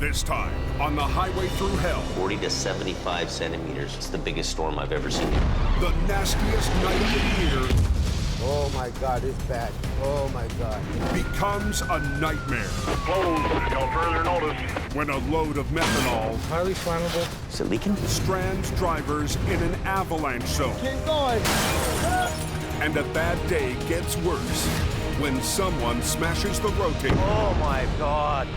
This time on the Highway Thru Hell. 40 to 75 centimeters. It's the biggest storm I've ever seen. The nastiest night of the year. Oh my God, it's bad. Oh my God. Becomes a nightmare. Close until further notice. When a load of methanol Highly flammable. Is it leaking? strands drivers in an avalanche zone. Keep going. And a bad day gets worse when someone smashes the rotator. Oh my God.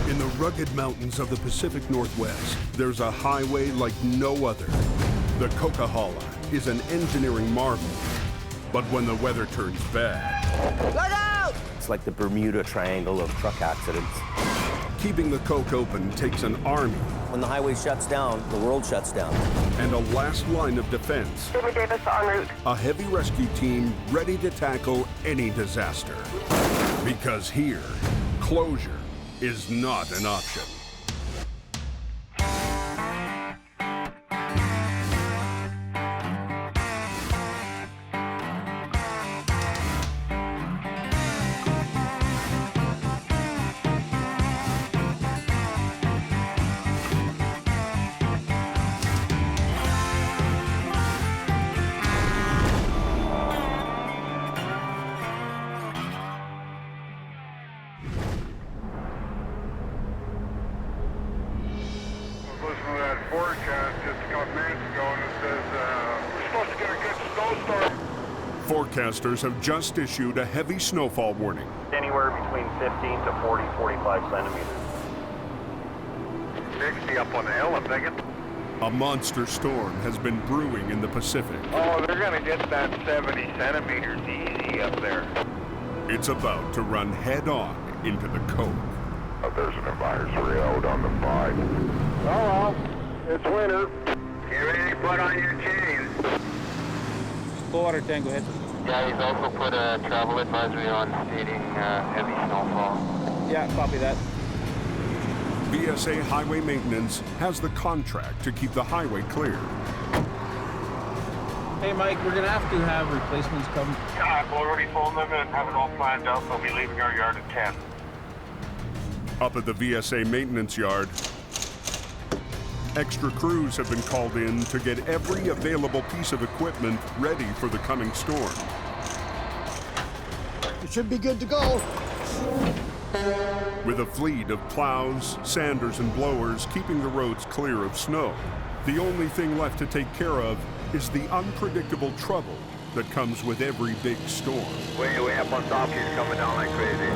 In the rugged mountains of the Pacific Northwest, there's a highway like no other. The Coquihalla is an engineering marvel. But when the weather turns bad... Look out! It's like the Bermuda Triangle of truck accidents. Keeping the Coke open takes an army. When the highway shuts down, the world shuts down. And a last line of defense. Davis en route. A heavy rescue team ready to tackle any disaster. Because here, closure is not an option. Listening to that forecast just a couple minutes ago, and it says we're supposed to get a good snowstorm. Forecasters have just issued a heavy snowfall warning. Anywhere between 15 to 40, 45 centimeters. 60 up on the hill, I'm thinking. A monster storm has been brewing in the Pacific. Oh, they're going to get that 70 centimeters easy up there. It's about to run head-on into the Coke. There's an advisory out on the 5. Oh, well, it's winter. Get ready to put on your chains. Full water tango head. Yeah, he's also put a travel advisory on stating heavy snowfall. Yeah, copy that. VSA Highway Maintenance has the contract to keep the highway clear. Hey Mike, we're gonna have to have replacements come. Yeah, I've already told them and have it all planned out. They'll be leaving our yard at 10. Up at the VSA maintenance yard, extra crews have been called in to get every available piece of equipment ready for the coming storm. You should be good to go. With a fleet of plows, sanders, and blowers keeping the roads clear of snow, the only thing left to take care of is the unpredictable trouble that comes with every big storm. Way up on top, he's coming down like crazy.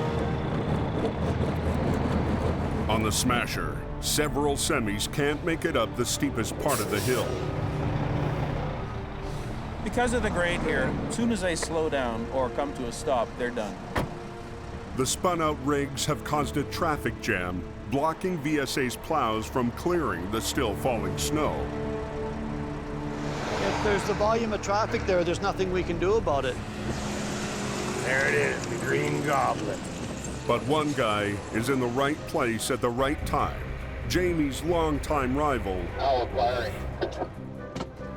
On the Smasher, several semis can't make it up the steepest part of the hill. Because of the grade here, as soon as they slow down or come to a stop, they're done. The spun-out rigs have caused a traffic jam, blocking VSA's plows from clearing the still falling snow. If there's the volume of traffic there, there's nothing we can do about it. There it is, the Green Goblin. But one guy is in the right place at the right time. Jamie's longtime rival.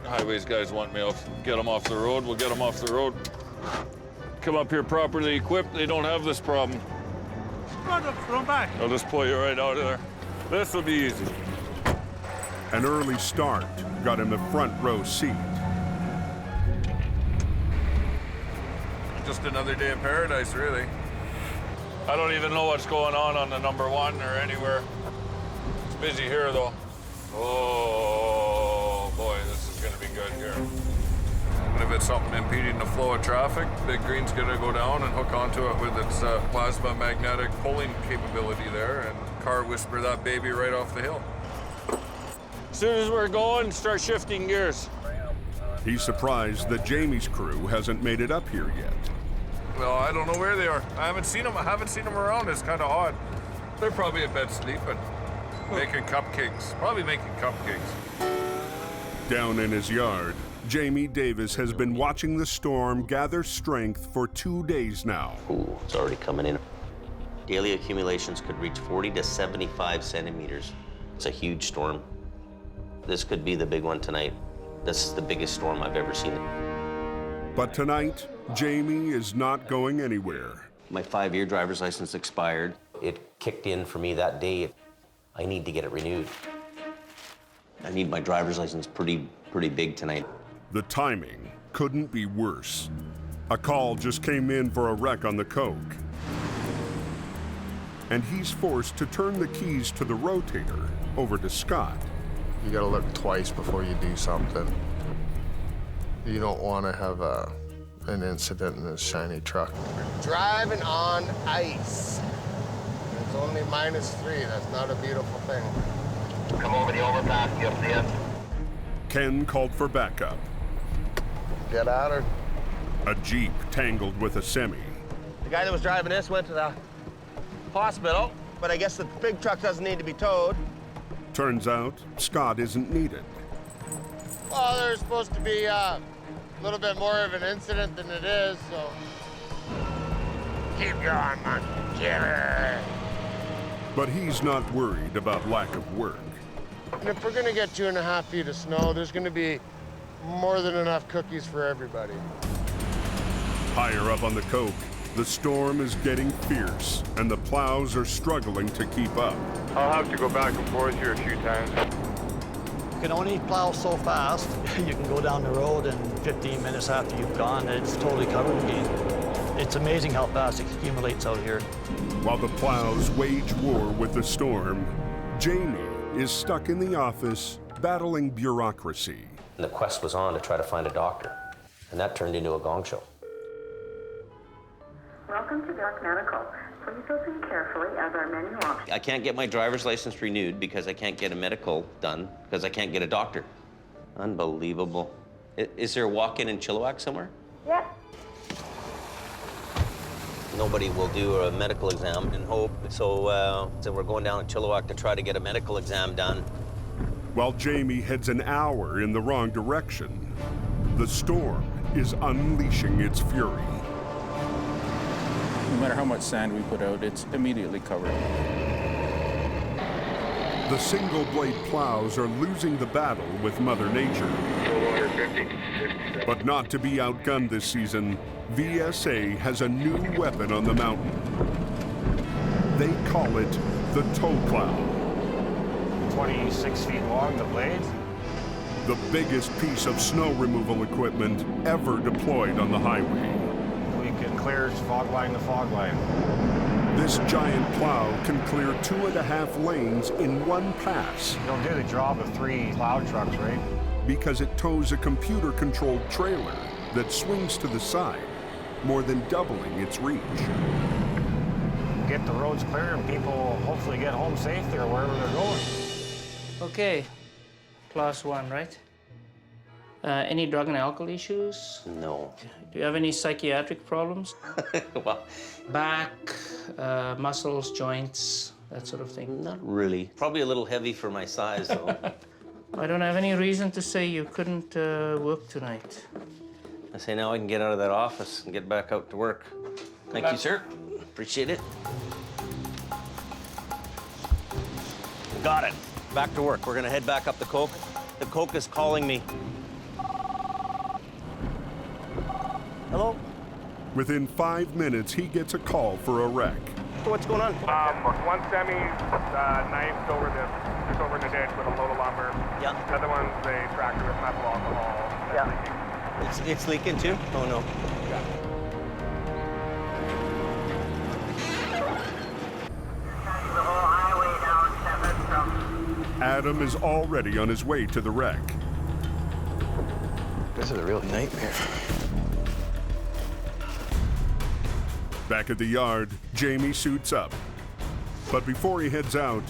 Highways guys want me off, get them off the road, we'll get them off the road. Come up here properly equipped, they don't have this problem. Run back. I'll just pull you right out of there. This will be easy. An early start got him a front row seat. Just another day in paradise, really. I don't even know what's going on the number 1 or anywhere. It's busy here, though. Oh, boy, this is gonna be good here. And if it's something impeding the flow of traffic, Big Green's gonna go down and hook onto it with its plasma magnetic pulling capability there and car whisper that baby right off the hill. As soon as we're going, start shifting gears. He's surprised that Jamie's crew hasn't made it up here yet. Well, I don't know where they are. I haven't seen them around. It's kind of odd. They're probably in bed sleeping, making cupcakes. Probably making cupcakes. Down in his yard, Jamie Davis has been watching the storm gather strength for 2 days now. Ooh, it's already coming in. Daily accumulations could reach 40 to 75 centimeters. It's a huge storm. This could be the big one tonight. This is the biggest storm I've ever seen. But tonight, Jamie is not going anywhere. My 5-year driver's license expired. It kicked in for me that day. I need to get it renewed. I need my driver's license pretty big tonight. The timing couldn't be worse. A call just came in for a wreck on the Coke. And he's forced to turn the keys to the rotator over to Scott. You gotta look twice before you do something. You don't want to have an incident in a shiny truck. We're driving on ice. It's only -3. That's not a beautiful thing. Come over the overpass, you'll see it. Ken called for backup. Get at her. A Jeep tangled with a semi. The guy that was driving this went to the hospital, but I guess the big truck doesn't need to be towed. Turns out, Scott isn't needed. Well, there's supposed to be a little bit more of an incident than it is, so... Keep going, man. Get her. But he's not worried about lack of work. And if we're gonna get 2.5 feet of snow, there's gonna be more than enough cookies for everybody. Higher up on the Coke, the storm is getting fierce, and the plows are struggling to keep up. I'll have to go back and forth here a few times. You can only plow so fast. You can go down the road and 15 minutes after you've gone, it's totally covered again. It's amazing how fast it accumulates out here. While the plows wage war with the storm, Jamie is stuck in the office battling bureaucracy. And the quest was on to try to find a doctor, and that turned into a gong show. Welcome to Dark Medical. Please listen carefully as our menu options. I can't get my driver's license renewed because I can't get a medical done because I can't get a doctor. Unbelievable. Is there a walk-in in Chilliwack somewhere? Yep. Nobody will do a medical exam in Hope, so we're going down to Chilliwack to try to get a medical exam done. While Jamie heads an hour in the wrong direction, the storm is unleashing its fury. No matter how much sand we put out, it's immediately covered. The single-blade plows are losing the battle with Mother Nature. But not to be outgunned this season, VSA has a new weapon on the mountain. They call it the tow plow. 26 feet long, the blades. The biggest piece of snow removal equipment ever deployed on the highway. We can clear fog line to fog line. This giant plow can clear 2.5 lanes in one pass. It'll do the job of 3 plow trucks, right? Because it tows a computer-controlled trailer that swings to the side, more than doubling its reach. Get the roads clear and people hopefully get home safe there wherever they're going. Okay, class 1, right? Any drug and alcohol issues? No. Do you have any psychiatric problems? Well, Back, muscles, joints, that sort of thing? not really. Probably a little heavy for my size, though. I don't have any reason to say you couldn't work tonight. I say now I can get out of that office and get back out to work. Thank you, sir. Appreciate it. Got it. Back to work. We're gonna head back up the Coke. The Coke is calling me. Hello? Within 5 minutes, he gets a call for a wreck. What's going on? One semi knifed over just over in the ditch with a load of lumber. Yeah. The other one's a tractor with methyl alcohol. Yeah. It's leaking too? Oh no. Adam is already on his way to the wreck. This is a real nightmare. Back at the yard, Jamie suits up. But before he heads out,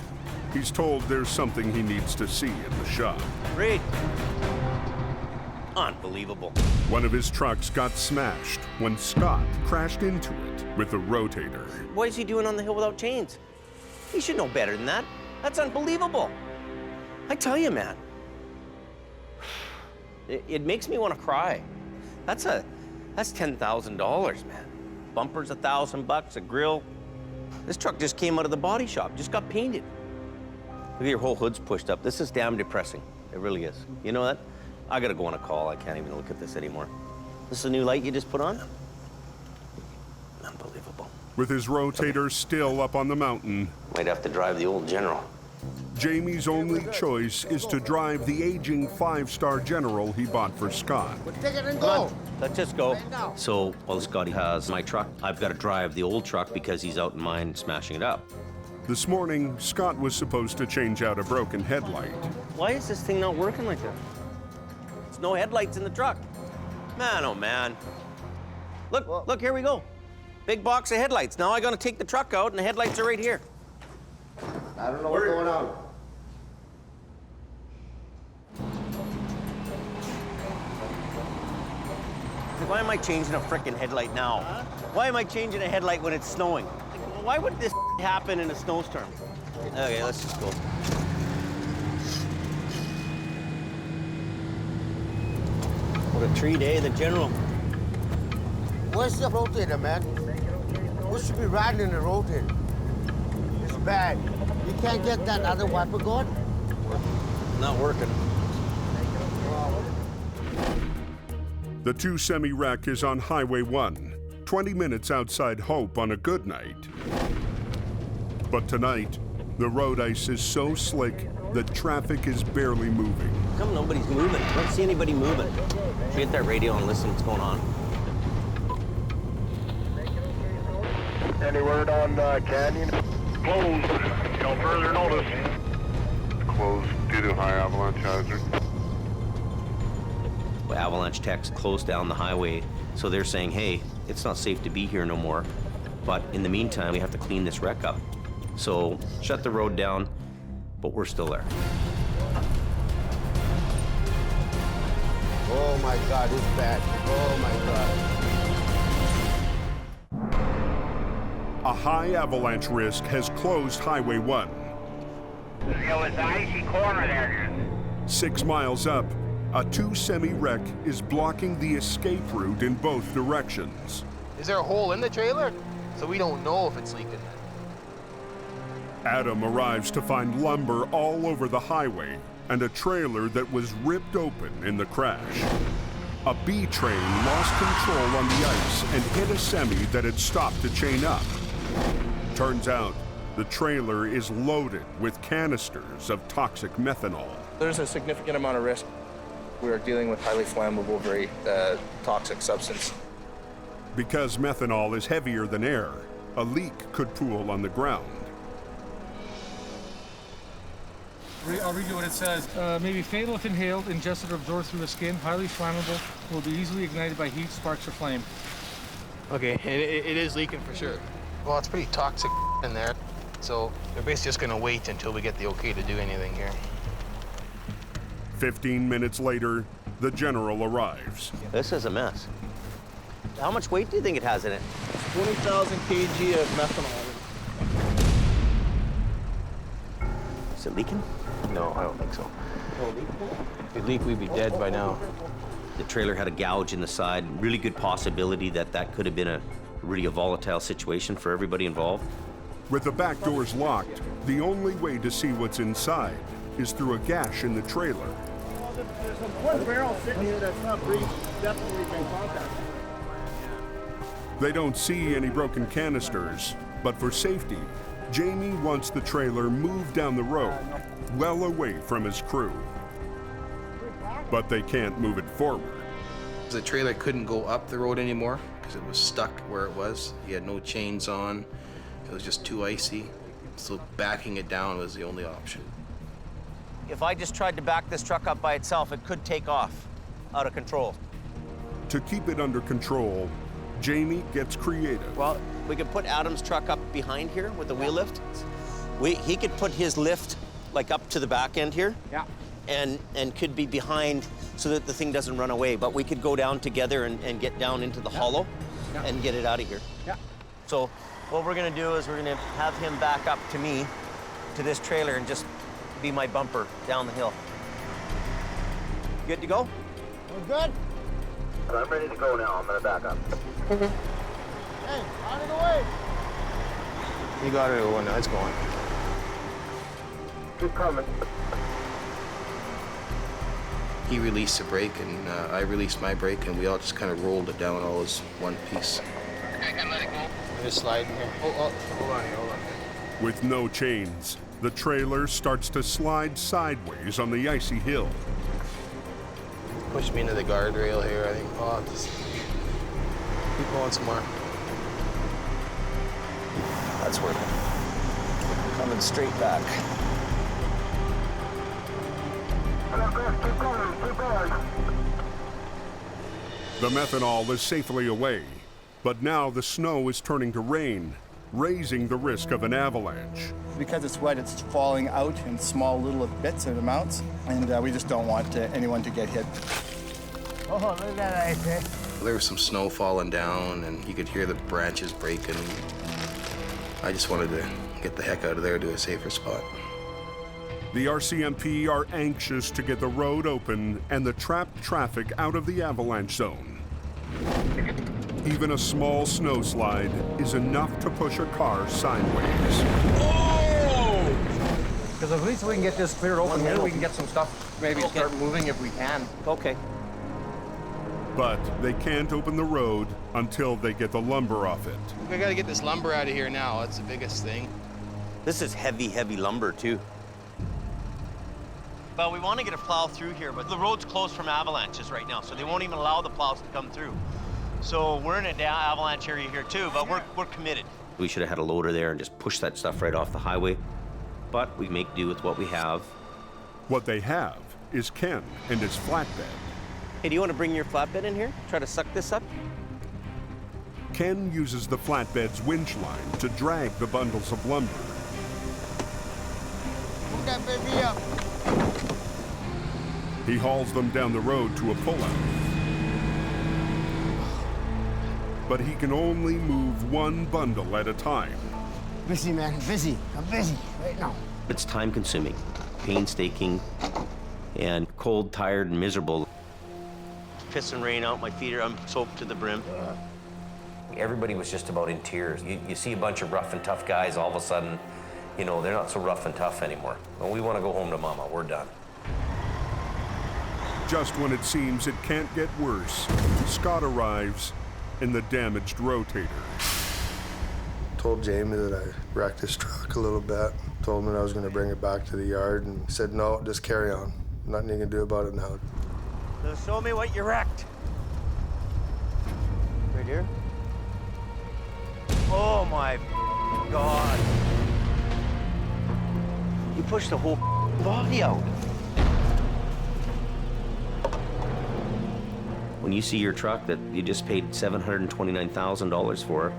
he's told there's something he needs to see in the shop. Great. Unbelievable. One of his trucks got smashed when Scott crashed into it with the rotator. What is he doing on the hill without chains? He should know better than that. That's unbelievable. I tell you, man. It makes me want to cry. That's $10,000, man. Bumpers $1,000, a grill. This truck just came out of the body shop, just got painted. Look at your whole hood's pushed up. This is damn depressing. It really is. You know what? I gotta go on a call. I can't even look at this anymore. This is a new light you just put on? Unbelievable. With his rotator still up on the mountain, Might have to drive the old General. Jamie's only choice is to drive the aging 5-star General he bought for Scott. Take it and go. Let's just go. So while Scotty has my truck, I've got to drive the old truck because he's out in mine smashing it up. This morning, Scott was supposed to change out a broken headlight. Why is this thing not working like that? There's no headlights in the truck. Man, oh man. Look, here we go. Big box of headlights. Now I gotta take the truck out and the headlights are right here. I don't know what's going on. Why am I changing a frickin' headlight now? Why am I changing a headlight when it's snowing? Why would this happen in a snowstorm? Okay, let's just go. What a treat, eh, the General? Where's the rotator, man? We should be riding in the rotator. It's bad. You can't get that other wiper going? Not working. The 2 semi-wreck is on Highway 1, 20 minutes outside Hope on a good night. But tonight, the road ice is so slick that traffic is barely moving. How come nobody's moving? I don't see anybody moving. Should we get that radio and listen what's going on? Any word on Canyon? Closed. No further notice. Closed due to high avalanche hazard. Avalanche techs closed down the highway, so they're saying, hey, it's not safe to be here no more. But in the meantime, we have to clean this wreck up. So shut the road down, but we're still there. Oh my God, it's bad. Oh my God. A high avalanche risk has closed Highway 1. Yo, it's an icy corner there. 6 miles up, a 2 semi-wreck is blocking the escape route in both directions. Is there a hole in the trailer? So we don't know if it's leaking. Adam arrives to find lumber all over the highway and a trailer that was ripped open in the crash. A B train lost control on the ice and hit a semi that had stopped to chain up. Turns out, the trailer is loaded with canisters of toxic methanol. There's a significant amount of risk. We are dealing with highly flammable, very toxic substance. Because methanol is heavier than air, a leak could pool on the ground. I'll read you what it says. May be fatal if inhaled, ingested, or absorbed through the skin. Highly flammable. Will be easily ignited by heat, sparks, or flame. Okay, it is leaking for sure. Well, it's pretty toxic in there. So we're basically just gonna wait until we get the okay to do anything here. 15 minutes later, the General arrives. This is a mess. How much weight do you think it has in it? 20,000 kg of methanol. Is it leaking? No, I don't think so. If it leaked, we'd be dead by now. The trailer had a gouge in the side. Really good possibility that that could have been a really volatile situation for everybody involved. With the back doors locked, the only way to see what's inside is through a gash in the trailer. There's one barrel sitting here that's not breached. Definitely been contacted. They don't see any broken canisters, but for safety, Jamie wants the trailer moved down the road, well away from his crew. But they can't move it forward. The trailer couldn't go up the road anymore because it was stuck where it was. He had no chains on. It was just too icy. So backing it down was the only option. If I just tried to back this truck up by itself, it could take off out of control. To keep it under control, Jamie gets creative. Well, we could put Adam's truck up behind here with the wheel lift. He could put his lift like up to the back end here. Yeah. And could be behind so that the thing doesn't run away. But we could go down together and get down into the hollow and get it out of here. Yeah. So what we're gonna do is we're gonna have him back up to me, to this trailer, and just be my bumper down the hill. Good to go? We're good? I'm ready to go now. I'm gonna back up. Hey, out of the way. You got it when it's going. Keep coming. He released the brake and I released my brake and we all just kind of rolled it down all as one piece. I can let it go. Just sliding here. Oh, hold on here, hold on. With no chains, the trailer starts to slide sideways on the icy hill. Push me into the guardrail here, I think. Oh, just keep going some more. That's working. Coming straight back. Keep going, keep going. The methanol is safely away, but now the snow is turning to rain, raising the risk of an avalanche. Because it's wet, it's falling out in small little bits and amounts, and we just don't want anyone to get hit. Oh, look at that ice, eh? There was some snow falling down, and you could hear the branches breaking. I just wanted to get the heck out of there to a safer spot. The RCMP are anxious to get the road open and the trapped traffic out of the avalanche zone. Even a small snowslide is enough to push a car sideways. Oh! Because at least we can get this cleared open, maybe we can get some stuff, maybe start moving if we can. Okay. But they can't open the road until they get the lumber off it. We gotta get this lumber out of here now. That's the biggest thing. This is heavy, heavy lumber too. Well, we want to get a plow through here, but the road's closed from avalanches right now, so they won't even allow the plows to come through. So we're in an avalanche area here too, but we're committed. We should have had a loader there and just push that stuff right off the highway, but we make do with what we have. What they have is Ken and his flatbed. Hey, do you want to bring your flatbed in here? Try to suck this up? Ken uses the flatbed's winch line to drag the bundles of lumber. Move that baby up. He hauls them down the road to a pullout. But he can only move one bundle at a time. Busy, man, busy. I'm busy right now. It's time-consuming, painstaking, and cold, tired, and miserable. Piss and rain out my feet, I'm soaked to the brim. Everybody was just about in tears. You see a bunch of rough and tough guys, all of a sudden, you know, they're not so rough and tough anymore. Well, we want to go home to mama, we're done. Just when it seems it can't get worse, Scott arrives in the damaged rotator. Told Jamie that I wrecked his truck a little bit. Told him that I was going to bring it back to the yard, and he said, no, just carry on. Nothing you can do about it now. So show me what you wrecked. Right here? Oh my God. You pushed the whole body out. When you see your truck that you just paid $729,000 for,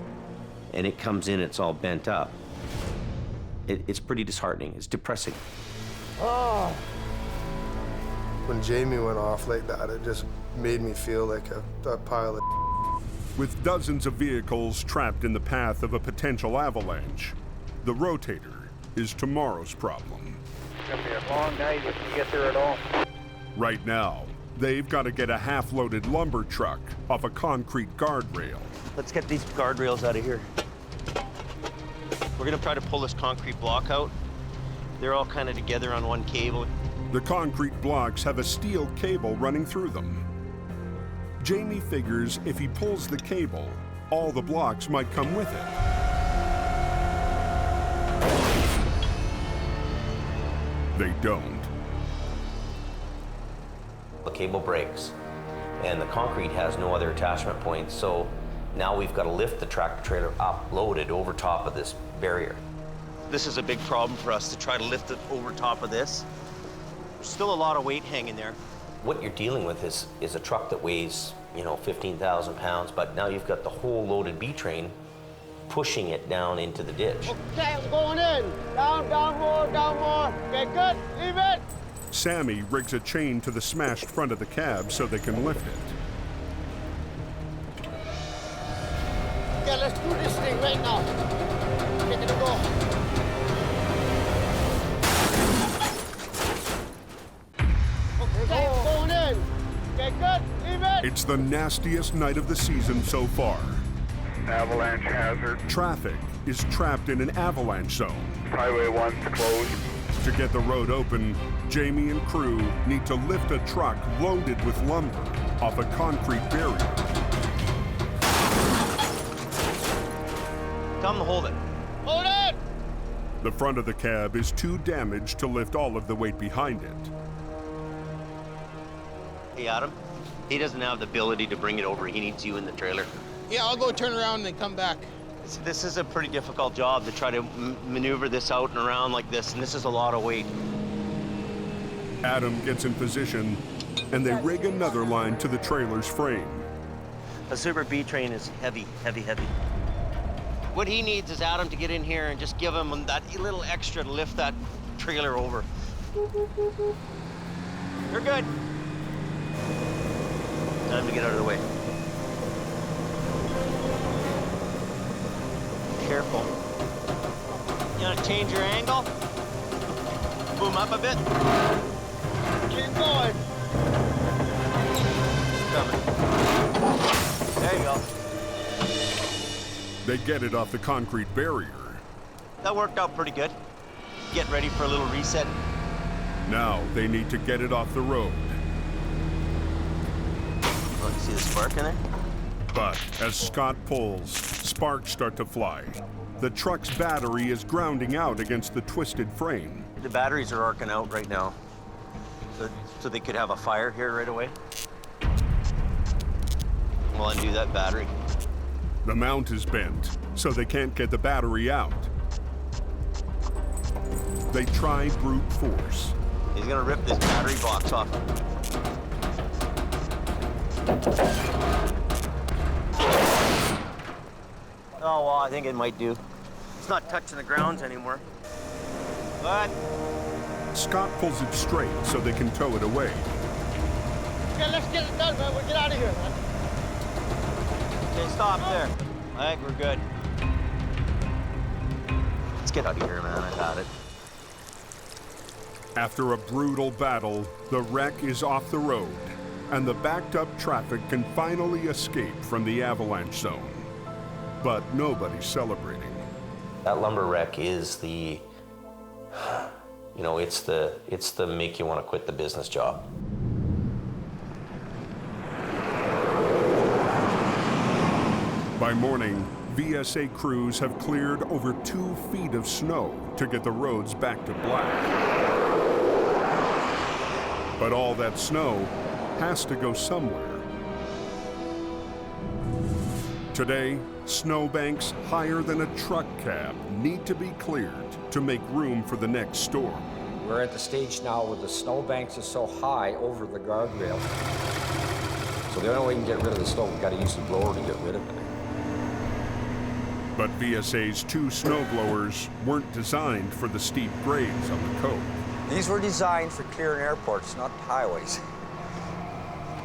and it comes in, it's all bent up, it's pretty disheartening. It's depressing. Oh. When Jamie went off like that, it just made me feel like a pile of. With dozens of vehicles trapped in the path of a potential avalanche, the rotator is tomorrow's problem. It's gonna be a long night if we get there at all. Right now, they've got to get a half-loaded lumber truck off a concrete guardrail. Let's get these guardrails out of here. We're gonna try to pull this concrete block out. They're all kind of together on one cable. The concrete blocks have a steel cable running through them. Jamie figures if he pulls the cable, all the blocks might come with it. They don't. The cable breaks, and the concrete has no other attachment points, so now we've got to lift the tractor trailer up, loaded over top of this barrier. This is a big problem for us to try to lift it over top of this. There's still a lot of weight hanging there. What you're dealing with is a truck that weighs, you know, 15,000 pounds, but now you've got the whole loaded B-train pushing it down into the ditch. Okay, I'm going in. Down more, down more. Okay, good, leave it. Sammy rigs a chain to the smashed front of the cab so they can lift it. Okay, let's do this thing right now. Give it a go. Okay, I'm going in. Okay, good, leave it. It's the nastiest night of the season so far. Avalanche hazard. Traffic is trapped in an avalanche zone. Highway 1's closed. To get the road open, Jamie and crew need to lift a truck loaded with lumber off a concrete barrier. Come hold it. Hold it! The front of the cab is too damaged to lift all of the weight behind it. Hey, Adam, he doesn't have the ability to bring it over. He needs you in the trailer. Yeah, I'll go turn around and then come back. This is a pretty difficult job to try to maneuver this out and around like this, and this is a lot of weight. Adam gets in position, and they rig another line to the trailer's frame. A Super B train is heavy, heavy, heavy. What he needs is Adam to get in here and just give him that little extra to lift that trailer over. You're good. Time to get out of the way. Careful. You want to change your angle? Boom up a bit. Keep going. There you go. They get it off the concrete barrier. That worked out pretty good. Get ready for a little reset. Now they need to get it off the road. Want to see the spark in there? But as Scott pulls, sparks start to fly. The truck's battery is grounding out against the twisted frame. The batteries are arcing out right now. So they could have a fire here right away. We'll undo that battery. The mount is bent, so they can't get the battery out. They try brute force. He's gonna rip this battery box off. Oh, well, I think it might do. It's not touching the grounds anymore. But Scott pulls it straight so they can tow it away. Okay, let's get it done, man. We'll get out of here, man. Okay, stop there. I think we're good. Let's get out of here, man. I got it. After a brutal battle, the wreck is off the road, and the backed-up traffic can finally escape from the avalanche zone. But nobody's celebrating. That lumber wreck is the, you know, it's the make you want to quit the business job. By morning, VSA crews have cleared over 2 feet of snow to get the roads back to black. But all that snow has to go somewhere. Today, snowbanks higher than a truck cab need to be cleared to make room for the next storm. We're at the stage now where the snowbanks are so high over the guardrail. So the only way we can get rid of the snow, we've got to use the blower to get rid of it. But VSA's 2 snowblowers weren't designed for the steep grades on the coast. These were designed for clearing airports, not highways.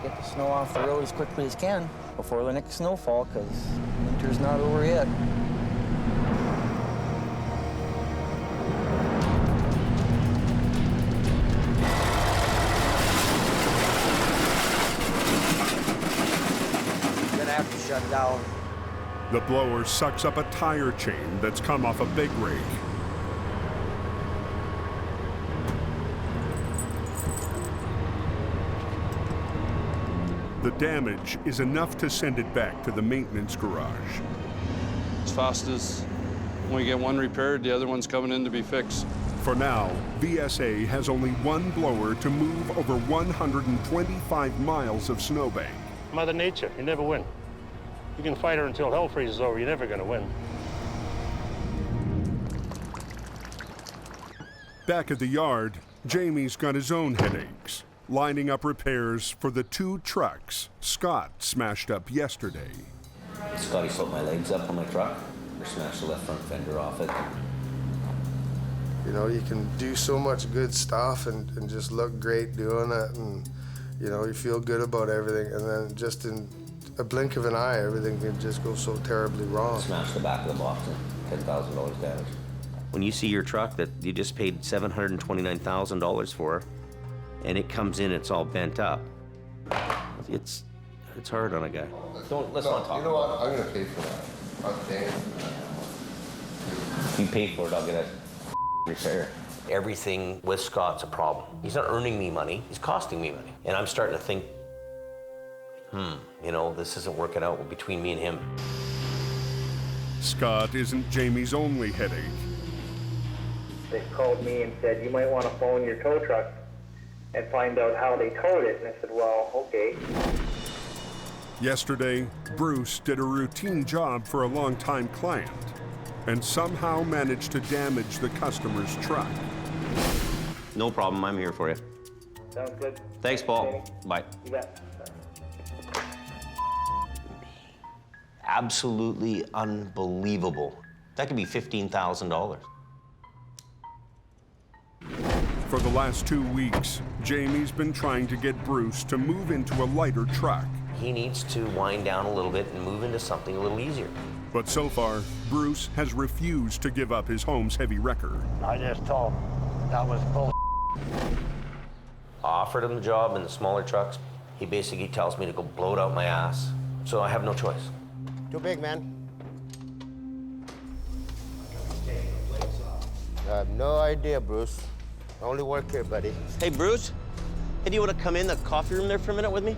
Get the snow off the road as quickly as can before the next snowfall, because winter's not over yet. You're gonna have to shut down. The blower sucks up a tire chain that's come off a big rake. The damage is enough to send it back to the maintenance garage. As fast as we get one repaired, the other one's coming in to be fixed. For now, VSA has only 1 blower to move over 125 miles of snowbank. Mother Nature, you never win. You can fight her until hell freezes over, you're never gonna win. Back at the yard, Jamie's got his own headaches, lining up repairs for the 2 trucks Scott smashed up yesterday. Scotty sewed my legs up on my truck, or smashed the left front fender off it. You know, you can do so much good stuff and just look great doing it, and you know, you feel good about everything, and then just in a blink of an eye, everything can just go so terribly wrong. Smashed the back of the box and $10,000 damage. When you see your truck that you just paid $729,000 for, and it comes in, it's all bent up, it's hard on a guy. Let's not talk. You know what? I'm gonna pay for that. I'm paying for that. If you pay for it, I'll get it repaired. Everything with Scott's a problem. He's not earning me money, he's costing me money. And I'm starting to think, you know, this isn't working out between me and him. Scott isn't Jamie's only headache. They called me and said, you might want to phone your tow truck and find out how they towed it. And I said, well, okay. Yesterday, Bruce did a routine job for a longtime client and somehow managed to damage the customer's truck. No problem, I'm here for you. Sounds good. Thanks, Paul. Bye. You bet. Absolutely unbelievable. That could be $15,000. For the last 2 weeks, Jamie's been trying to get Bruce to move into a lighter truck. He needs to wind down a little bit and move into something a little easier. But so far, Bruce has refused to give up his home's heavy wrecker. I just told him that was bull. I offered him the job in the smaller trucks. He basically tells me to go blow it out my ass. So I have no choice. Too big, man. I have no idea, Bruce. I only work here, buddy. Hey, Bruce. Hey, do you want to come in the coffee room there for a minute with me?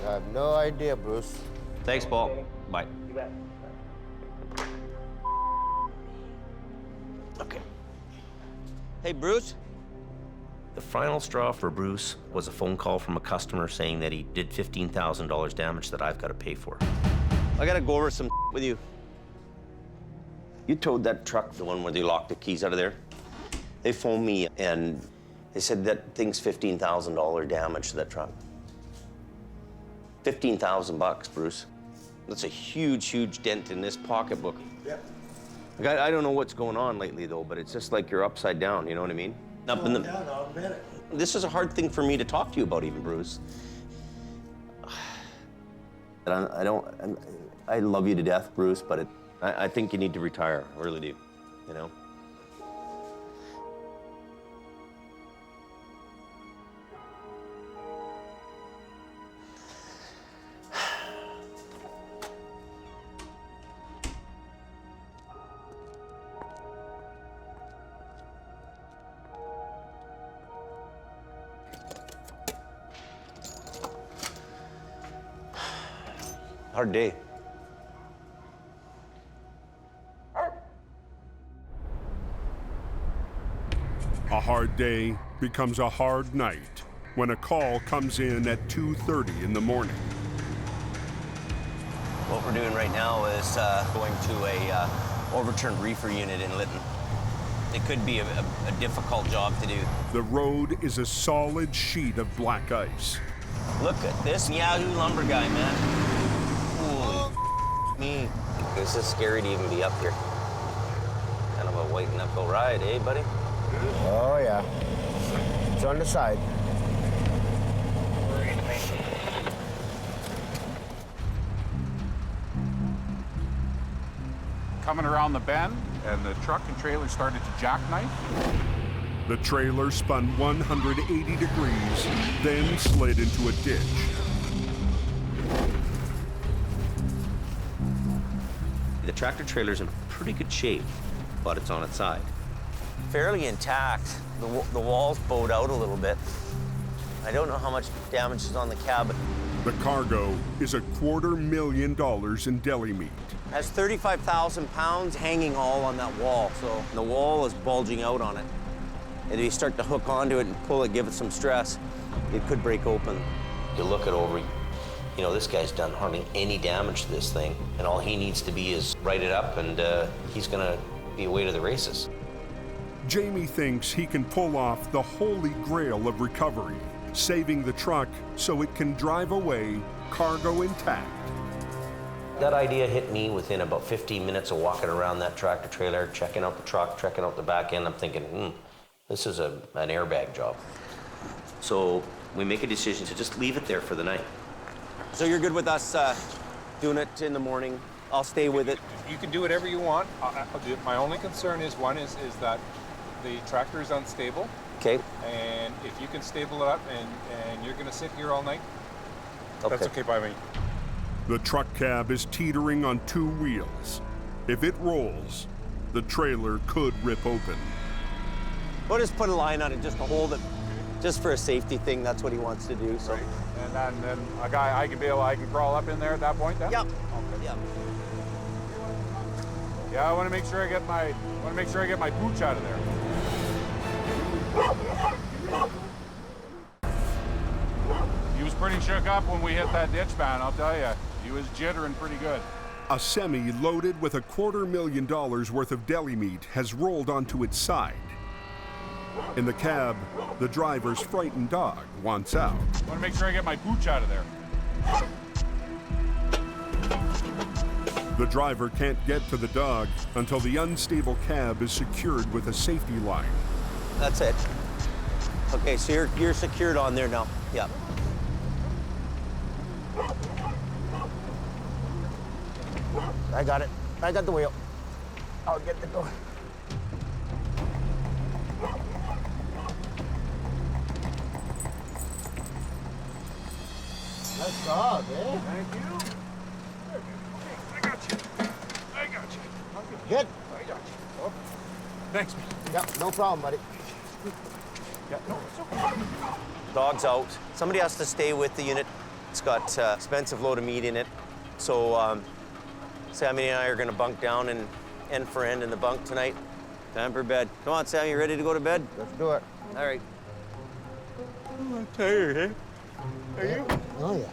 I have no idea, Bruce. Thanks, Paul. Bye. You bet. Okay. Hey, Bruce. The final straw for Bruce was a phone call from a customer saying that he did $15,000 damage that I've got to pay for. I got to go over some with you. You towed that truck, the one where they locked the keys out of there. They phoned me and they said that thing's $15,000 damage to that truck. 15,000 bucks, Bruce. That's a huge, huge dent in this pocketbook. Yep. I don't know what's going on lately, though, but it's just like you're upside down, you know what I mean? Up in the... down, I'll admit it. This is a hard thing for me to talk to you about, even, Bruce. And I love you to death, Bruce, but I think you need to retire. I really do, you know? Hard day. A hard day becomes a hard night when a call comes in at 2:30 in the morning. What we're doing right now is going to a overturned reefer unit in Lytton. It could be a difficult job to do. The road is a solid sheet of black ice. Look at this Yahoo lumber guy, man. Holy me. This is scary to even be up here. Kind of a white knuckle ride, eh, buddy? Oh, yeah. It's on the side. Coming around the bend, and the truck and trailer started to jackknife. The trailer spun 180 degrees, then slid into a ditch. The tractor trailer's in pretty good shape, but it's on its side. Fairly intact. The wall's bowed out a little bit. I don't know how much damage is on the cab. The cargo is $250,000 in deli meat. Has 35,000 pounds hanging all on that wall, so the wall is bulging out on it. And if you start to hook onto it and pull it, give it some stress, it could break open. You look it over, you know, this guy's done hardly any damage to this thing, and all he needs to be is write it up, and he's gonna be away to the races. Jamie thinks he can pull off the holy grail of recovery, saving the truck so it can drive away, cargo intact. That idea hit me within about 15 minutes of walking around that tractor trailer, checking out the truck, checking out the back end. I'm thinking, this is an airbag job. So we make a decision to just leave it there for the night. So you're good with us doing it in the morning? I'll stay with it. You can do whatever you want. My only concern is that the tractor is unstable. Okay. And if you can stable it up and you're gonna sit here all night, that's okay by me. The truck cab is teetering on two wheels. If it rolls, the trailer could rip open. We'll just put a line on it just to hold it, just for a safety thing. That's what he wants to do. So. Right. And then a guy, I can crawl up in there at that point then? Yep. Okay. Yep. Yeah, I want to make sure I get my pooch out of there. He was pretty shook up when we hit that ditch, man, I'll tell you. He was jittering pretty good. A semi loaded with $250,000 worth of deli meat has rolled onto its side. In the cab, the driver's frightened dog wants out. I want to make sure I get my pooch out of there. The driver can't get to the dog until the unstable cab is secured with a safety line. That's it. Okay, so you're secured on there now. Yep. I got it. I got the wheel. I'll get the door. Nice job, eh? Thank you. I got you. Good. I got you. Oh. Thanks, man. Yep, no problem, buddy. Yeah, no, it's okay. Dog's out. Somebody has to stay with the unit. It's got expensive load of meat in it. So Sammy and I are gonna bunk down and end for end in the bunk tonight. Time for bed. Come on, Sammy, you ready to go to bed? Let's do it. All right. I'm tired, eh? Are you? Oh, yeah.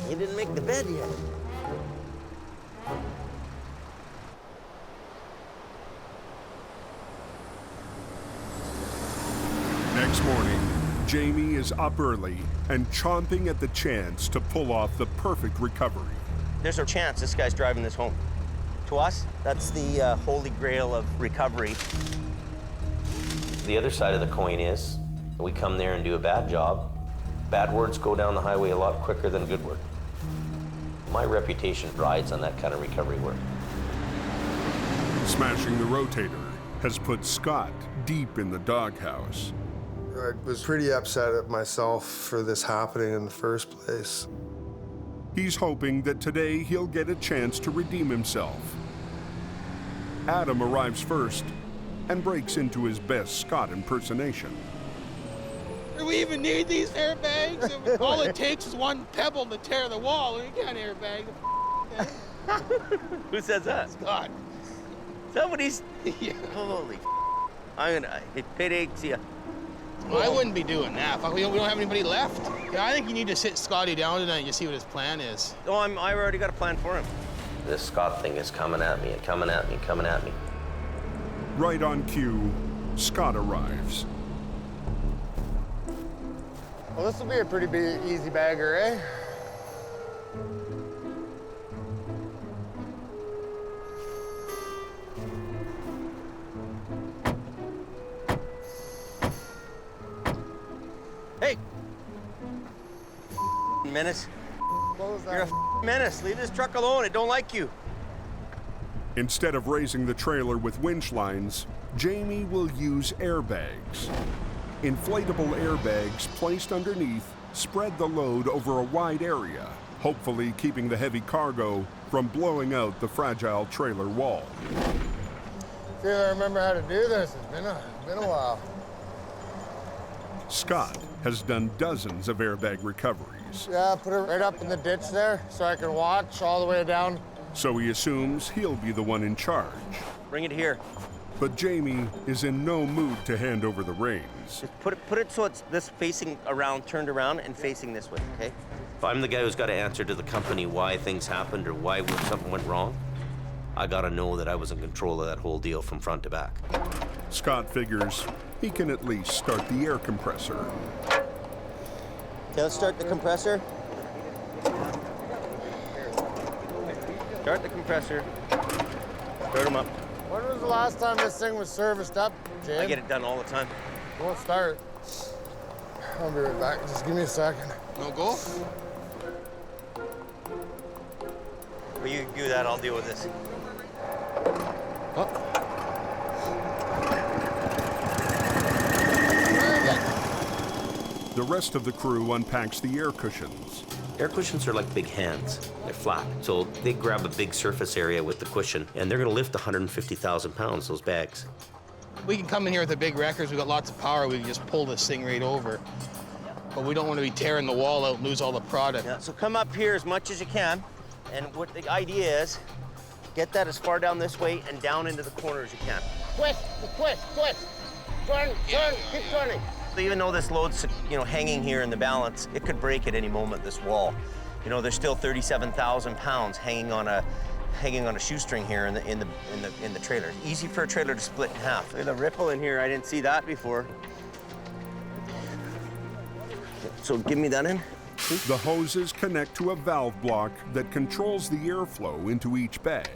You didn't make the bed yet. Next morning, Jamie is up early and chomping at the chance to pull off the perfect recovery. There's a chance this guy's driving this home. To us, that's the holy grail of recovery. The other side of the coin is we come there and do a bad job. Bad words go down the highway a lot quicker than good work. My reputation rides on that kind of recovery work. Smashing the rotator has put Scott deep in the doghouse. I was pretty upset at myself for this happening in the first place. He's hoping that today he'll get a chance to redeem himself. Adam arrives first and breaks into his best Scott impersonation. Do we even need these airbags? All it takes is one pebble to tear the wall. We can't airbag the Who says that? Scott. Somebody's... Yeah. Holy it headaches you. Well, I wouldn't be doing that. Fuck, we don't have anybody left. Yeah, I think you need to sit Scotty down tonight and just see what his plan is. Oh, I already got a plan for him. This Scott thing is coming at me and coming at me and coming at me. Right on cue, Scott arrives. Well, this will be a pretty big, easy bagger, eh? Hey! Menace. You're a menace. Leave this truck alone. It don't like you. Instead of raising the trailer with winch lines, Jamie will use airbags. Inflatable airbags placed underneath spread the load over a wide area, hopefully keeping the heavy cargo from blowing out the fragile trailer wall. See if I remember how to do this. It's been a while. Scott has done dozens of airbag recoveries. Yeah, put it right up in the ditch there so I can watch all the way down. So he assumes he'll be the one in charge. Bring it here. But Jamie is in no mood to hand over the reins. Just put it so it's this facing around, turned around, and facing this way, okay? If I'm the guy who's got to answer to the company why things happened or why something went wrong, I got to know that I was in control of that whole deal from front to back. Scott figures he can at least start the air compressor. Okay, let's start the compressor. Start the compressor. Start them up. When was the last time this thing was serviced up, Jim? I get it done all the time. Won't start. I'll be right back. Just give me a second. No go? Well, you do that, I'll deal with this. Oh. The rest of the crew unpacks the air cushions. Air cushions are like big hands. They're flat. So they grab a big surface area with the cushion, and they're going to lift 150,000 pounds, those bags. We can come in here with the big wreckers. We've got lots of power. We can just pull this thing right over. But we don't want to be tearing the wall out and lose all the product. Yeah, so come up here as much as you can. And what the idea is, get that as far down this way and down into the corner as you can. Twist, twist, twist. Turn, turn, keep turning. So even though this load's, hanging here in the balance, it could break at any moment, this wall. There's still 37,000 pounds hanging on a shoestring here in the trailer. Easy for a trailer to split in half. Look at the ripple in here. I didn't see that before. So give me that in. The hoses connect to a valve block that controls the airflow into each bag.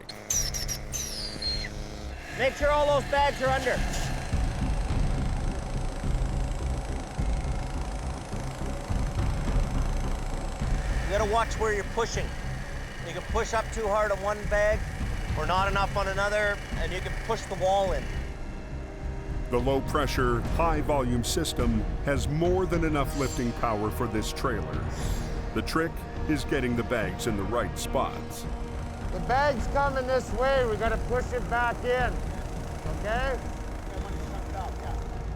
Make sure all those bags are under. You gotta watch where you're pushing. You can push up too hard on one bag or not enough on another, and you can push the wall in. The low-pressure, high-volume system has more than enough lifting power for this trailer. The trick is getting the bags in the right spots. The bag's coming this way. We gotta push it back in, okay?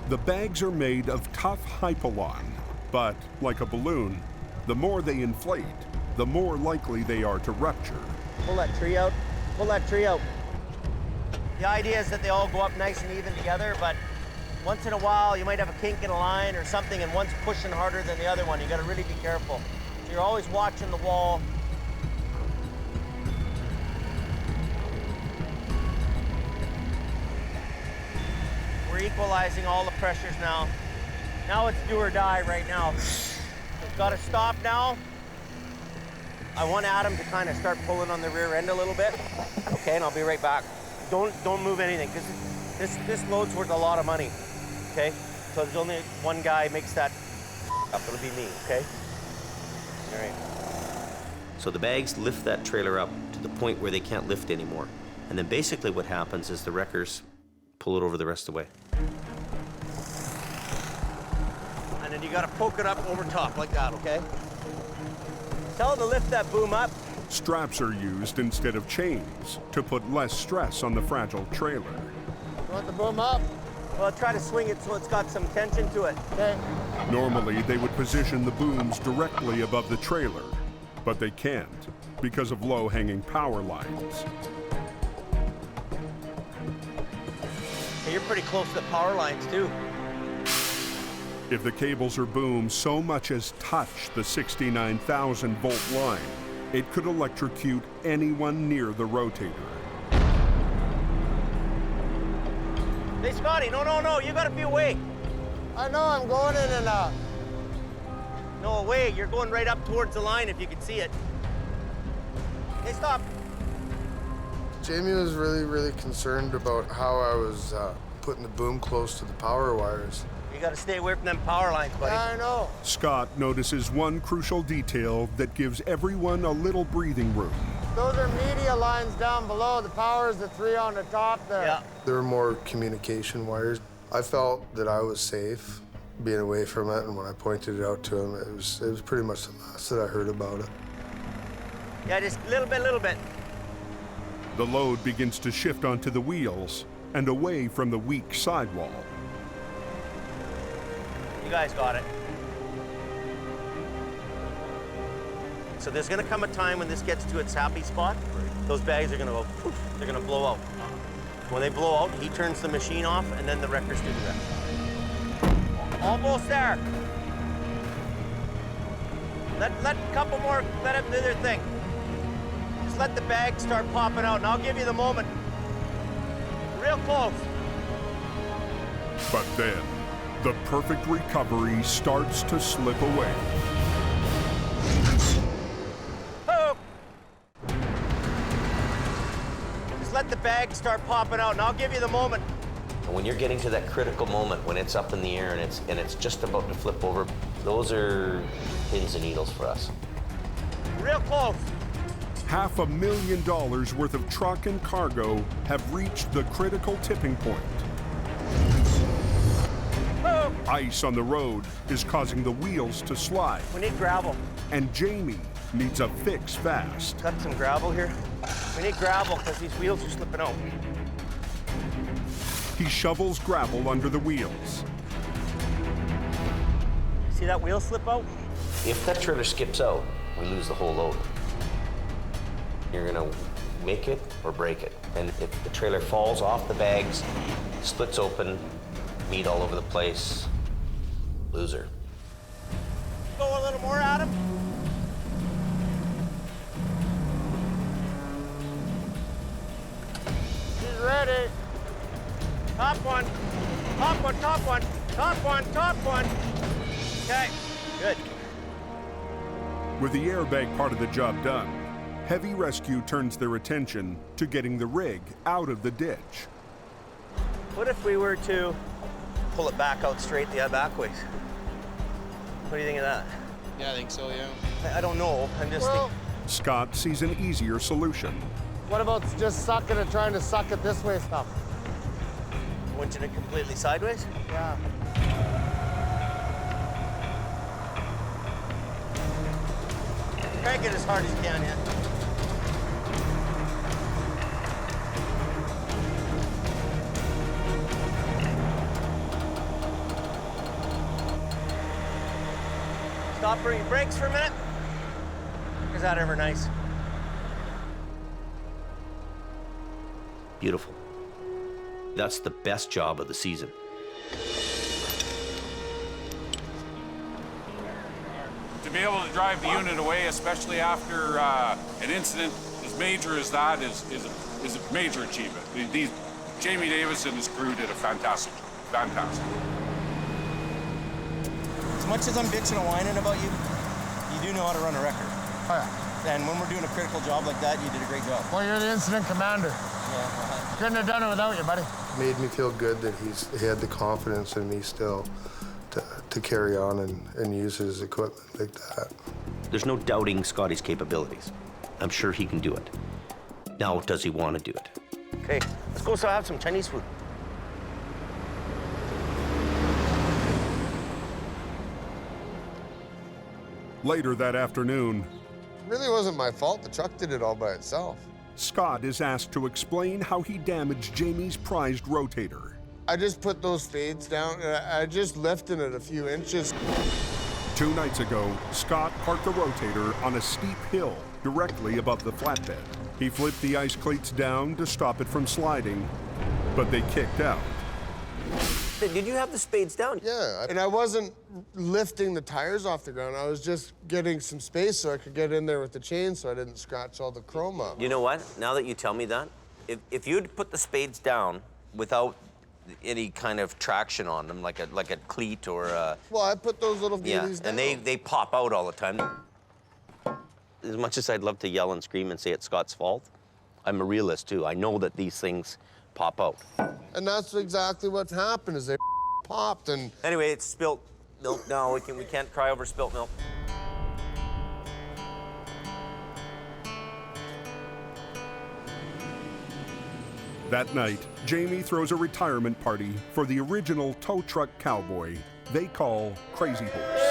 The bags are made of tough hypalon, but like a balloon, the more they inflate, the more likely they are to rupture. Pull that tree out. Pull that tree out. The idea is that they all go up nice and even together, but once in a while you might have a kink in a line or something, and one's pushing harder than the other one. You gotta really be careful. So you're always watching the wall. We're equalizing all the pressures now. Now it's do or die right now. We've got to stop now. I want Adam to kind of start pulling on the rear end a little bit. Okay, and I'll be right back. Don't move anything, because this load's worth a lot of money. Okay? So there's only one guy makes that up. It'll be me, okay? All right. So the bags lift that trailer up to the point where they can't lift anymore. And then basically what happens is the wreckers pull it over the rest of the way. And then you gotta poke it up over top like that, okay? Tell them to lift that boom up. Straps are used instead of chains to put less stress on the fragile trailer. You want the boom up? Well, try to swing it so it's got some tension to it. Okay. Normally, they would position the booms directly above the trailer, but they can't because of low-hanging power lines. Hey, you're pretty close to the power lines, too. If the cables or booms so much as touch the 69,000 volt line, it could electrocute anyone near the rotator. Hey, Scotty, no, you gotta be away. I know, I'm going in and out. No, away, you're going right up towards the line if you can see it. Hey, stop. Jamie was really concerned about how I was putting the boom close to the power wires. You gotta stay away from them power lines, buddy. Yeah, I know. Scott notices one crucial detail that gives everyone a little breathing room. Those are media lines down below. The power is the 3 on the top there. Yeah. There were more communication wires. I felt that I was safe being away from it, and when I pointed it out to him, it was pretty much the last that I heard about it. Yeah, just a little bit. The load begins to shift onto the wheels and away from the weak sidewall. You guys got it. So there's gonna come a time when this gets to its happy spot. Those bags are gonna go poof, they're gonna blow out. When they blow out, he turns the machine off, and then the wreckers do that. Almost there. Let a couple more, let them do their thing. Just let the bags start popping out, and I'll give you the moment. Real close. But then, the perfect recovery starts to slip away. Oh. Just let the bags start popping out, and I'll give you the moment. When you're getting to that critical moment when it's up in the air and it's just about to flip over, those are pins and needles for us. Real close. $500,000 worth of truck and cargo have reached the critical tipping point. Oh. Ice on the road is causing the wheels to slide. We need gravel. And Jamie needs a fix fast. Got some gravel here? We need gravel because these wheels are slipping out. He shovels gravel under the wheels. See that wheel slip out? If that trailer skips out, we lose the whole load. You're gonna make it or break it. And if the trailer falls off the bags, splits open, meat all over the place, loser. Go a little more, Adam. He's ready. Top one, top one, top one, top one, top one. Okay, good. With the airbag part of the job done, heavy rescue turns their attention to getting the rig out of the ditch. What if we were to pull it back out straight the back ways? What do you think of that? Yeah, I think so, yeah. I don't know, I'm just thinking. Scott sees an easier solution. What about just sucking and trying to suck it this way stuff? Winching it completely sideways? Yeah. Crank it as hard as you can, yeah. Stop for your brakes for a minute. Is that ever nice? Beautiful. That's the best job of the season. To be able to drive the unit away, especially after an incident as major as that, is a major achievement. Jamie Davis and his crew did a fantastic job. Fantastic. As much as I'm bitching and whining about you, you do know how to run a record. Oh, yeah. And when we're doing a critical job like that, you did a great job. Well, you're the incident commander. Yeah. Couldn't have done it without you, buddy. Made me feel good that he had the confidence in me still to carry on and use his equipment like that. There's no doubting Scotty's capabilities. I'm sure he can do it. Now, does he want to do it? Okay, let's go so have some Chinese food. Later that afternoon, It really wasn't my fault. The truck did it all by itself. Scott is asked to explain how he damaged Jamie's prized rotator. I just put those spades down, and I just lifted it a few inches. 2 nights ago, Scott parked the rotator on a steep hill directly above the flatbed. He flipped the ice cleats down to stop it from sliding, but they kicked out. Did you have the spades down? Yeah, and I wasn't lifting the tires off the ground. I was just getting some space so I could get in there with the chain so I didn't scratch all the chrome up. You know what? Now that you tell me that, if you'd put the spades down without any kind of traction on them, like a cleat or a... Well, I put those little wheelies down. And they pop out all the time. As much as I'd love to yell and scream and say it's Scott's fault, I'm a realist too. I know that these things pop out. And that's exactly what happened, is they popped and... Anyway, it's spilt milk now. We can't cry over spilt milk. That night, Jamie throws a retirement party for the original tow truck cowboy they call Crazy Horse.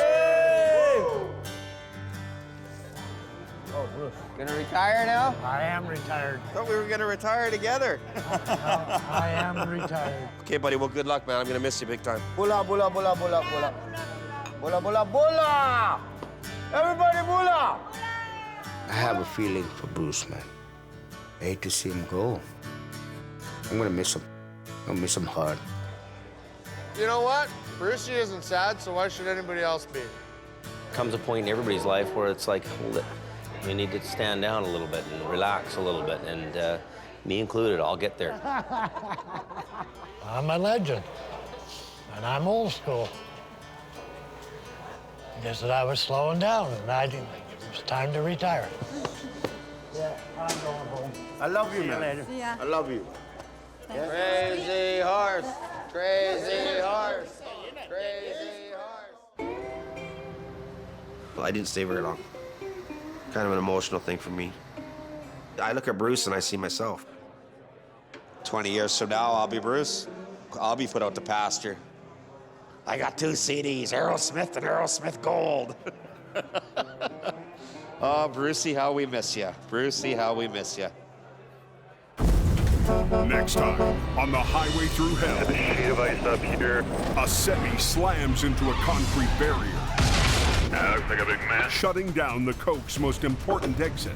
Oh, Bruce. Gonna retire now? I am retired. Thought we were gonna retire together. I am retired. Okay, buddy, well, good luck, man. I'm gonna miss you big time. Bula, bula, bula, bula, bula. Bula, bula, bula! Everybody bula! I have a feeling for Bruce, man. I hate to see him go. I'm gonna miss him. I'm gonna miss him hard. You know what? Brucey isn't sad, so why should anybody else be? Comes a point in everybody's life where it's like, hold it. We need to stand down a little bit and relax a little bit, and me included, I'll get there. I'm a legend, and I'm old school. Guess that I was slowing down, and it was time to retire. Yeah, I'm going home. I love you, See you man. later. Yeah. I love you. Yeah. Crazy horse, crazy horse, crazy horse. Well, I didn't stay very long. Kind of an emotional thing for me. I look at Bruce and I see myself. 20 years from now, I'll be Bruce. I'll be put out to pasture. I got 2 CDs, Aerosmith and Aerosmith Gold. Oh, Brucey, how we miss you. Brucey, how we miss you. Next time on the Highway Thru Hell. A sheet of ice up here. A semi slams into a concrete barrier. That looks like a big mess. Shutting down the Coke's most important exit.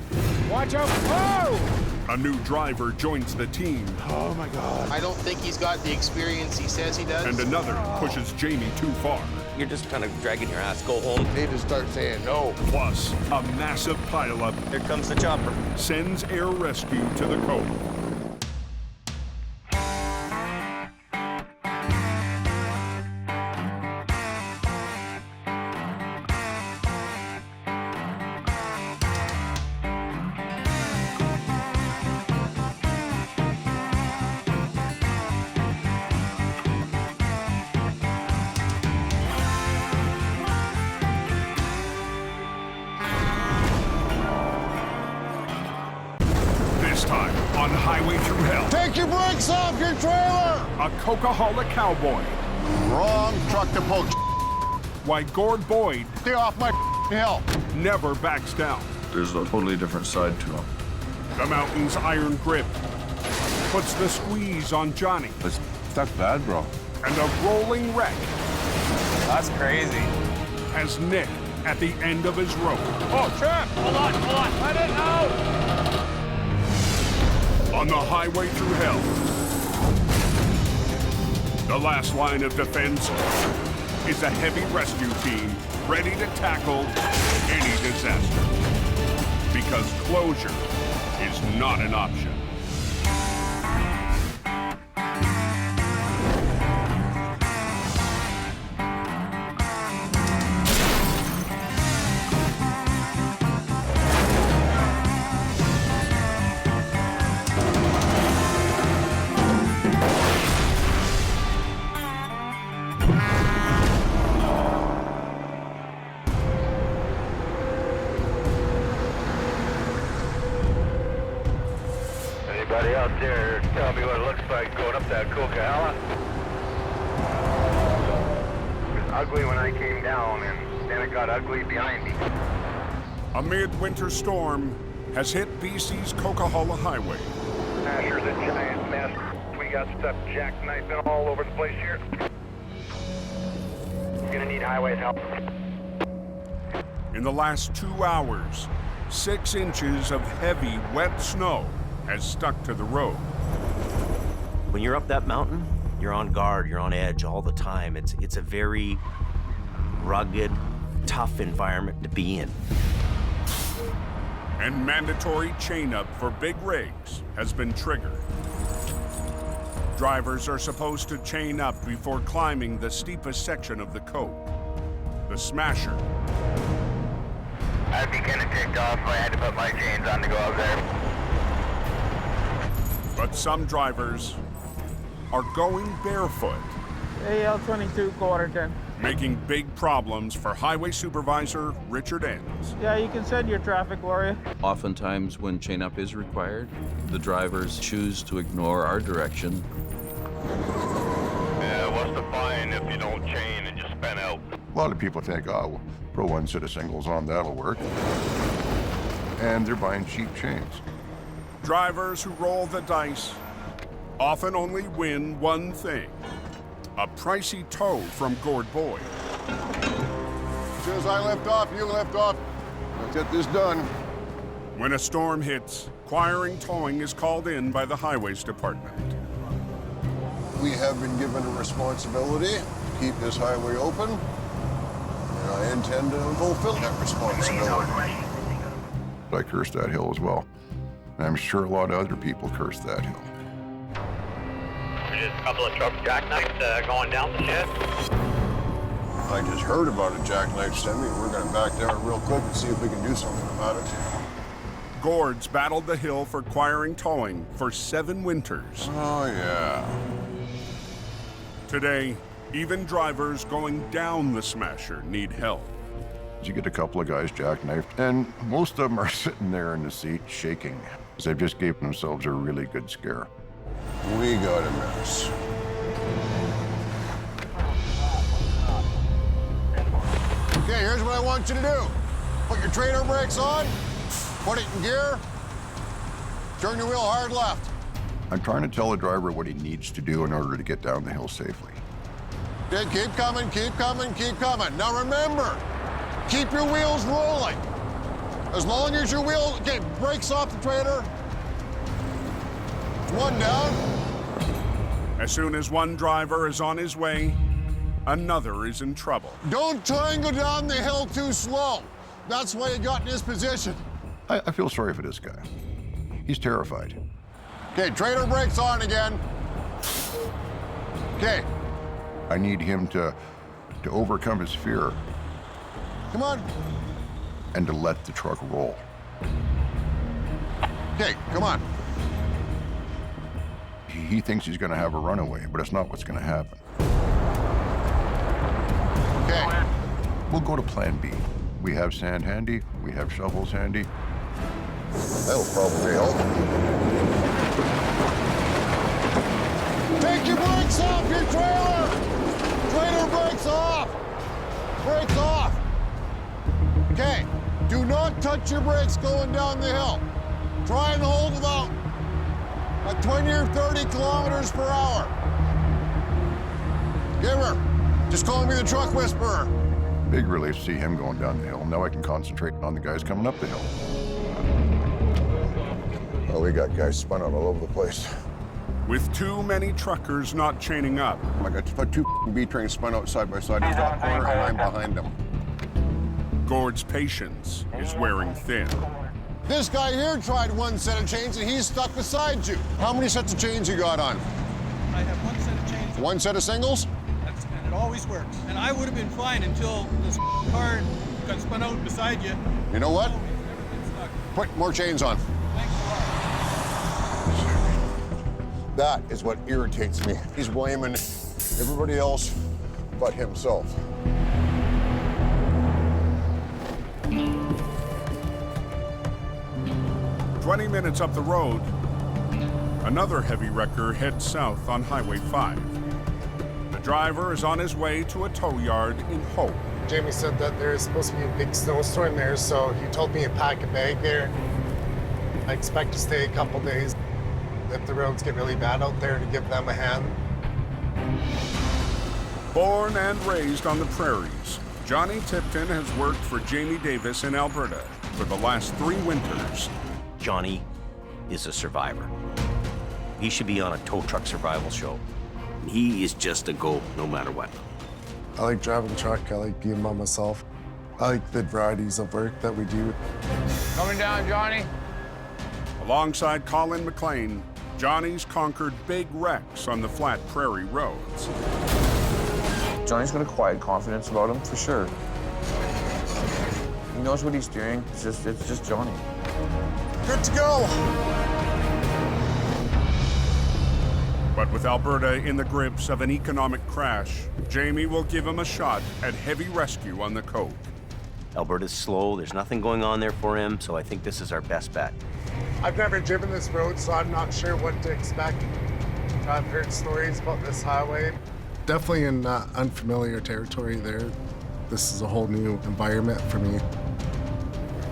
Watch out! Whoa! A new driver joins the team. Oh my God. I don't think he's got the experience he says he does. And another pushes Jamie too far. You're just kind of dragging your ass. Go home. They just start saying no. Plus, a massive pileup. Here comes the chopper. Sends air rescue to the Cove. This time on Highway Thru Hell. Take your brakes off your trailer! A Coquihalla cowboy. Wrong truck to poke. Why Gord Boyd Stay off my hill. never backs down. There's a totally different side to him. The mountain's iron grip puts the squeeze on Johnny. It's stuck bad, bro. And a rolling wreck That's crazy. has Nick at the end of his rope. Oh, Trap! Hold on. Let it out! On the Highway Thru Hell. The last line of defense is a heavy rescue team ready to tackle any disaster. Because closure is not an option. Anybody out there tell me what it looks like going up that Coquihalla? It was ugly when I came down, and then it got ugly behind me. A midwinter storm has hit BC's Coquihalla Highway. Asher's a giant mess. We got stuff jackknifing all over the place here. Gonna need highways help. In the last 2 hours, 6 inches of heavy, wet snow has stuck to the road. When you're up that mountain, you're on guard, you're on edge all the time. It's a very rugged, tough environment to be in. And mandatory chain-up for big rigs has been triggered. Drivers are supposed to chain up before climbing the steepest section of the Coke, the Smasher. I'd be kind of ticked off if I had to put my chains on to go up there. But some drivers are going barefoot, AL22 quarter 10. making big problems for Highway Supervisor Richard Enns. Yeah, you can send your traffic warrior. Oftentimes when chain up is required, the drivers choose to ignore our direction. Yeah, what's the fine if you don't chain and just spin out? A lot of people think, oh, we'll throw one set of singles on, that'll work. And they're buying cheap chains. Drivers who roll the dice often only win one thing: a pricey tow from Gord Boyd. As soon as I lift off, you lift off. Let's get this done. When a storm hits, Quiring Towing is called in by the Highways Department. We have been given a responsibility to keep this highway open, and I intend to fulfill that responsibility. I curse that hill as well. And I'm sure a lot of other people curse that hill. There's a couple of truck jackknives going down the shed. I just heard about a jackknife semi, and we're gonna back down real quick and see if we can do something about it. Gord's battled the hill for Quiring Towing for 7 winters. Oh, yeah. Today, even drivers going down the Smasher need help. You get a couple of guys jackknifed, and most of them are sitting there in the seat shaking, because they've just given themselves a really good scare. We got a mess. Okay, here's what I want you to do. Put your trailer brakes on, put it in gear, turn your wheel hard left. I'm trying to tell the driver what he needs to do in order to get down the hill safely. Okay, keep coming, keep coming, keep coming. Now remember, keep your wheels rolling. As long as your wheel, okay, brakes off the trailer. One down. As soon as one driver is on his way, another is in trouble. Don't try and go down the hill too slow. That's why you got in this position. I feel sorry for this guy. He's terrified. Okay, trailer brakes on again. Okay. I need him to overcome his fear Come on. and to let the truck roll. Okay, come on. He thinks he's going to have a runaway, but it's not what's going to happen. Okay. We'll go to plan B. We have sand handy. We have shovels handy. That'll probably help. Take your brakes off your trailer! Trailer brakes off! Brakes off! Okay, do not touch your brakes going down the hill. Try and hold about at 20 or 30 kilometers per hour. Giver, just call me the truck whisperer. Big relief to see him going down the hill. Now I can concentrate on the guys coming up the hill. Oh, we got guys spun out all over the place. With too many truckers not chaining up. I got two B-trains spun out side by side in the top corner, and I'm behind them. Gord's patience is wearing thin. This guy here tried one set of chains and he's stuck beside you. How many sets of chains you got on? I have one set of chains. One set of singles? And it always works. And I would have been fine until this car got spun out beside you. You know what? Never been stuck. Put more chains on. Thanks a lot. That is what irritates me. He's blaming everybody else but himself. "20 minutes up the road, another heavy wrecker heads south on Highway 5. The driver is on his way to a tow yard in Hope. Jamie said that there's supposed to be a big snowstorm there, so he told me to pack a bag there. I expect to stay a couple days. If the roads get really bad out there, to give them a hand. Born and raised on the prairies, Johnny Tipton has worked for Jamie Davis in Alberta for the last 3 winters. Johnny is a survivor. He should be on a tow truck survival show. He is just a go no matter what. I like driving truck. I like being by myself. I like the varieties of work that we do. Coming down, Johnny. Alongside Colin McLean, Johnny's conquered big wrecks on the flat prairie roads. Johnny's got a quiet confidence about him, for sure. He knows what he's doing. It's just Johnny. Good to go. But with Alberta in the grips of an economic crash, Jamie will give him a shot at heavy rescue on the Coke. Alberta's slow. There's nothing going on there for him, so I think this is our best bet. I've never driven this road, so I'm not sure what to expect. I've heard stories about this highway. Definitely in unfamiliar territory there. This is a whole new environment for me.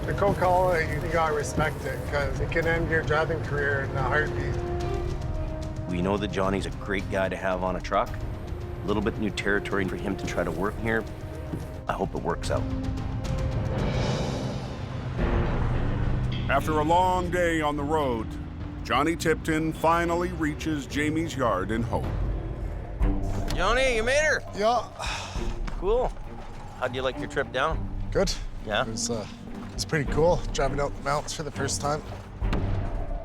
The Coquihalla, you gotta respect it, because it can end your driving career in a heartbeat. We know that Johnny's a great guy to have on a truck. A little bit new territory for him to try to work here. I hope it works out. After a long day on the road, Johnny Tipton finally reaches Jamie's yard in Hope. Johnny, you made her. Yeah. Cool. How'd you like your trip down? Good. Yeah? It's pretty cool, driving out the mountains for the first time.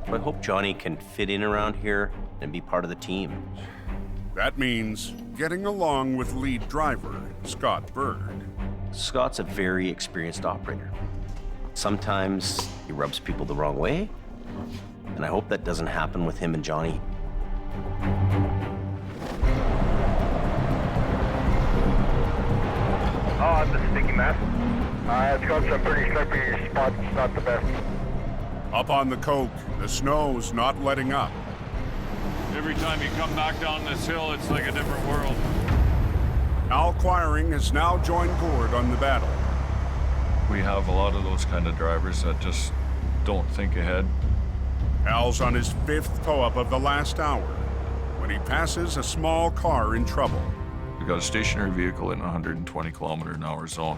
I hope Johnny can fit in around here and be part of the team. That means getting along with lead driver, Scott Bird. Scott's a very experienced operator. Sometimes he rubs people the wrong way, and I hope that doesn't happen with him and Johnny. Oh, it's a sticky mess. It's got some pretty slippery spots. It's not the best. Up on the Coke, the snow's not letting up. Every time you come back down this hill, it's like a different world. Al Quiring has now joined Gord on the battle. We have a lot of those kind of drivers that just don't think ahead. Al's on his 5th tow-up of the last hour when he passes a small car in trouble. We got a stationary vehicle in a 120-kilometer-an-hour zone.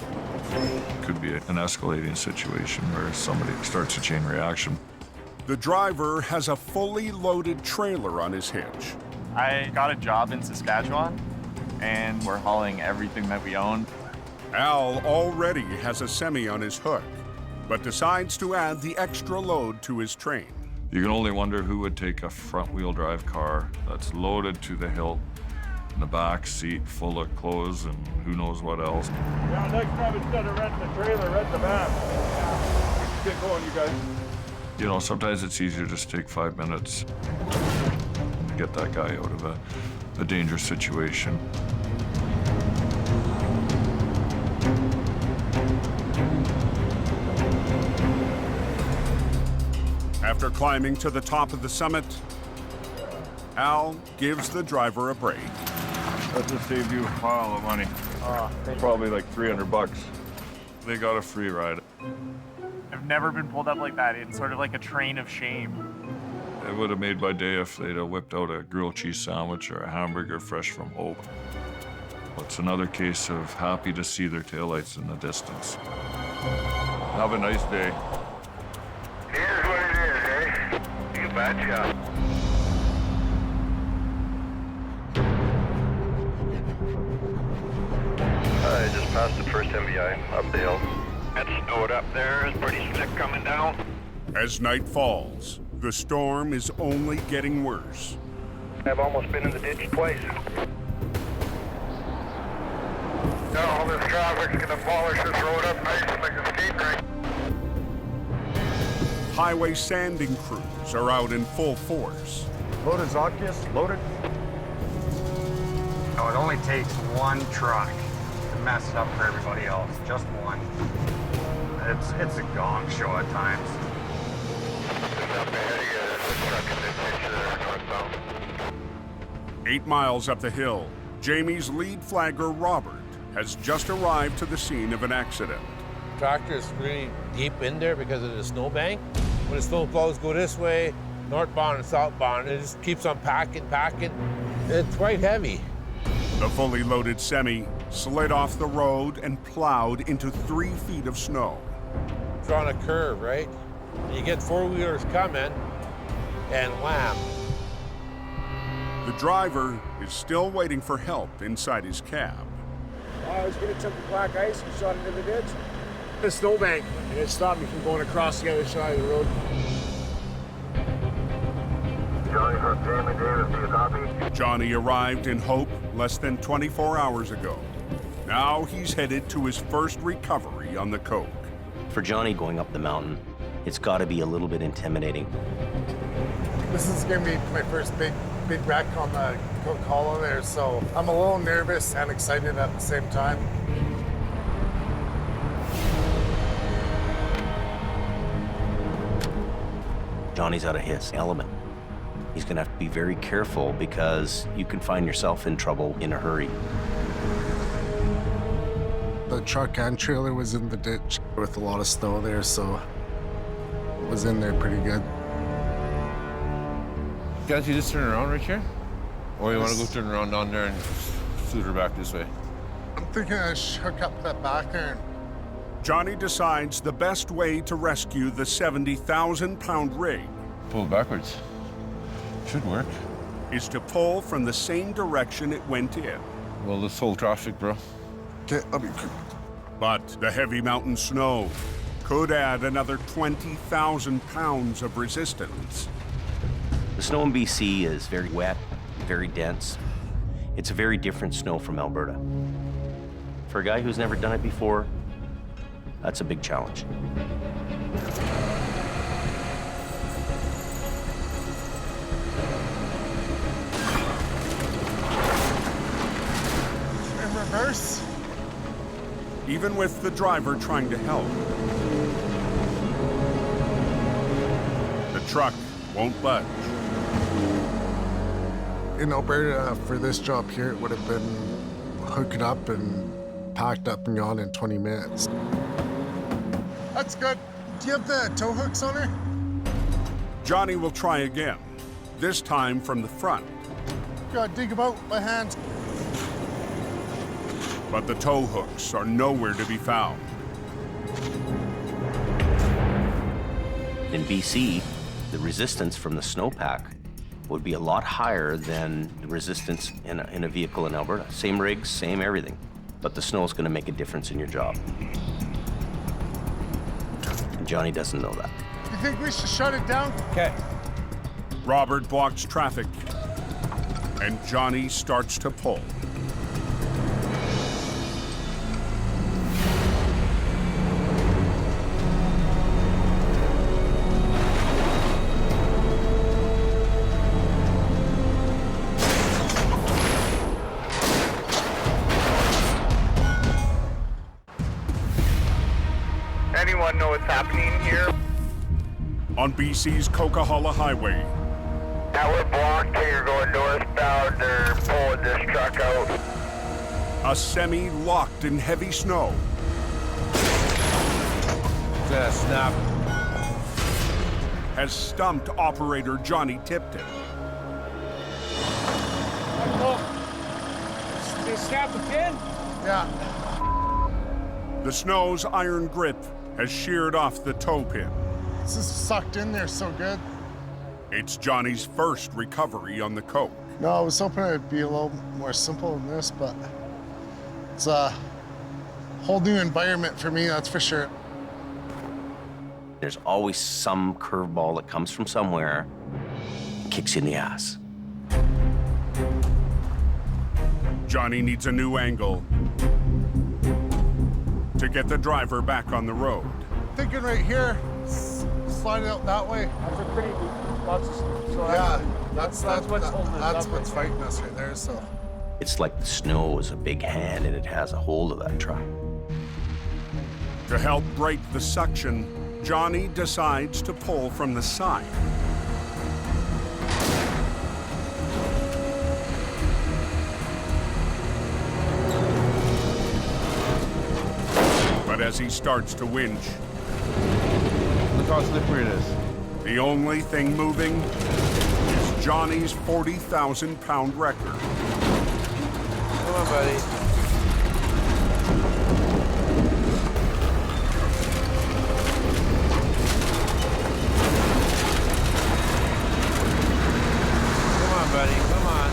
Could be an escalating situation where somebody starts a chain reaction. The driver has a fully loaded trailer on his hitch. I got a job in Saskatchewan, and we're hauling everything that we own. Al already has a semi on his hook, but decides to add the extra load to his train. You can only wonder who would take a front-wheel drive car that's loaded to the hilt, in the back seat full of clothes and who knows what else. Yeah, next time instead of renting the trailer, rent the van. Get going, you guys. You know, sometimes it's easier just to take 5 minutes to get that guy out of a dangerous situation. After climbing to the top of the summit, Al gives the driver a break. That just saved you a pile of money. Probably like $300. They got a free ride. I've never been pulled up like that. It's sort of like a train of shame. It would have made my day if they'd have whipped out a grilled cheese sandwich or a hamburger fresh from Hope. It's another case of happy to see their taillights in the distance. Have a nice day. Here's what it is, eh? You betcha. I just passed the first MVI up the hill. That snowed up there is pretty slick coming down. As night falls, the storm is only getting worse. I've almost been in the ditch twice. Now all this traffic's gonna polish this road up nice like a skate rink. Highway sanding crews are out in full force. Loaded Zodkiss, loaded. No, it only takes one truck to mess it up for everybody else. Just one. It's a gong show at times. Just up ahead of you, there's a truck in this ditch there, northbound. 8 miles up the hill, Jamie's lead flagger, Robert, has just arrived to the scene of an accident. Tractor's really deep in there because of the snowbank. When the snow flows go this way, northbound and southbound, it just keeps on packing. It's quite heavy. The fully loaded semi slid off the road and plowed into 3 feet of snow. It's on a curve, right? And you get four-wheelers coming, and wham. The driver is still waiting for help inside his cab. I was gonna took the black ice and shot into the ditch. The snowbank, and it stopped me from going across the other side of the road. Johnny from Jamie Davis, do you copy? Johnny arrived in Hope less than 24 hours ago. Now he's headed to his first recovery on the Coke. For Johnny going up the mountain, it's got to be a little bit intimidating. This is gonna be my first big wreck on the Coquihalla there, so I'm a little nervous and excited at the same time. Johnny's out of his element. He's gonna have to be very careful because you can find yourself in trouble in a hurry. The truck and trailer was in the ditch with a lot of snow there, so it was in there pretty good. Guys, you just turn around right here? Or you want to go turn around down there and shoot her back this way? I'm thinking I should hook up that back iron. Johnny decides the best way to rescue the 70,000-pound rig Pull it backwards. Should work. is to pull from the same direction it went in. Well, let's hold traffic, bro. Okay, I'll be quick. But the heavy mountain snow could add another 20,000 pounds of resistance. The snow in BC is very wet, very dense. It's a very different snow from Alberta. For a guy who's never done it before, that's a big challenge. In reverse. Even with the driver trying to help, the truck won't budge. In Alberta, for this job here, it would have been hooked up and packed up and gone in 20 minutes. That's good. Do you have the tow hooks on her? Johnny will try again, this time from the front. Gotta dig about my hands. But the tow hooks are nowhere to be found. In BC, the resistance from the snowpack would be a lot higher than the resistance in a vehicle in Alberta. Same rigs, same everything, but the snow is going to make a difference in your job. And Johnny doesn't know that. You think we should shut it down? Okay. Robert blocks traffic, and Johnny starts to pull. Anyone know what's happening here? On BC's Coquihalla Highway. Now we're blocked here going northbound. They're pulling this truck out. A semi locked in heavy snow. Snap. Has stumped operator Johnny Tipton. They snapped the pin? Yeah. The snow's iron grip has sheared off the tow pin. This is sucked in there so good. It's Johnny's first recovery on the Coke. No, I was hoping it'd be a little more simple than this, but it's a whole new environment for me, that's for sure. There's always some curveball that comes from somewhere and kicks you in the ass. Johnny needs a new angle to get the driver back on the road. Thinking right here, slide it out that way. That's a pretty lots of so yeah, that's what's holding us that's up what's right fighting us right there. So It's like the snow is a big hand and it has a hold of that truck. To help break the suction, Johnny decides to pull from the side. But as he starts to winch, Look how slippery it is. the only thing moving is Johnny's 40,000-pound record. Come on, buddy. Come on, buddy. Come on.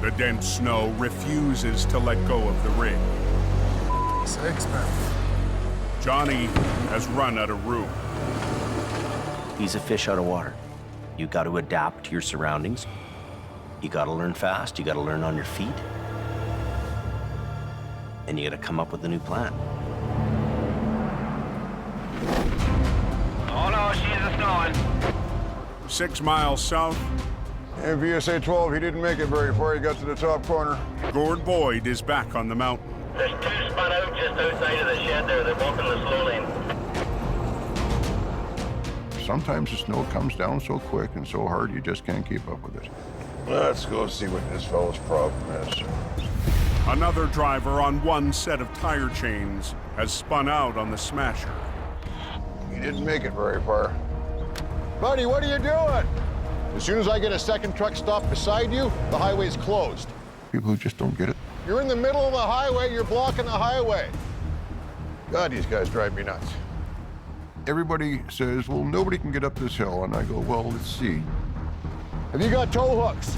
The dense snow refuses to let go of the rig. Six, man. Johnny has run out of room. He's a fish out of water. You got to adapt to your surroundings. You got to learn fast. You got to learn on your feet. And you got to come up with a new plan. Oh no, she's snowing. 6 miles south. And VSA 12, he didn't make it very far. He got to the top corner. Gord Boyd is back on the mountain. There's two spun out just outside of the shed there. They're both in the slow lane. Sometimes the snow comes down so quick and so hard you just can't keep up with it. Let's go see what this fellow's problem is. Another driver on one set of tire chains has spun out on the Smasher. He didn't make it very far. Buddy, what are you doing? As soon as I get a second truck stopped beside you, the highway's closed. People who just don't get it. You're in the middle of the highway, you're blocking the highway. God, these guys drive me nuts. Everybody says, well, nobody can get up this hill. And I go, well, let's see. Have you got tow hooks?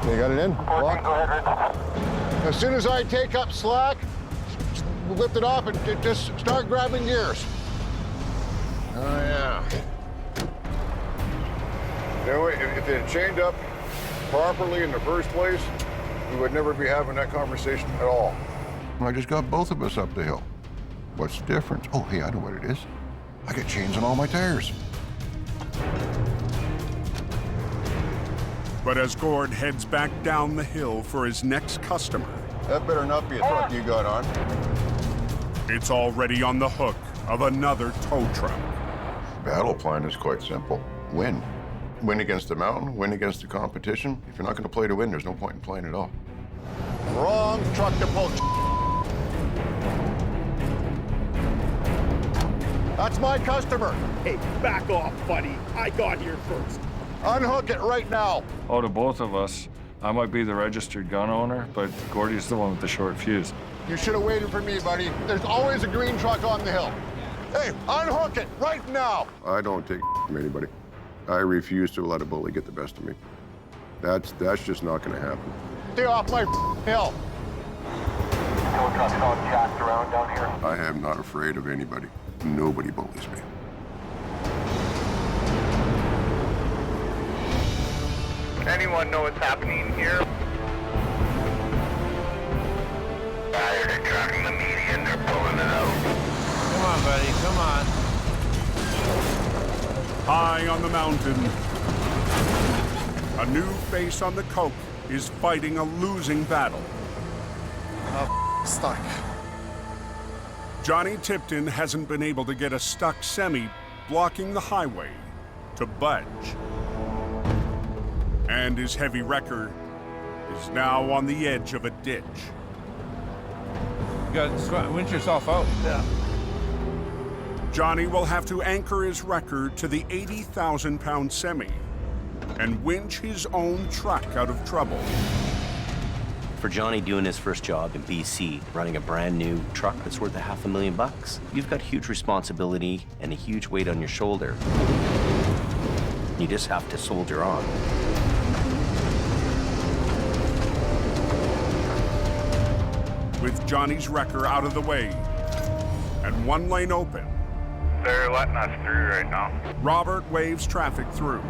You got it in? As soon as I take up slack, lift it off and just start grabbing gears. Oh, yeah. You know, if they had chained up properly in the first place, we would never be having that conversation at all. I just got both of us up the hill. What's the difference? Oh, hey, I know what it is. I got chains on all my tires. But as Gord heads back down the hill for his next customer, That better not be a truck you got on. it's already on the hook of another tow truck. Battle plan is quite simple. Win. Win against the mountain, win against the competition. If you're not going to play to win, there's no point in playing at all. Wrong truck to pull. That's my customer. Hey, back off, buddy. I got here first. Unhook it right now. Out of both of us, I might be the registered gun owner, but Gordy's the one with the short fuse. You should have waited for me, buddy. There's always a green truck on the hill. Hey, unhook it right now. I don't take from anybody. I refuse to let a bully get the best of me. That's just not gonna happen. Stay off my hill. Tow truck's all jacked around down here. I am not afraid of anybody. Nobody bullies me. Anyone know what's happening here? They're tracking the median, they're pulling it out. Come on, buddy, come on. High on the mountain, a new face on the Coke is fighting a losing battle. Stuck. Johnny Tipton hasn't been able to get a stuck semi blocking the highway to budge. And his heavy wrecker is now on the edge of a ditch. You gotta winch yourself out. Yeah. Johnny will have to anchor his wrecker to the 80,000-pound semi and winch his own truck out of trouble. For Johnny doing his first job in BC, running a brand new truck that's worth $500,000, you've got huge responsibility and a huge weight on your shoulder. You just have to soldier on. With Johnny's wrecker out of the way and one lane open, They're letting us through right now. Robert waves traffic through.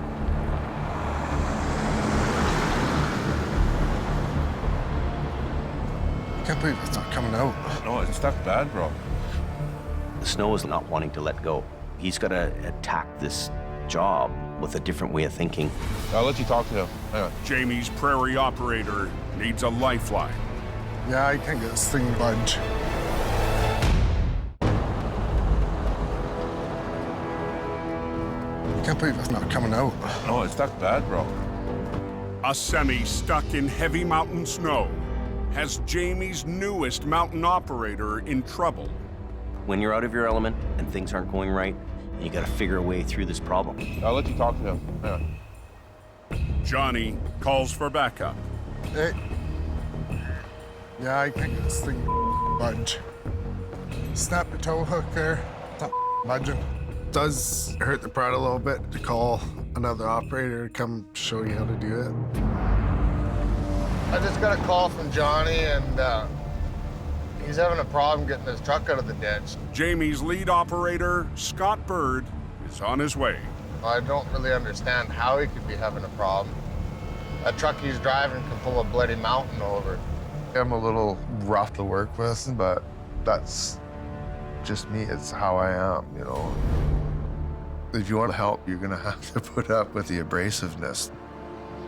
I can't believe it's not coming out. No, it's stuck bad, bro. The snow is not wanting to let go. He's got to attack this job with a different way of thinking. I'll let you talk to him. Hang on. Jamie's prairie operator needs a lifeline. Yeah, I can't get this thing to budge. I can't believe it's not coming out. No, it's stuck bad, bro. A semi stuck in heavy mountain snow has Jamie's newest mountain operator in trouble. When you're out of your element and things aren't going right, you got to figure a way through this problem. I'll let you talk to him. Hang on. Johnny calls for backup. Hey. Yeah, I can't get this thing to budge. Snap the tow hook there. It's not budging. It does hurt the pride a little bit to call another operator to come show you how to do it. I just got a call from Johnny, and he's having a problem getting his truck out of the ditch. Jamie's lead operator, Scott Bird, is on his way. I don't really understand how he could be having a problem. That truck he's driving can pull a bloody mountain over. I'm a little rough to work with, but that's just me. It's how I am, you know. If you want to help, you're gonna have to put up with the abrasiveness.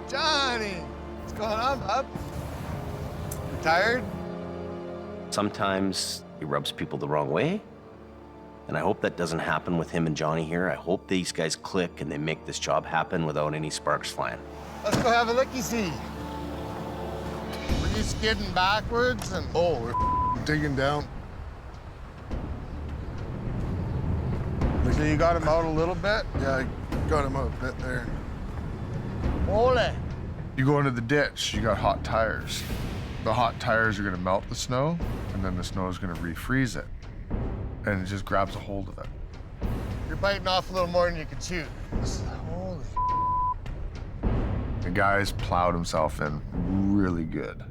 Johnny, what's going on, bub? You tired? Sometimes he rubs people the wrong way, and I hope that doesn't happen with him and Johnny here. I hope these guys click and they make this job happen without any sparks flying. Let's go have a looky-see. Were you skidding backwards and... Oh, we're digging down. So you got him out a little bit? Yeah, I got him out a bit there. Ole. You go into the ditch, you got hot tires. The hot tires are gonna melt the snow, and then the snow is gonna refreeze it. And it just grabs a hold of it. You're biting off a little more than you can chew. Holy. The guy's plowed himself in really good.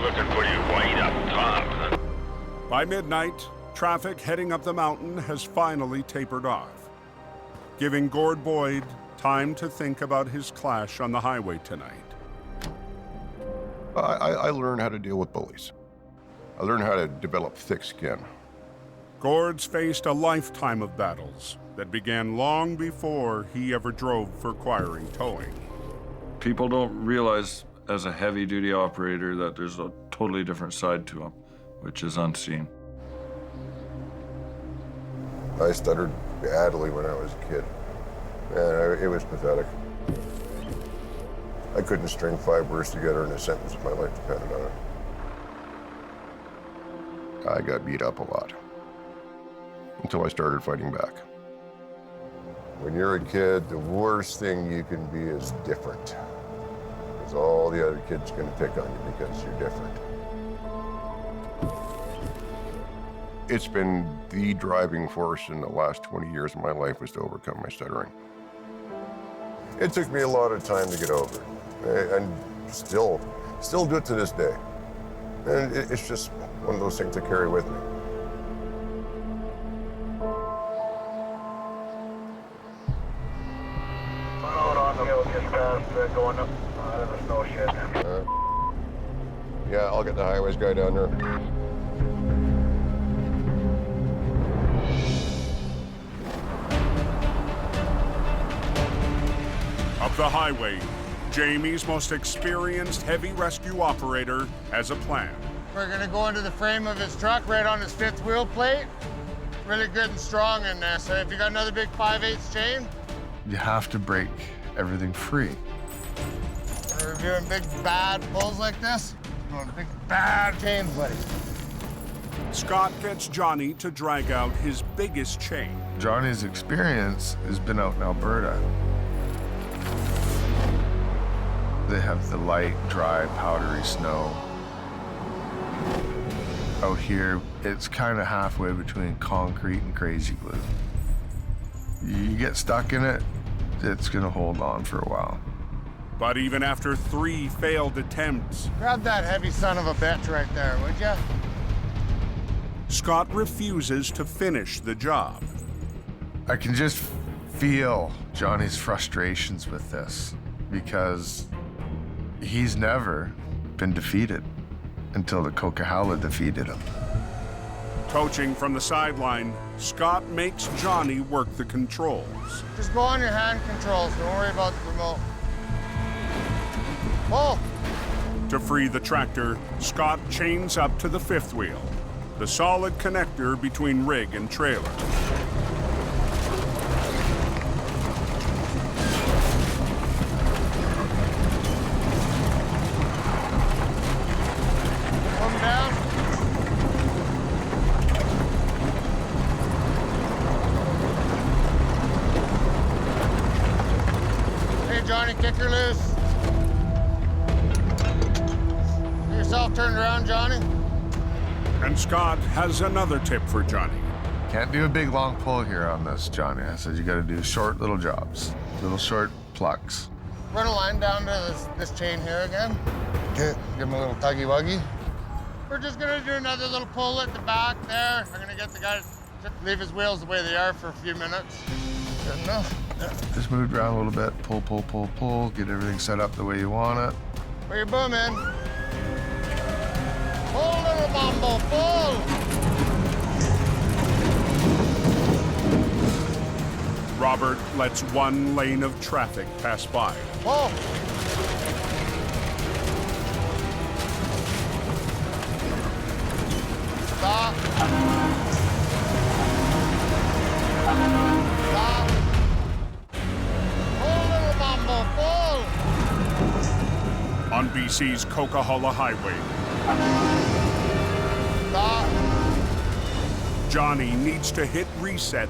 Looking for you way up top. By midnight, traffic heading up the mountain has finally tapered off, giving Gord Boyd time to think about his clash on the highway tonight. I learned how to deal with bullies. I learned how to develop thick skin. Gord's faced a lifetime of battles that began long before he ever drove for Quiring Towing. People don't realize as a heavy-duty operator that there's a totally different side to them, which is unseen. I stuttered badly when I was a kid. And it was pathetic. I couldn't string 5 words together in a sentence if my life depended on it. I got beat up a lot until I started fighting back. When you're a kid, the worst thing you can be is different. Because all the other kids are going to pick on you because you're different. It's been the driving force in the last 20 years of my life was to overcome my stuttering. It took me a lot of time to get over it, and still do it to this day. And it's just one of those things I carry with me. Out on the hill just past going up out of the snow shed. Yeah, I'll get the highways guy down there. Up the highway, Jamie's most experienced heavy rescue operator has a plan. We're gonna go into the frame of his truck right on his 5th wheel plate. Really good and strong in there. So if you got another big 5/8 chain, you have to break everything free. we're doing big bad pulls like this. Doing big bad chains, buddy. Scott gets Johnny to drag out his biggest chain. Johnny's experience has been out in Alberta. They have the light, dry, powdery snow. Out here, it's kind of halfway between concrete and crazy glue. You get stuck in it, it's gonna hold on for a while. But even after 3 failed attempts, Grab that heavy son of a bitch right there, would ya? Scott refuses to finish the job. I can just feel Johnny's frustrations with this because he's never been defeated until the Coquihalla defeated him. Coaching from the sideline, Scott makes Johnny work the controls. Just go on your hand controls. Don't worry about the remote. Pull. To free the tractor, Scott chains up to the 5th wheel, the solid connector between rig and trailer. Come down. Hey, Johnny, kick her loose. Get yourself turned around, Johnny. And Scott has another tip for Johnny. Can't do a big long pull here on this, Johnny. I said you gotta do short little jobs, little short plucks. Run a line down to this chain here again. Okay, give him a little tuggy-wuggy. We're just gonna do another little pull at the back there. I'm gonna get the guy to leave his wheels the way they are for a few minutes. Good enough. Yeah. Just move it around a little bit, pull, pull, pull, pull, get everything set up the way you want it. Where you booming? Pull, little bumble, pull! Robert lets 1 lane of traffic pass by. Pull! Stop! Stop! Pull, little bumble, pull! On BC's Coquihalla Highway, Stop! Johnny needs to hit reset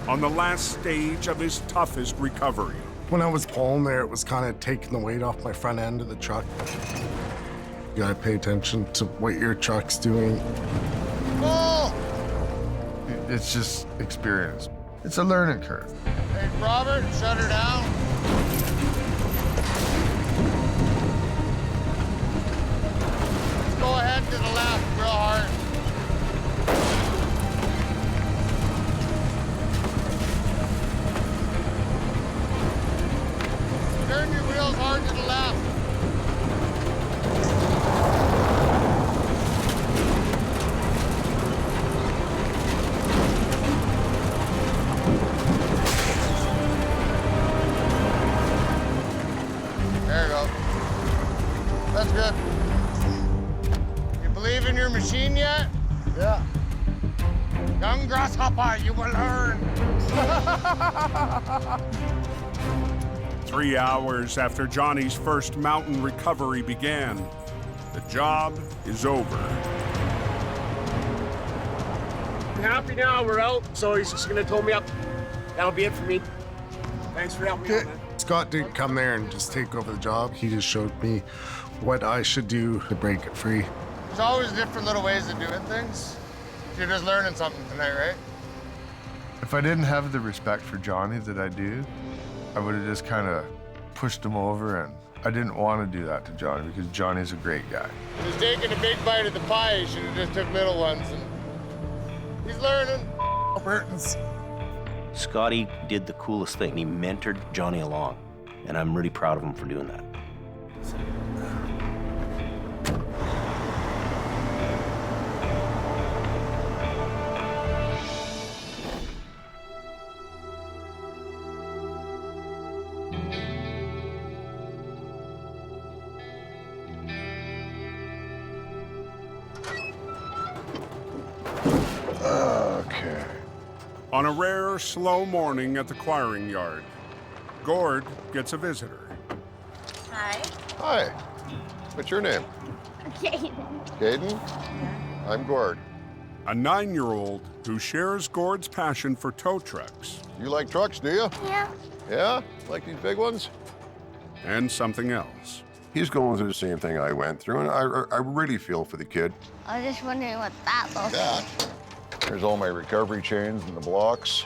on the last stage of his toughest recovery. When I was pulling there, it was kind of taking the weight off my front end of the truck. You gotta pay attention to what your truck's doing. Pull! It's just experience. It's a learning curve. Hey, Robert, shut her down. Let's go ahead to the left real hard. Turn your wheels hard to the left. There you go. That's good. You believe in your machine yet? Yeah. Young grasshopper, you will learn. 3 hours after Johnny's first mountain recovery began, the job is over. I'm happy now, we're out, so he's just gonna tow me up. That'll be it for me. Thanks for helping me out, man. Scott didn't come there and just take over the job. He just showed me what I should do to break it free. There's always different little ways of doing things. You're just learning something tonight, right? If I didn't have the respect for Johnny that I do, I would have just kind of pushed him over, and I didn't want to do that to Johnny because Johnny's a great guy. He was taking a big bite of the pie. He should have just took little ones. And he's learning. Burton's. Scotty did the coolest thing. He mentored Johnny along, and I'm really proud of him for doing that. Okay. On a rare, slow morning at the quiring yard, Gord gets a visitor. Hi. Hi. What's your name? Caden. Caden? I'm Gord. A 9-year-old who shares Gord's passion for tow trucks. You like trucks, do you? Yeah. Yeah? Like these big ones? And something else. He's going through the same thing I went through, and I really feel for the kid. I was just wondering what that looks like. There's all my recovery chains and the blocks.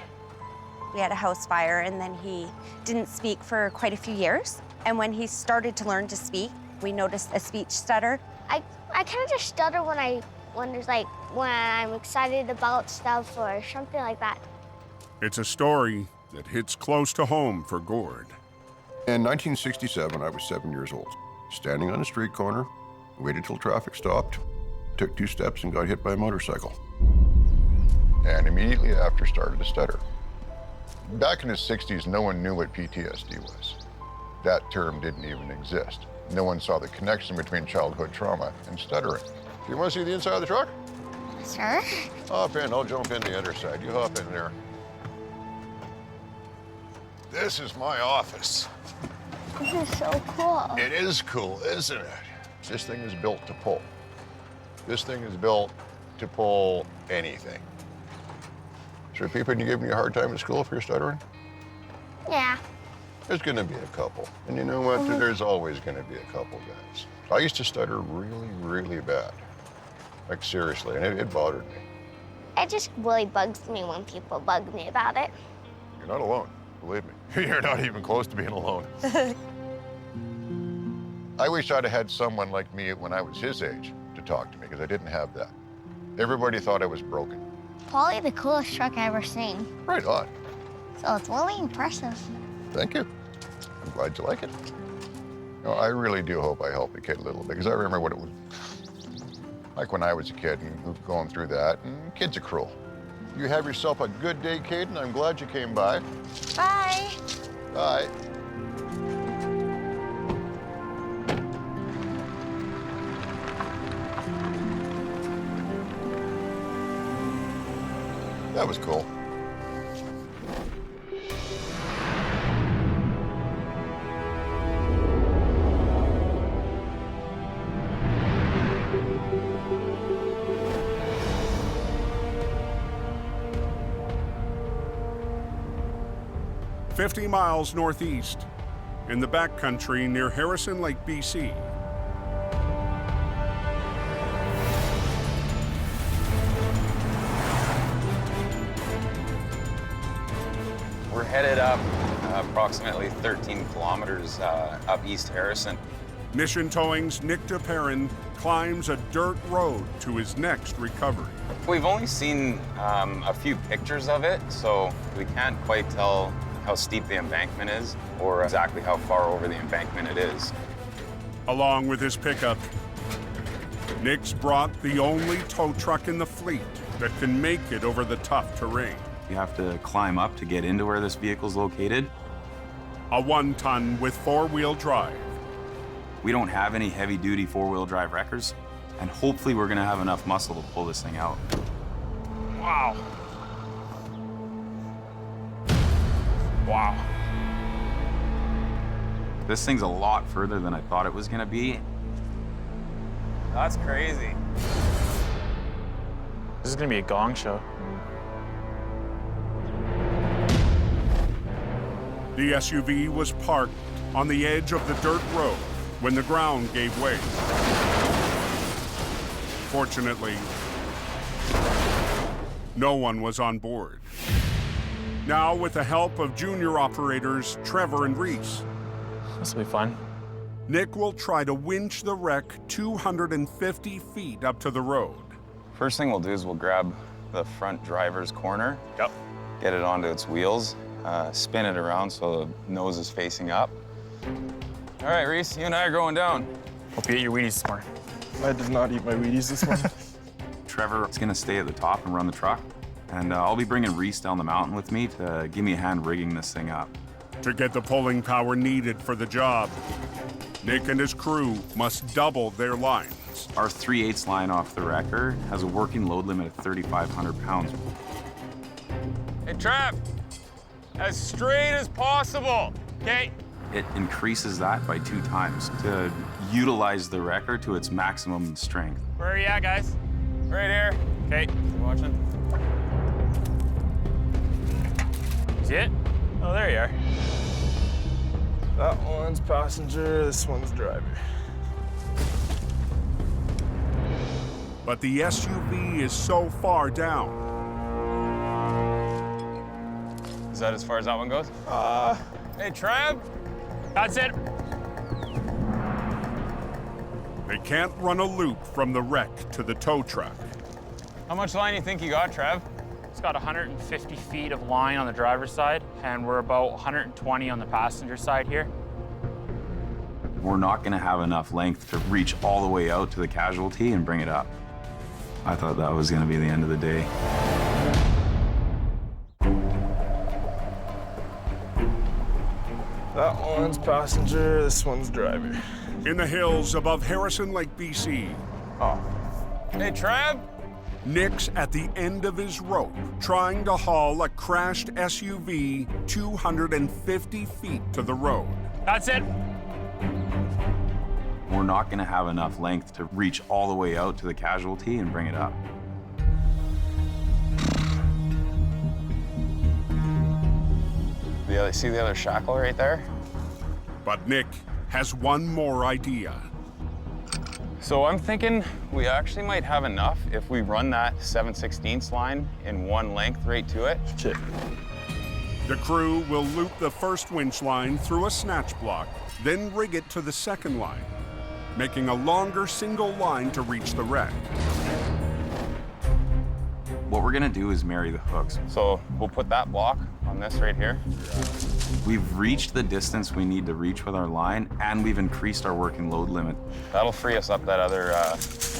We had a house fire, and then he didn't speak for quite a few years. And when he started to learn to speak, we noticed a speech stutter. I kind of just stutter when I'm excited about stuff or something like that. It's a story that hits close to home for Gord. In 1967, I was 7 years old. Standing on a street corner, waited till traffic stopped, took 2 steps and got hit by a motorcycle. And immediately after started to stutter. Back in the 60s, no one knew what PTSD was. That term didn't even exist. No one saw the connection between childhood trauma and stuttering. Do you want to see the inside of the truck? Sure. Hop in, I'll jump in the other side. You hop in there. This is my office. This is so cool. It is cool, isn't it? This thing is built to pull. This thing is built to pull anything. Is there people giving you a hard time at school if you're stuttering? Yeah. There's gonna be a couple. And you know what? There's always gonna be a couple guys. I used to stutter really, really bad. Like seriously, and it bothered me. It just really bugs me when people bug me about it. You're not alone, believe me. You're not even close to being alone. I wish I'd have had someone like me when I was his age to talk to me, because I didn't have that. Everybody thought I was broken. Probably the coolest truck I ever seen. Right on. So it's really impressive. Thank you. I'm glad you like it. You know, I really do hope I helped the kid a little bit, because I remember what it was like when I was a kid and going through that, and kids are cruel. You have yourself a good day, Caden. I'm glad you came by. Bye. Bye. That was cool. "50 miles northeast, in the backcountry near Harrison Lake, BC. We're headed up approximately 13 kilometers up East Harrison. Mission Towing's Nick DePerrin climbs a dirt road to his next recovery. We've only seen a few pictures of it, so we can't quite tell how steep the embankment is or exactly how far over the embankment it is. Along with his pickup, Nick's brought the only tow truck in the fleet that can make it over the tough terrain. You have to climb up to get into where this vehicle's located. A 1-ton with 4-wheel drive. We don't have any heavy-duty 4-wheel drive wreckers, and hopefully we're gonna have enough muscle to pull this thing out. Wow. Wow. This thing's a lot further than I thought it was gonna be. That's crazy. This is gonna be a gong show. The SUV was parked on the edge of the dirt road when the ground gave way. Fortunately, no one was on board. Now, with the help of junior operators Trevor and Reese, this will be fun. Nick will try to winch the wreck 250 feet up to the road. First thing we'll do is we'll grab the front driver's corner. Yep. Get it onto its wheels, spin it around so the nose is facing up. All right, Reese, you and I are going down. Hope you ate your Wheaties this morning. I did not eat my Wheaties this morning. Trevor is gonna stay at the top and run the truck. And I'll be bringing Reese down the mountain with me to give me a hand rigging this thing up. To get the pulling power needed for the job, Nick and his crew must double their lines. Our 3/8 line off the wrecker has a working load limit of 3,500 pounds. Hey, Trev, as straight as possible, okay? It increases that by 2 times to utilize the wrecker to its maximum strength. Where are you at, guys? Right here. Okay, you watching? See it? Oh, there you are. That one's passenger, this one's driver. But the SUV is so far down. Is that as far as that one goes? Hey, Trev. That's it. They can't run a loop from the wreck to the tow truck. How much line do you think you got, Trev? It's got 150 feet of line on the driver's side, and we're about 120 on the passenger side here. We're not gonna have enough length to reach all the way out to the casualty and bring it up. I thought that was gonna be the end of the day. That one's passenger, this one's driver. In the hills above Harrison Lake, BC. Oh. Hey, Trev. Nick's at the end of his rope, trying to haul a crashed SUV 250 feet to the road. That's it. We're not gonna have enough length to reach all the way out to the casualty and bring it up. See the other shackle right there? But Nick has one more idea. So I'm thinking we actually might have enough if we run that 7/16 line in one length right to it. Shit. The crew will loop the first winch line through a snatch block, then rig it to the second line, making a longer single line to reach the wreck. What we're gonna do is marry the hooks. So we'll put that block on this right here. We've reached the distance we need to reach with our line, and we've increased our working load limit. That'll free us up that other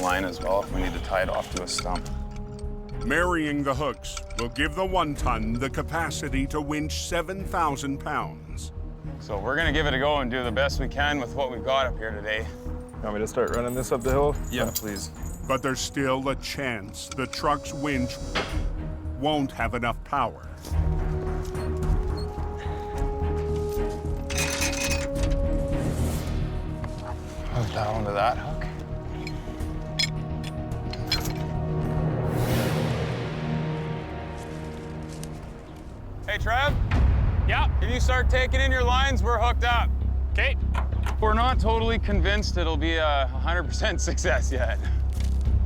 line as well if we need to tie it off to a stump. Marrying the hooks will give the 1-ton the capacity to winch 7,000 pounds. So we're gonna give it a go and do the best we can with what we've got up here today. You want me to start running this up the hill? Yeah, please. But there's still a chance the truck's winch won't have enough power. Hook that onto that hook. Hey, Trev? Yeah? Can you start taking in your lines? We're hooked up. Okay. We're not totally convinced it'll be a 100% success yet.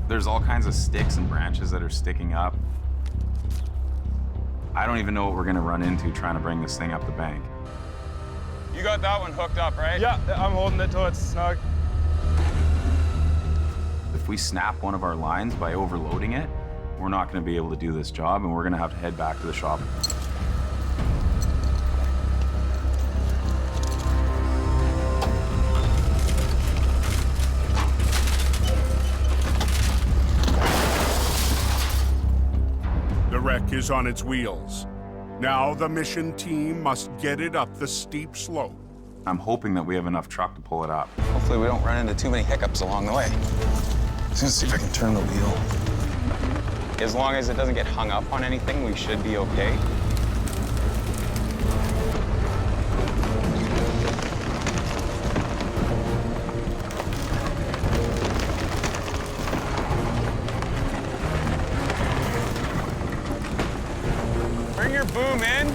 There's all kinds of sticks and branches that are sticking up. I don't even know what we're gonna run into trying to bring this thing up the bank. You got that one hooked up, right? Yeah, I'm holding it till it's snug. If we snap one of our lines by overloading it, we're not gonna be able to do this job, and we're gonna have to head back to the shop. The wreck is on its wheels. Now the mission team must get it up the steep slope. I'm hoping that we have enough truck to pull it up. Hopefully we don't run into too many hiccups along the way. Let's see if I can turn the wheel. As long as it doesn't get hung up on anything, we should be okay. boom in.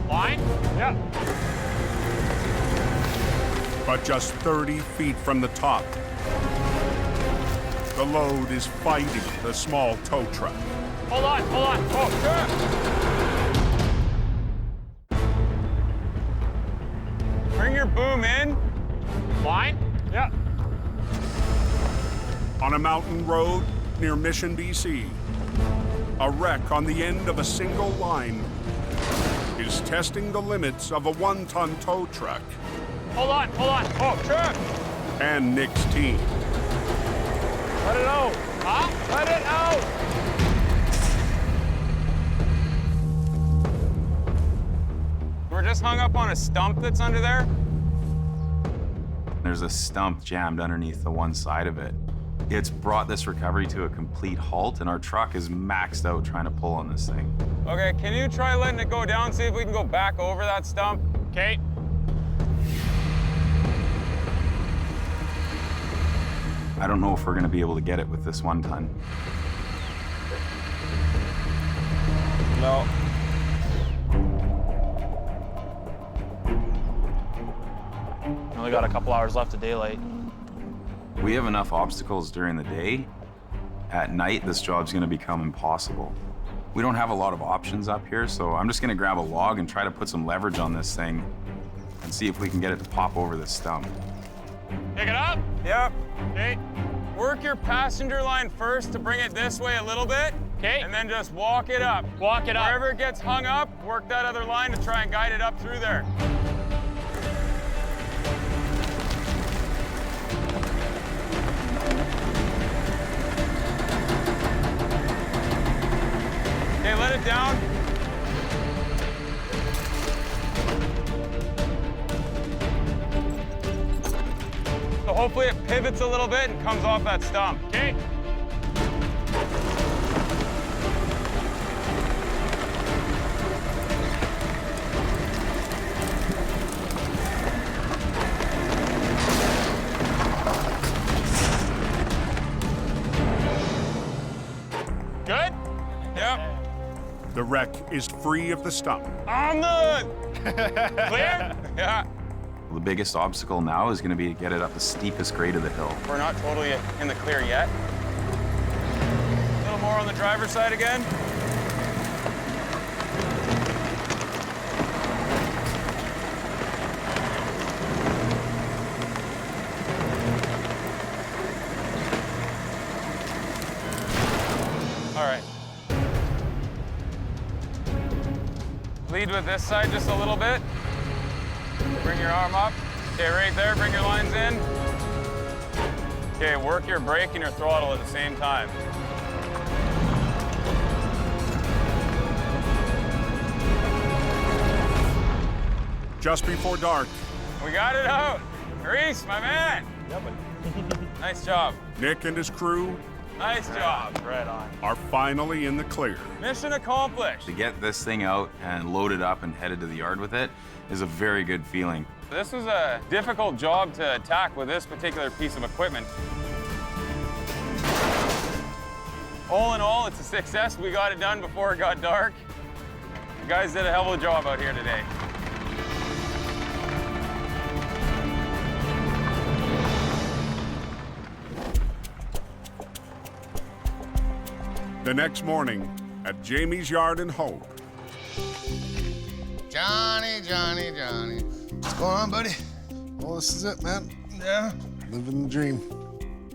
Line? Yeah. But just 30 feet from the top, the load is fighting the small tow truck. Hold on. Oh, sure. Bring your boom in. Line? Yeah. On a mountain road near Mission, BC, a wreck on the end of a single line is testing the limits of a 1-ton tow truck. Hold on. Oh, sure. And Nick's team. Let it out. Huh? Let it out. We're just hung up on a stump that's under there. There's a stump jammed underneath the one side of it. It's brought this recovery to a complete halt, and our truck is maxed out trying to pull on this thing. Okay, can you try letting it go down, see if we can go back over that stump? Okay. I don't know if we're gonna be able to get it with this 1 ton. No. Only got a couple hours left of daylight. We have enough obstacles during the day. At night, this job's gonna become impossible. We don't have a lot of options up here, so I'm just gonna grab a log and try to put some leverage on this thing and see if we can get it to pop over this stump. Pick it up? Yep. Okay. Work your passenger line first to bring it this way a little bit. Okay. And then just walk it up. Walk it up. Wherever it gets hung up, work that other line to try and guide it up through there. Okay, let it down. So hopefully it pivots a little bit and comes off that stump. Okay. Good? Yep. The wreck is free of the stump. On the clear? Yeah. The biggest obstacle now is gonna be to get it up the steepest grade of the hill. We're not totally in the clear yet. A little more on the driver's side again. All right. Lead with this side just a little bit. Bring your arm up. Okay, right there, bring your lines in. Okay, work your brake and your throttle at the same time. Just before dark, We got it out. Reese, my man. Nice job. Nick and his crew Nice job. Right on. are finally in the clear. Mission accomplished. To get this thing out and load it up and headed to the yard with it is a very good feeling. This was a difficult job to attack with this particular piece of equipment. All in all, it's a success. We got it done before it got dark. You guys did a hell of a job out here today. The next morning at Jamie's yard in Hope, Johnny. What's going on, buddy? Well, this is it, man. Yeah, living the dream.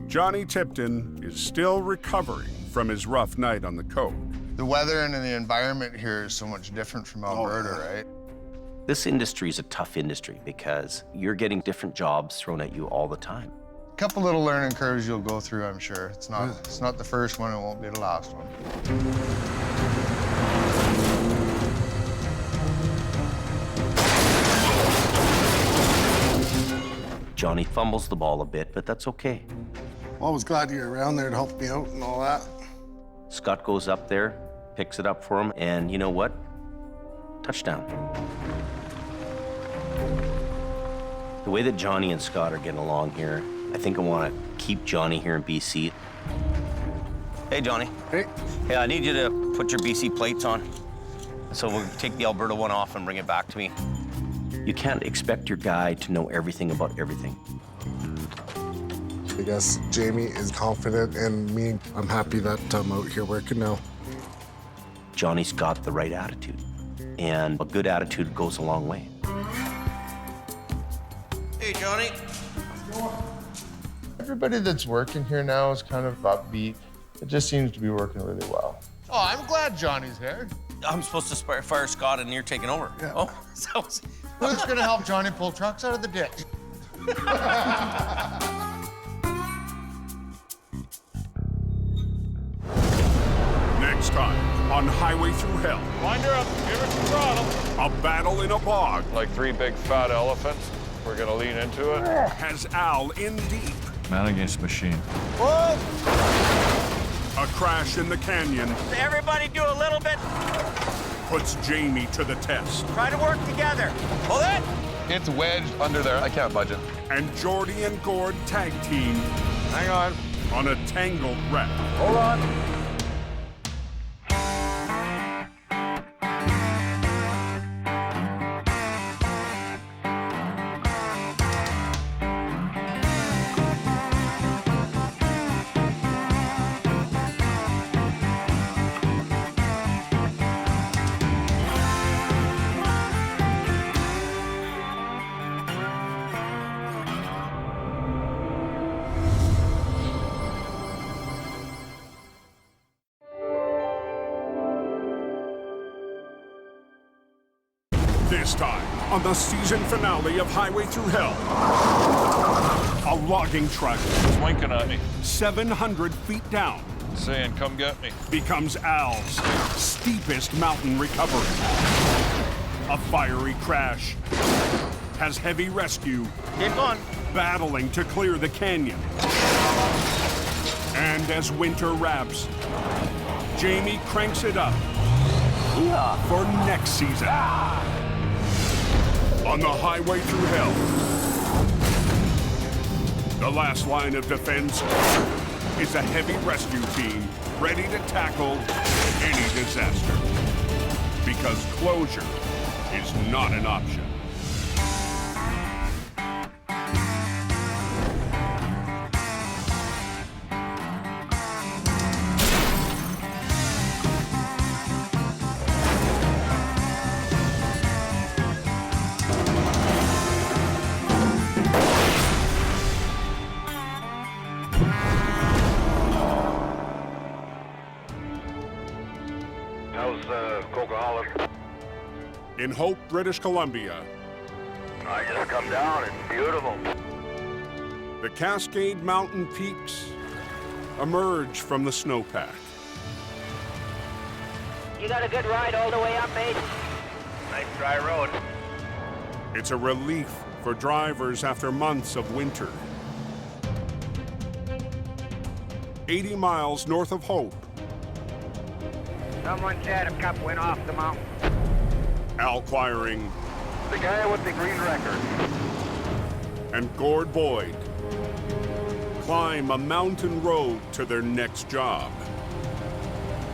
Johnny Tipton is still recovering from his rough night on the Coke. The weather and the environment here is so much different from Alberta, right? This industry is a tough industry because you're getting different jobs thrown at you all the time. A couple little learning curves you'll go through, I'm sure. It's not the first one, it won't be the last one. Johnny fumbles the ball a bit, but that's okay. Well, I was glad you were around there to help me out and all that. Scott goes up there, picks it up for him, and you know what? Touchdown. The way that Johnny and Scott are getting along here, I think I want to keep Johnny here in BC. Hey, Johnny. Hey. Hey, I need you to put your BC plates on. So we'll take the Alberta one off and bring it back to me. You can't expect your guy to know everything about everything. I guess Jamie is confident in me. I'm happy that I'm out here working now. Johnny's got the right attitude, and a good attitude goes a long way. Hey, Johnny. Everybody that's working here now is kind of upbeat. It just seems to be working really well. Oh, I'm glad Johnny's here. I'm supposed to fire Scott, and you're taking over. Yeah. Oh, so Who's gonna help Johnny pull trucks out of the ditch? Next time on Highway Thru Hell. Wind her up, give her some throttle. A battle in a bog. Like 3 big fat elephants. We're gonna lean into it. Has Al in deep. Man against machine. What? A crash in the canyon everybody do a little bit. puts Jamie to the test. Try to work together. Hold it. It's wedged under there. I can't budge it. And Jordy and Gord tag team Hang on. a tangled wreck. Hold on. This time, on the season finale of Highway Thru Hell, a logging truck It's winking at me, 700 feet down saying, come get me. becomes Al's steepest mountain recovery. A fiery crash has heavy rescue Keep going. battling to clear the canyon. And as winter wraps, Jamie cranks it up for next season. On the Highway Thru Hell, the last line of defense is a heavy rescue team ready to tackle any disaster. Because closure is not an option. How's Coquihalla? In Hope, British Columbia, I just come down. It's beautiful. the Cascade Mountain peaks emerge from the snowpack. You got a good ride all the way up, mate? Nice dry road. It's a relief for drivers after months of winter. 80 miles north of Hope, Someone said a cup went off the mountain. Al Quiring The guy with the green record. and Gord Boyd climb a mountain road to their next job.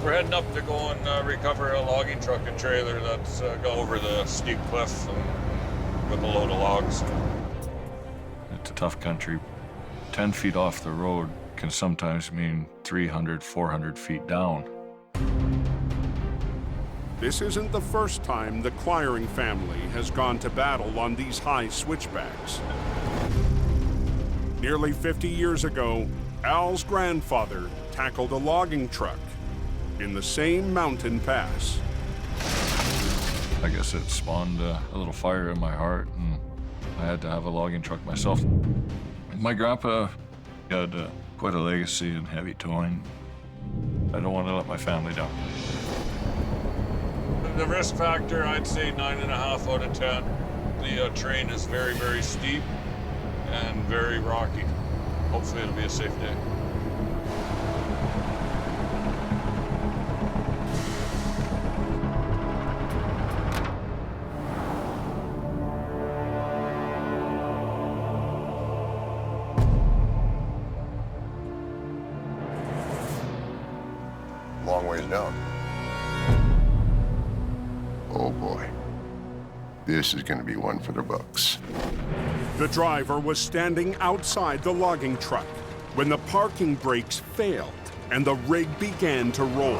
We're heading up to go and recover a logging truck and trailer that's got over the steep cliff and with a load of logs. It's a tough country. 10 feet off the road can sometimes mean 300, 400 feet down. This isn't the first time the Quiring family has gone to battle on these high switchbacks. Nearly 50 years ago, Al's grandfather tackled a logging truck in the same mountain pass. I guess it spawned a little fire in my heart, and I had to have a logging truck myself. My grandpa had quite a legacy in heavy towing. I don't want to let my family down. The risk factor, I'd say 9.5 out of 10. The terrain is very, very steep and very rocky. Hopefully it'll be a safe day. ways down. Oh boy. This is gonna be one for the books. The driver was standing outside the logging truck when the parking brakes failed and the rig began to roll.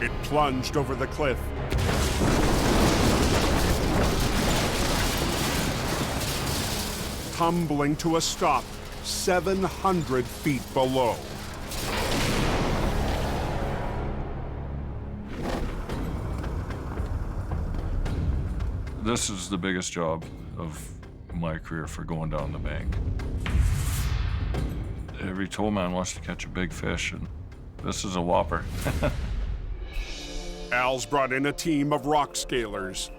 It plunged over the cliff. Tumbling to a stop 700 feet below. This is the biggest job of my career for going down the bank. Every towman wants to catch a big fish, and this is a whopper. Al's brought in a team of rock scalers.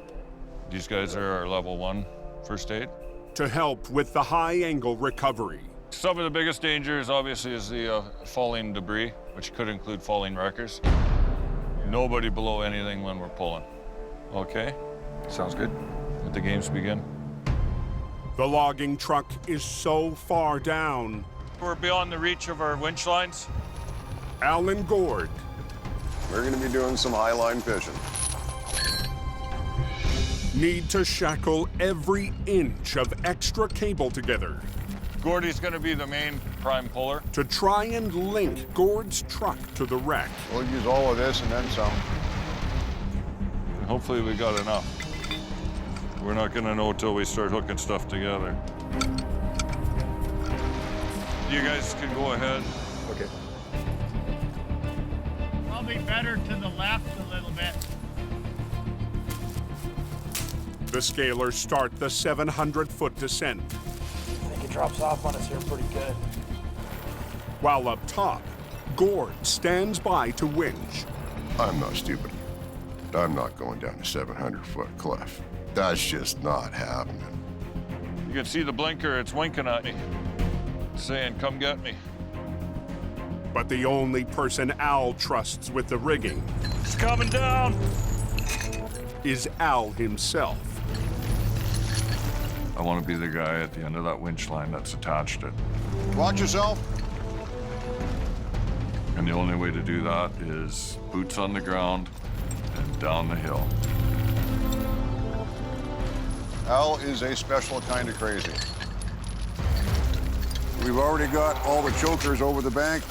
These guys are our level 1 first aid. To help with the high-angle recovery. Some of the biggest dangers, obviously, is the falling debris, which could include falling wreckers. Nobody below anything when we're pulling. Okay? Sounds good. Let the games begin. The logging truck is so far down. We're beyond the reach of our winch lines. Al and Gord. We're gonna be doing some high line fishing. Need to shackle every inch of extra cable together. Gordy's gonna be the main prime puller. To try and link Gord's truck to the wreck. We'll use all of this and then some. Hopefully we got enough. We're not gonna know till we start hooking stuff together. You guys can go ahead. Okay. Probably better to the left a little bit. The scalers start the 700-foot descent. I think it drops off on us here pretty good. While up top, Gord stands by to winch. I'm not stupid. I'm not going down a 700-foot cliff. That's just not happening. You can see the blinker, it's winking at me, saying, come get me. But the only person Al trusts with the rigging It's coming down. is Al himself. I want to be the guy at the end of that winch line that's attached it. Watch yourself. And the only way to do that is boots on the ground and down the hill. Al is a special kind of crazy. We've already got all the chokers over the bank.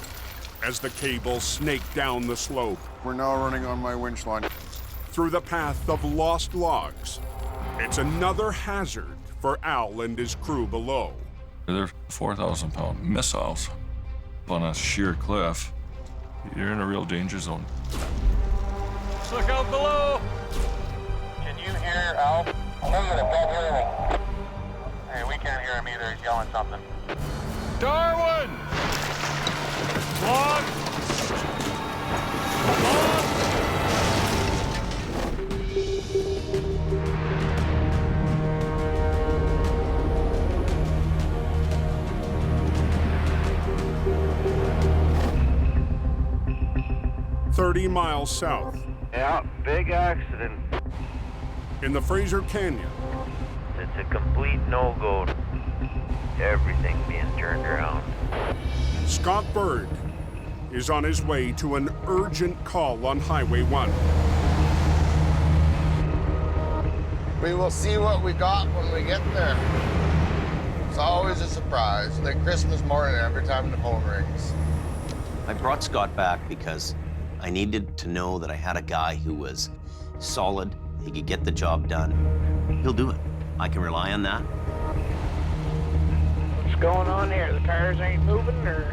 As the cables snake down the slope. We're now running on my winch line. Through the path of lost logs. It's another hazard for Al and his crew below. They're 4,000-pound missiles on a sheer cliff. You're in a real danger zone. Look out below! Can you hear Al? Negative, can't hear anything. Hey, we can't hear him either. He's yelling something. Darwin! Log! Log! "30 miles south. Yeah, big accident. In the Fraser Canyon. It's a complete no-go. Everything being turned around. Scott Bird is on his way to an urgent call on Highway 1. We will see what we got when we get there. It's always a surprise, like Christmas morning every time the phone rings. I brought Scott back because I needed to know that I had a guy who was solid, he could get the job done. He'll do it. I can rely on that. What's going on here? The tires ain't moving, or?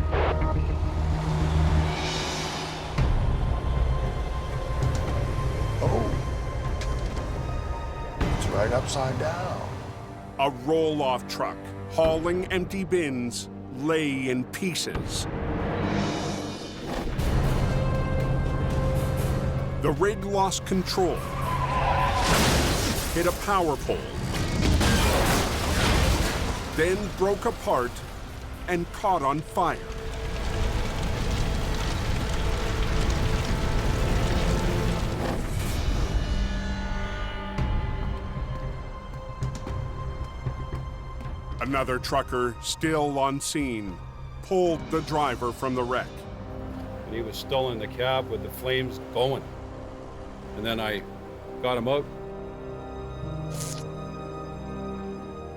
Oh. It's right upside down. A roll-off truck hauling empty bins lay in pieces. The rig lost control, hit a power pole, then broke apart and caught on fire. Another trucker, still on scene, pulled the driver from the wreck. He was still in the cab with the flames going. And then I got him out.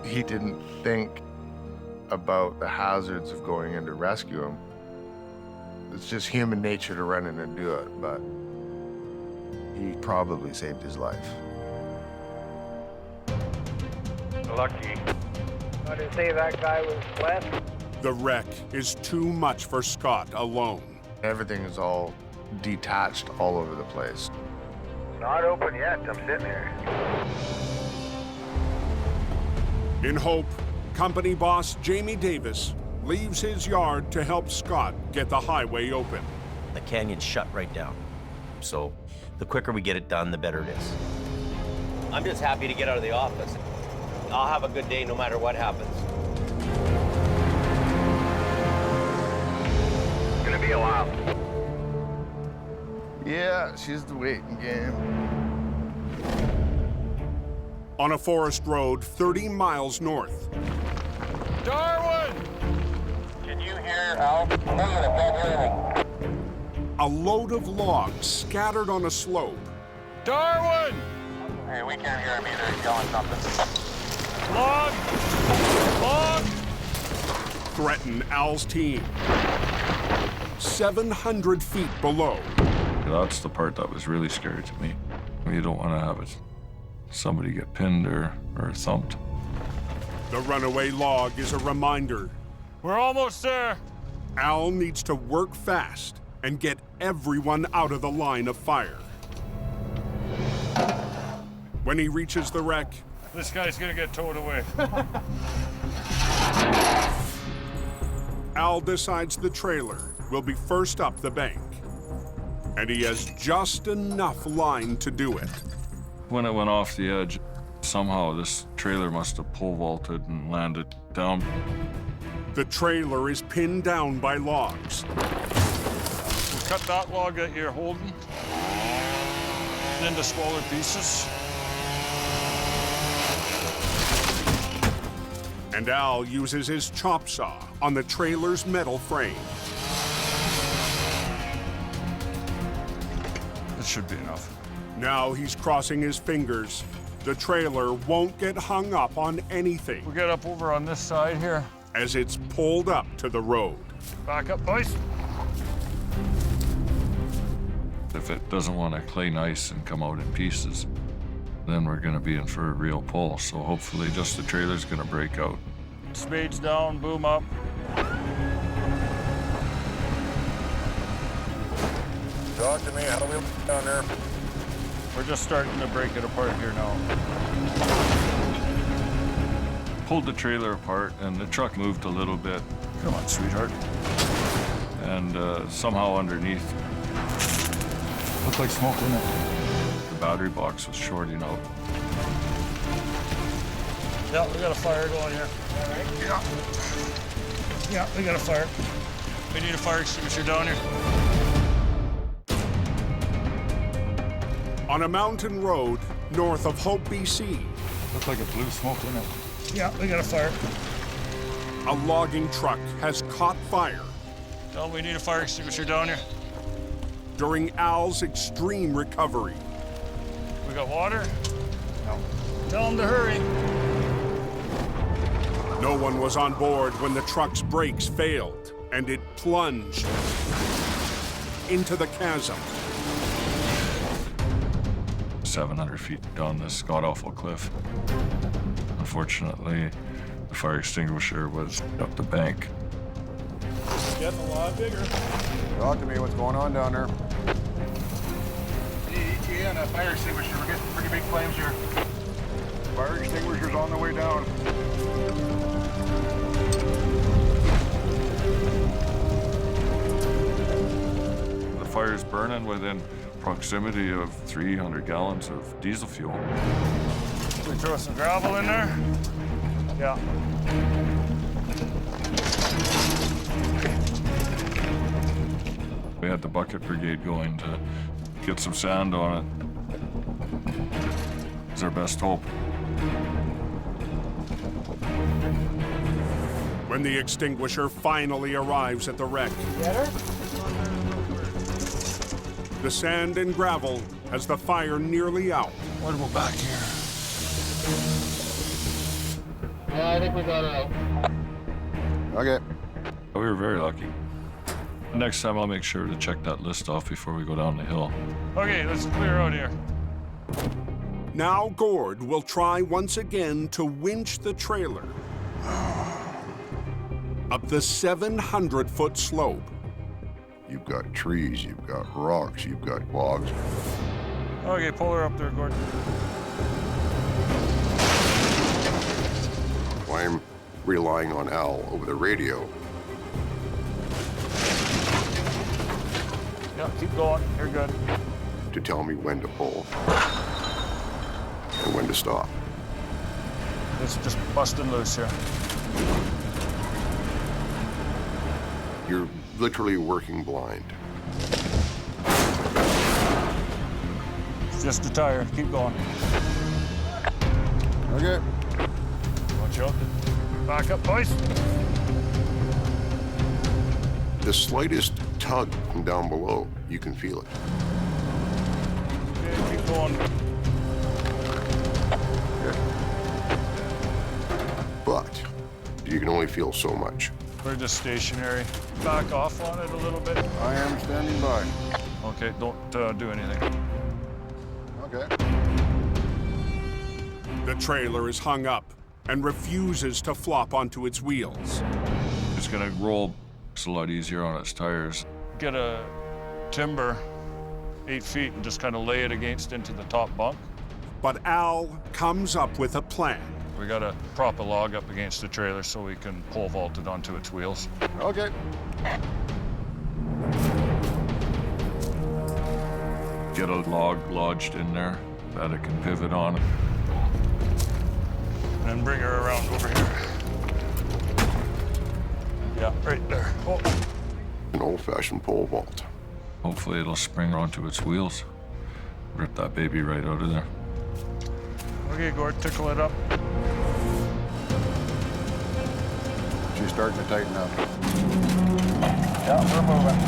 He didn't think about the hazards of going in to rescue him. It's just human nature to run in and do it, but he probably saved his life. Lucky. I didn't say that guy was blessed. The wreck is too much for Scott alone. Everything is all detached all over the place. Not open yet. I'm sitting here. In hope, company boss Jamie Davis leaves his yard to help Scott get the highway open. The canyon's shut right down. So the quicker we get it done, the better it is. I'm just happy to get out of the office. I'll have a good day no matter what happens. It's gonna be a while. Yeah, she's the waiting game. On a forest road 30 miles north. Darwin! Can you hear Al? I'm gonna bed hearing. A load of logs scattered on a slope. Darwin! Hey, we can't hear him either. He's yelling something. Log! Log! Threaten Al's team. 700 feet below. That's the part that was really scary to me. You don't want to have it, somebody get pinned or thumped. The runaway log is a reminder. We're almost there. Al needs to work fast and get everyone out of the line of fire. When he reaches the wreck, This guy's gonna get towed away. Al decides the trailer will be first up the bank. And he has just enough line to do it. When it went off the edge, somehow this trailer must have pole vaulted and landed down. The trailer is pinned down by logs. We'll cut that log that you're holding into smaller pieces. And Al uses his chop saw on the trailer's metal frame. That should be enough. Now he's crossing his fingers. The trailer won't get hung up on anything. We'll get up over on this side here. As it's pulled up to the road. Back up, boys. If it doesn't want to clay nice and come out in pieces, then we're going to be in for a real pull. So hopefully just the trailer's going to break out. Spades down, boom up. Talk to me. How do we down there? We're just starting to break it apart here now. Pulled the trailer apart and the truck moved a little bit. Come on, sweetheart. And somehow underneath, Looked like smoke, didn't it? the battery box was shorting out. Yeah, we got a fire going here. All right. Yeah. Yeah, we got a fire. We need a fire extinguisher down here. On a mountain road north of Hope, BC. Looked like a blue smoke, didn't it? Yeah, we got a fire. A logging truck has caught fire. Tell them we need a fire extinguisher down here. During Al's extreme recovery. We got water? No. Tell them to hurry. No one was on board when the truck's brakes failed and it plunged into the chasm. 700 feet down this god-awful cliff. Unfortunately, the fire extinguisher was up the bank. It's getting a lot bigger. Talk to me. What's going on down there? ETA and a fire extinguisher. We're getting pretty big flames here. Fire extinguisher's on the way down. The fire's burning within proximity of 300 gallons of diesel fuel. We throw some gravel in there? Yeah. We had the bucket brigade going to get some sand on it. It's our best hope. When the extinguisher finally arrives at the wreck, The sand and gravel has the fire nearly out. What about back here? Yeah, I think we got it out. Okay. We were very lucky. Next time I'll make sure to check that list off before we go down the hill. Okay, let's clear out here. Now Gord will try once again to winch the trailer up the 700-foot slope. You've got trees, you've got rocks, you've got logs. Okay, pull her up there, Gordon. I'm relying on Al over the radio. Yeah, keep going. You're good. To tell me when to pull and when to stop. It's just busting loose here. You're literally working blind. It's just a tire. Keep going. Okay. Watch out. Back up, boys. The slightest tug from down below, you can feel it. Okay, keep going. But you can only feel so much. We're just stationary. Back off on it a little bit. I am standing by. Okay, don't do anything. Okay. The trailer is hung up and refuses to flop onto its wheels. It's gonna roll. It's a lot easier on its tires. Get a timber 8 feet and just kind of lay it against into the top bunk. But Al comes up with a plan. We gotta prop a log up against the trailer so we can pole vault it onto its wheels. Okay. Get a log lodged in there that it can pivot on. And bring her around over here. Yeah, right there. Oh. An old-fashioned pole vault. Hopefully it'll spring onto its wheels. Rip that baby right out of there. Okay, Gord, tickle it up. She's starting to tighten up. Yeah, we're moving.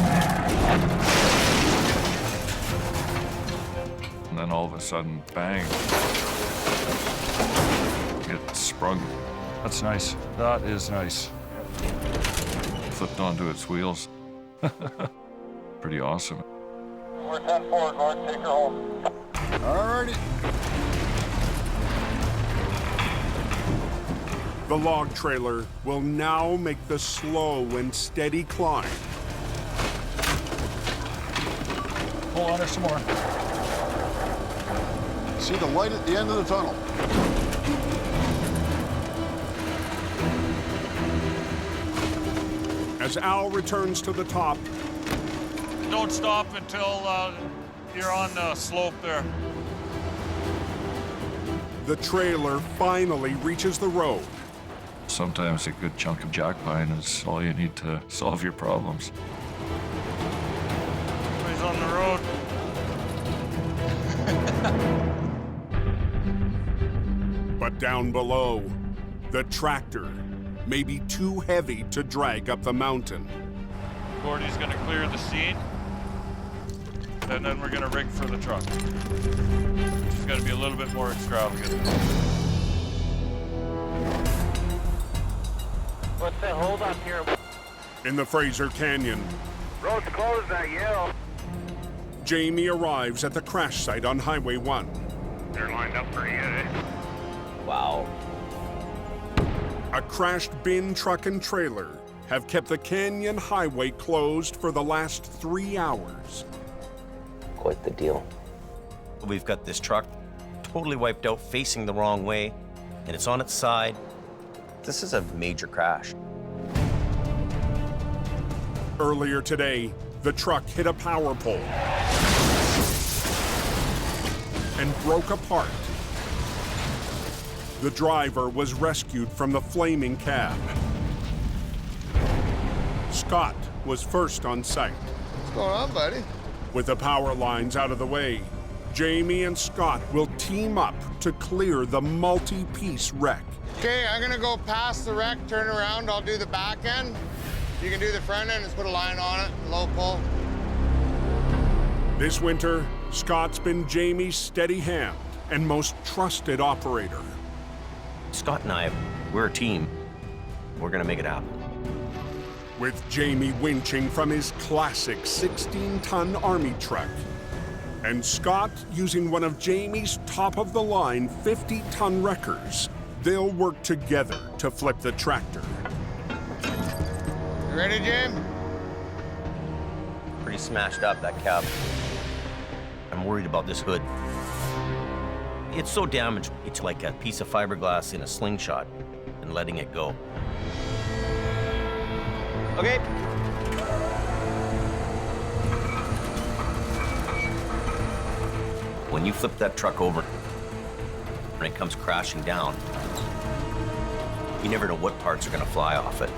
And then all of a sudden, bang. It sprung. That's nice. That is nice. Flipped onto its wheels. Pretty awesome. We're 10-4, Gord. Take her home. Alrighty. The log trailer will now make the slow and steady climb. Pull on her some more. See the light at the end of the tunnel. As Al returns to the top, Don't stop until you're on the slope there. the trailer finally reaches the road. Sometimes a good chunk of jack pine is all you need to solve your problems. He's on the road. But down below, the tractor may be too heavy to drag up the mountain. Gordy's gonna clear the scene. And then we're gonna rig for the truck. It's gotta be a little bit more extravagant. What's that hold up here? In the Fraser Canyon, Road's closed, I yell. Jamie arrives at the crash site on Highway 1. They're lined up pretty good, eh? Wow. A crashed bin truck and trailer have kept the Canyon Highway closed for the last 3 hours. Quite the deal. We've got this truck totally wiped out, facing the wrong way, and it's on its side. This is a major crash. Earlier today, the truck hit a power pole and broke apart. The driver was rescued from the flaming cab. Scott was first on site. What's going on, buddy? With the power lines out of the way, Jamie and Scott will team up to clear the multi-piece wreck. Okay, I'm gonna go past the wreck, turn around, I'll do the back end. You can do the front end, just put a line on it, low pull. This winter, Scott's been Jamie's steady hand and most trusted operator. Scott and I, we're a team. We're gonna make it happen. With Jamie winching from his classic 16-ton Army truck, and Scott using one of Jamie's top-of-the-line 50-ton wreckers, they'll work together to flip the tractor. You ready, Jim? Pretty smashed up, that cab. I'm worried about this hood. It's so damaged, it's like a piece of fiberglass in a slingshot and letting it go. Okay. When you flip that truck over and it comes crashing down, you never know what parts are gonna fly off it.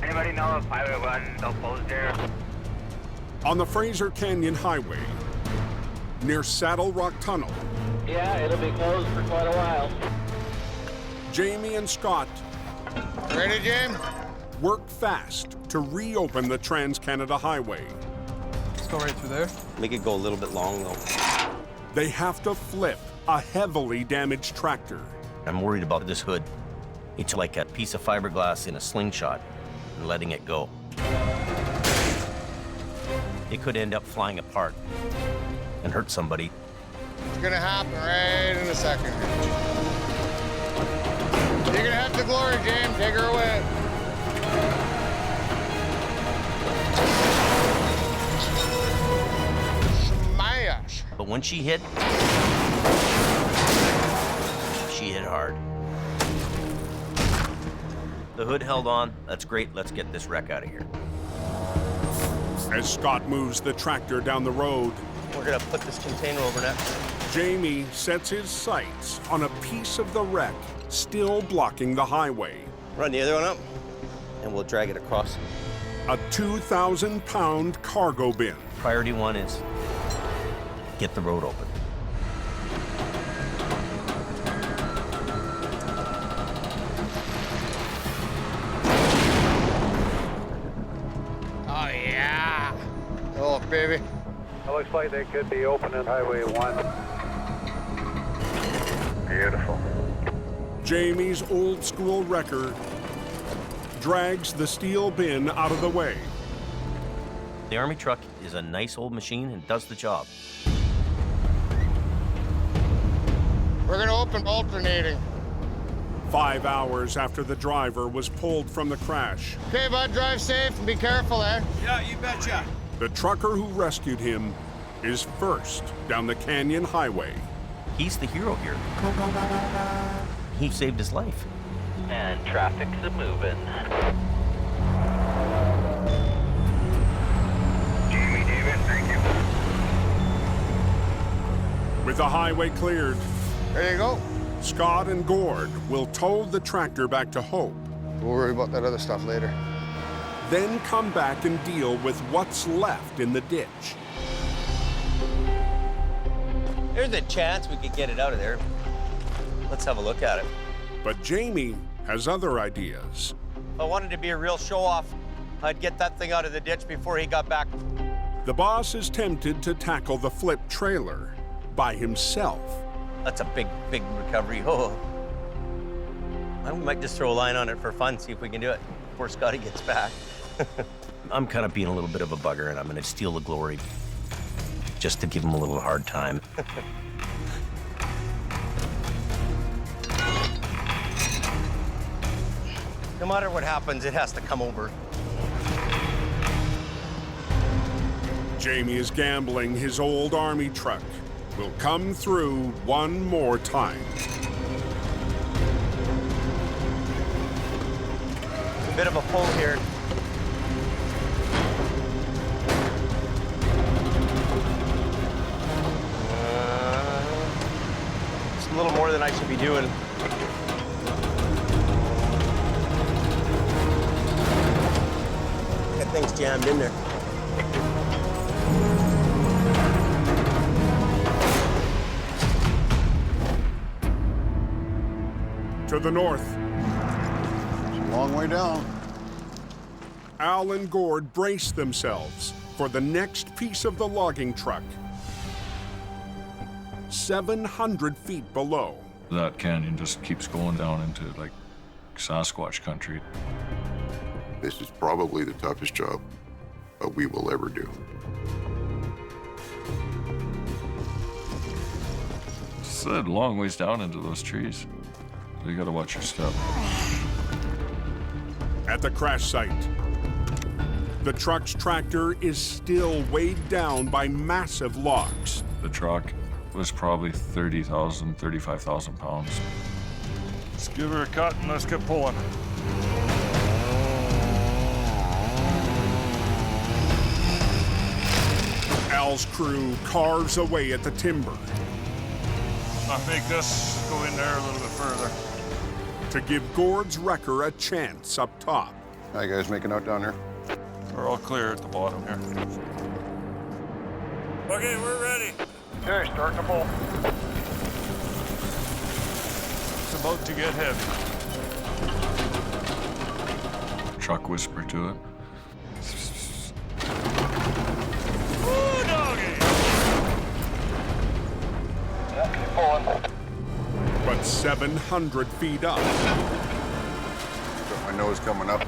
Anybody know if Highway 1 still closed there? On the Fraser Canyon Highway, near Saddle Rock Tunnel, Yeah, it'll be closed for quite a while. Jamie and Scott Ready, Jim? work fast to reopen the Trans-Canada Highway. Let's go right through there. Make it go a little bit long, though. They have to flip a heavily damaged tractor. I'm worried about this hood. It's like a piece of fiberglass in a slingshot and letting it go. It could end up flying apart and hurt somebody. It's gonna happen right in a second. You're gonna have the glory, Jim. Take her away. Smash. But when she hit hard. The hood held on. That's great. Let's get this wreck out of here. As Scott moves the tractor down the road, We're gonna put this container over next. Jamie sets his sights on a piece of the wreck still blocking the highway. Run the other one up, and we'll drag it across. A 2,000-pound cargo bin. Priority one is get the road open. Oh, yeah. Oh, baby. It looks like they could be opening Highway 1. Beautiful. Jamie's old-school wrecker drags the steel bin out of the way. The Army truck is a nice old machine and does the job. We're gonna open alternating. 5 hours after the driver was pulled from the crash, Okay, bud, drive safe and be careful there. Yeah, you betcha. the trucker who rescued him is first down the Canyon Highway. He's the hero here. He saved his life. And traffic's a-moving. Jamie, David, thank you. With the highway cleared, There you go. Scott and Gord will tow the tractor back to Hope, We'll worry about that other stuff later. then come back and deal with what's left in the ditch. There's a chance we could get it out of there. Let's have a look at it. But Jamie has other ideas. If I wanted to be a real show-off, I'd get that thing out of the ditch before he got back. The boss is tempted to tackle the flip trailer by himself. That's a big, big recovery. Oh. I might just throw a line on it for fun, see if we can do it before Scotty gets back. I'm kind of being a little bit of a bugger, and I'm going to steal the glory just to give him a little hard time. No matter what happens, it has to come over. Jamie is gambling his old Army truck will come through one more time. A bit of a pull here. It's a little more than I should be doing. That thing's jammed in there. To the north, It's a long way down. Al and Gord brace themselves for the next piece of the logging truck. 700 feet below. That canyon just keeps going down into like Sasquatch country. This is probably the toughest job we will ever do. It's a long ways down into those trees. So you gotta watch your step. At the crash site, the truck's tractor is still weighed down by massive logs. The truck was probably 30,000, 35,000 pounds. Let's give her a cut and let's get pulling. Al's crew carves away at the timber. I'll make this go in there a little bit further. To give Gord's wrecker a chance up top. How you guys making out down there? We're all clear at the bottom here. Okay, we're ready. Okay, start the pull. It's about to get heavy. Truck whisper to it. Woo, doggy! Yeah, keep pulling. But 700 feet up. Got my nose coming up.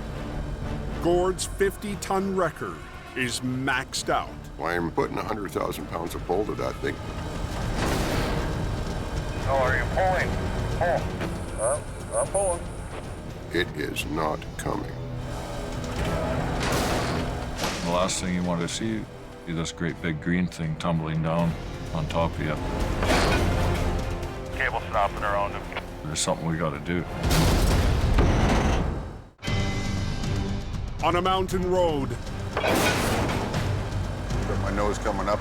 Gord's 50-ton wrecker is maxed out. I'm putting 100,000 pounds of pull to that thing. Oh, are you pulling? Pull. I'm pulling. It is not coming. The last thing you want to see is this great big green thing tumbling down on top of you. Cable snapping around him. There's something we gotta do. On a mountain road, Got my nose coming up.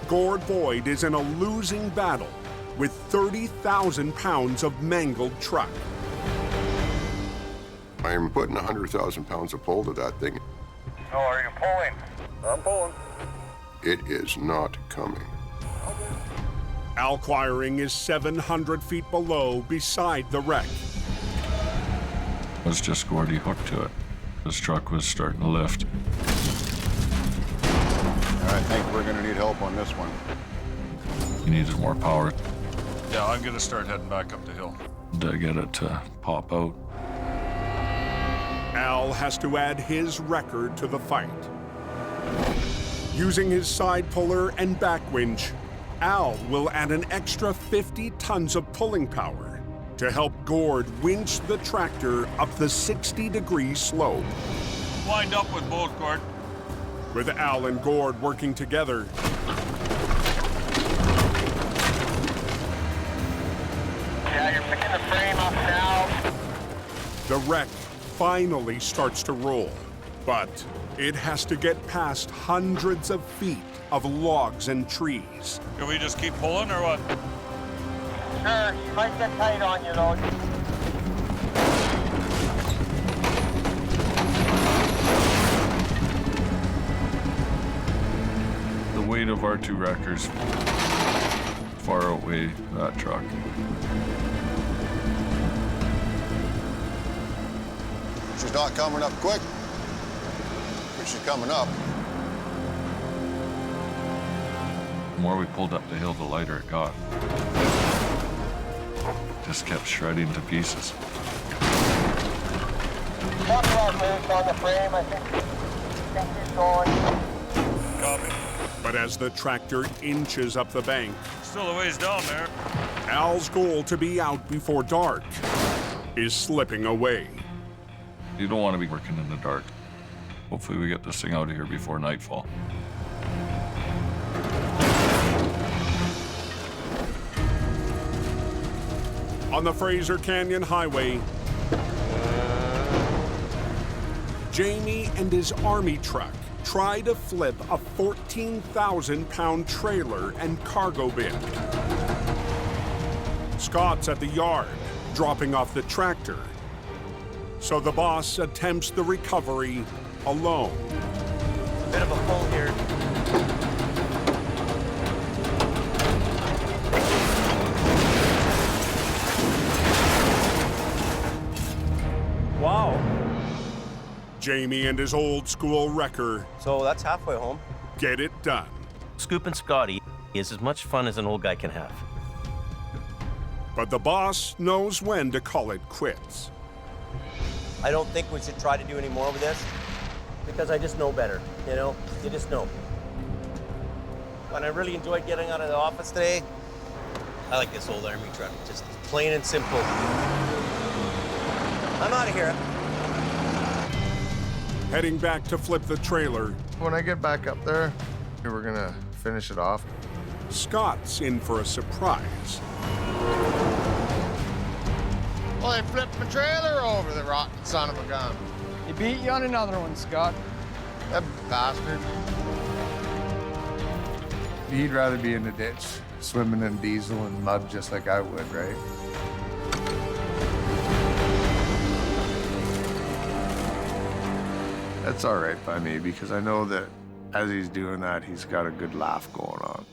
Gord Boyd is in a losing battle with 30,000 pounds of mangled truck. I'm putting 100,000 pounds of pull to that thing. Oh, are you pulling? I'm pulling. It is not coming. Al Quiring is 700 feet below beside the wreck. It was just Gordy hooked to it. This truck was starting to lift. I think we're gonna need help on this one. He needed more power Yeah, I'm gonna start heading back up the hill. to get it to pop out. Al has to add his record to the fight. Using his side puller and back winch, Al will add an extra 50 tons of pulling power to help Gord winch the tractor up the 60-degree slope. Wind up with both, Gord. With Al and Gord working together, Yeah, you're picking the frame up now. the wreck finally starts to roll. But it has to get past hundreds of feet of logs and trees. Can we just keep pulling or what? Sure, you might get tight on you though. The weight of our two wreckers far outweigh that truck. She's not coming up quick, but she's coming up. The more we pulled up the hill, the lighter it got. Just kept shredding to pieces. Truck rock moves on the frame, I think he's going. Copy. But as the tractor inches up the bank, Still a ways down there. Al's goal to be out before dark is slipping away. You don't want to be working in the dark. Hopefully we get this thing out of here before nightfall. On the Fraser Canyon Highway, Jamie and his army truck try to flip a 14,000-pound trailer and cargo bin. Scott's at the yard, dropping off the tractor. So the boss attempts the recovery alone. Bit of a pull here. Wow. Jamie and his old school wrecker So that's halfway home. get it done. Scooping Scotty is as much fun as an old guy can have. But the boss knows when to call it quits. I don't think we should try to do any more with this because I just know better, you know? You just know. And I really enjoyed getting out of the office today. I like this old Army truck, just plain and simple. I'm out of here. Heading back to flip the trailer, When I get back up there, we're gonna finish it off. Scott's in for a surprise. Well, they flipped my trailer over, the rotten son of a gun. He beat you on another one, Scott. That bastard. He'd rather be in the ditch, swimming in diesel and mud just like I would, right? That's all right by me because I know that as he's doing that, he's got a good laugh going on.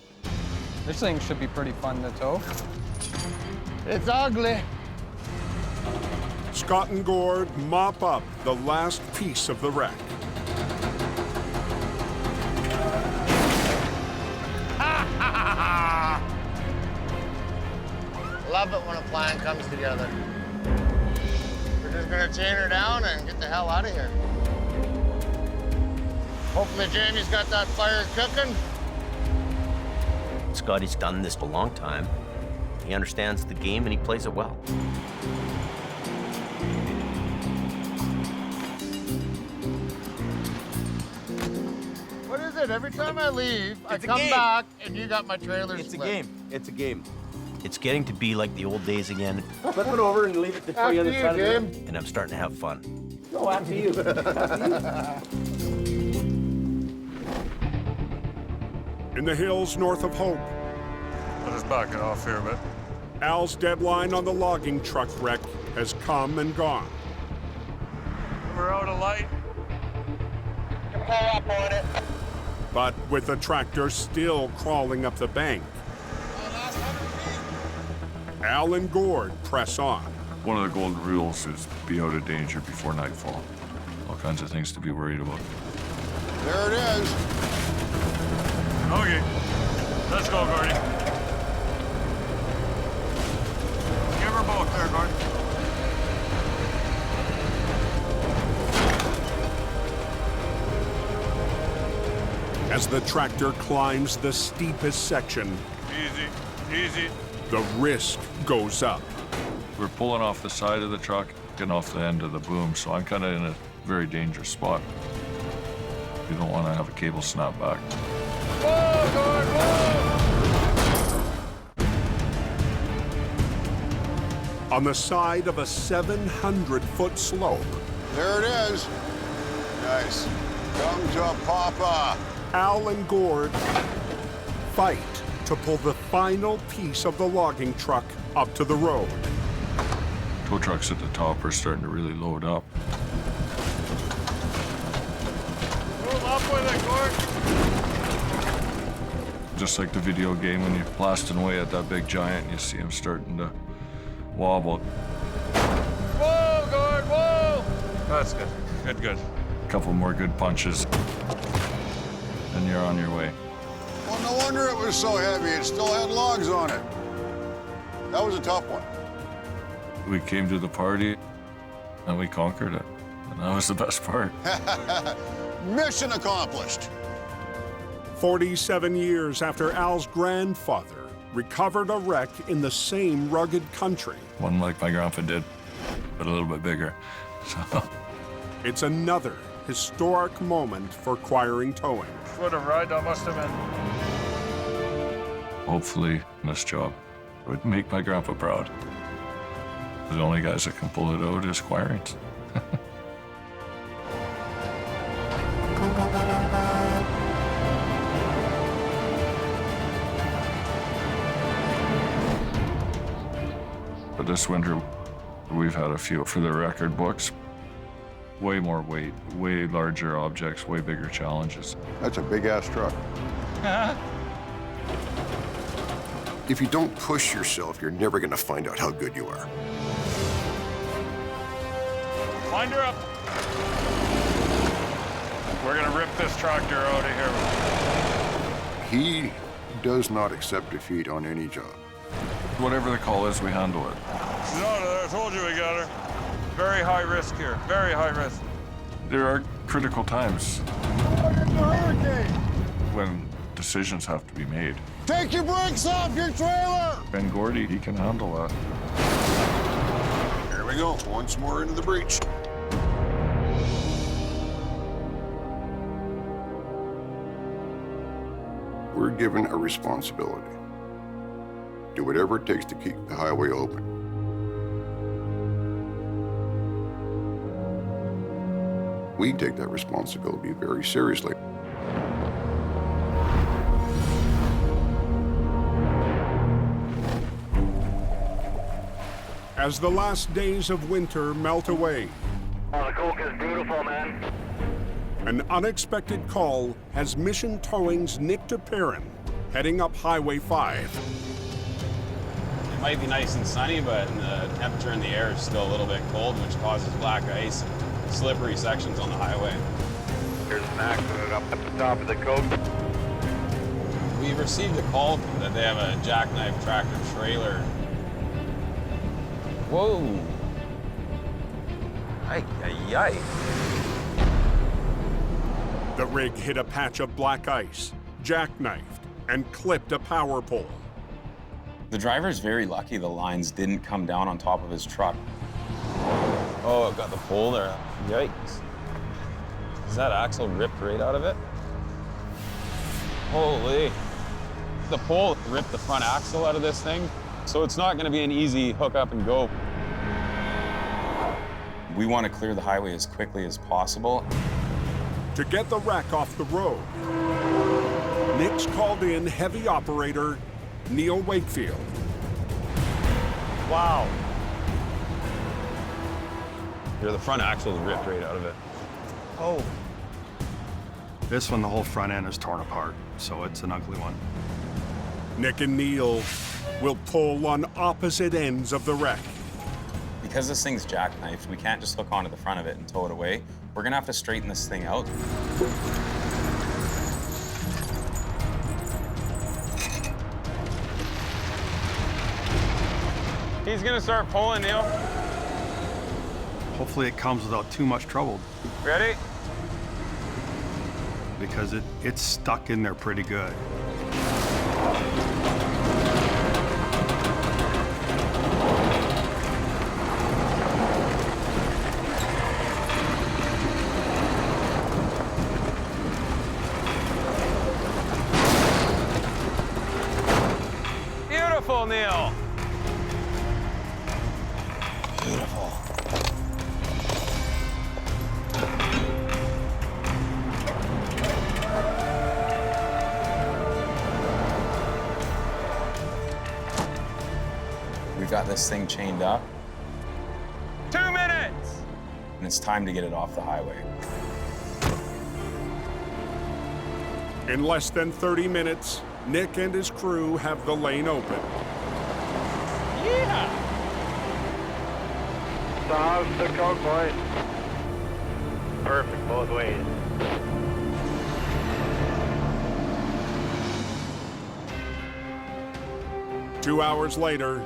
This thing should be pretty fun to tow. It's ugly. Scott and Gord mop up the last piece of the wreck. Love it when a plan comes together. We're just gonna chain her down and get the hell out of here. Hopefully Jamie's got that fire cooking. Scotty's done this a long time. He understands the game and he plays it well. What is it? Every time I leave, I It's a come game. back and you got my trailer It's a split. game. It's a game. It's getting to be like the old days again. Flip it over and leave it to After you on the you, side of the Jim. road. And I'm starting to have fun. No, after you. In the hills north of Hope, Let us back it off here a bit. Al's deadline on the logging truck wreck has come and gone. We're out of light. Pull up on it. But with the tractor still crawling up the bank, Al and Gord press on. One of the golden rules is be out of danger before nightfall. All kinds of things to be worried about. There it is. Okay, let's go, Gordy. Give her both there, Gordy. As the tractor climbs the steepest section, Easy, easy. the risk goes up. We're pulling off the side of the truck, getting off the end of the boom, so I'm kind of in a very dangerous spot. You don't want to have a cable snap back. Whoa, Gord, whoa! On the side of a 700-foot slope, There it is. Nice. Come to Papa. Al and Gord fight to pull the final piece of the logging truck up to the road. Tow trucks at the top are starting to really load up. Move up with it, Gord. Just like the video game when you're blasting away at that big giant, you see him starting to wobble. Whoa, Gord, whoa! That's good. Good, good. A couple more good punches, and you're on your way. Well, no wonder it was so heavy. It still had logs on it. That was a tough one. We came to the party, and we conquered it. And that was the best part. Mission accomplished. 47 years after Al's grandfather recovered a wreck in the same rugged country. One like my grandpa did, but a little bit bigger. So. It's another historic moment for Quiring Towing. What a ride that must have been. Hopefully, this job would make my grandpa proud. The only guys that can pull it out is Quirings. But this winter, we've had a few for the record books. Way more weight, way larger objects, way bigger challenges. That's a big-ass truck. If you don't push yourself, you're never going to find out how good you are. Wind her up. We're gonna rip this tractor out of here. He does not accept defeat on any job. Whatever the call is, we handle it. She's out of there. I told you we got her. Very high risk here. Very high risk. There are critical times Hurricane! when decisions have to be made. Take your brakes off your trailer! Ben Gordy, he can handle that. Here we go, once more into the breach. We're given a responsibility. Do whatever it takes to keep the highway open. We take that responsibility very seriously. As the last days of winter melt away, Oh, the Coke is beautiful, man. an unexpected call has Mission Towing's Nick DePerrin heading up Highway 5. It might be nice and sunny, but the temperature in the air is still a little bit cold, which causes black ice and slippery sections on the highway. There's an accident up at the top of the Coke. We received a call that they have a jackknife tractor trailer. Whoa. Ay, ay, ay. The rig hit a patch of black ice, jackknifed, and clipped a power pole. The driver's very lucky the lines didn't come down on top of his truck. Oh, I've got the pole there. Yikes. Is that axle ripped right out of it? Holy. The pole ripped the front axle out of this thing, so it's not gonna be an easy hook up and go. We want to clear the highway as quickly as possible. To get the wreck off the road, Nick's called in heavy operator Neil Wakefield. Wow. Here, the front axle is ripped right out of it. Oh. This one, the whole front end is torn apart, so it's an ugly one. Nick and Neil will pull on opposite ends of the wreck. Because this thing's jackknifed, we can't just hook onto the front of it and tow it away. We're gonna have to straighten this thing out. He's gonna start pulling, Neil. Hopefully it comes without too much trouble, Ready? because it's stuck in there pretty good. Beautiful, Neil. Beautiful. We've got this thing chained up. 2 minutes! And it's time to get it off the highway. In less than 30 minutes, Nick and his crew have the lane open. Yeah! So how's the Coke, boys? Perfect, both ways. Two hours later,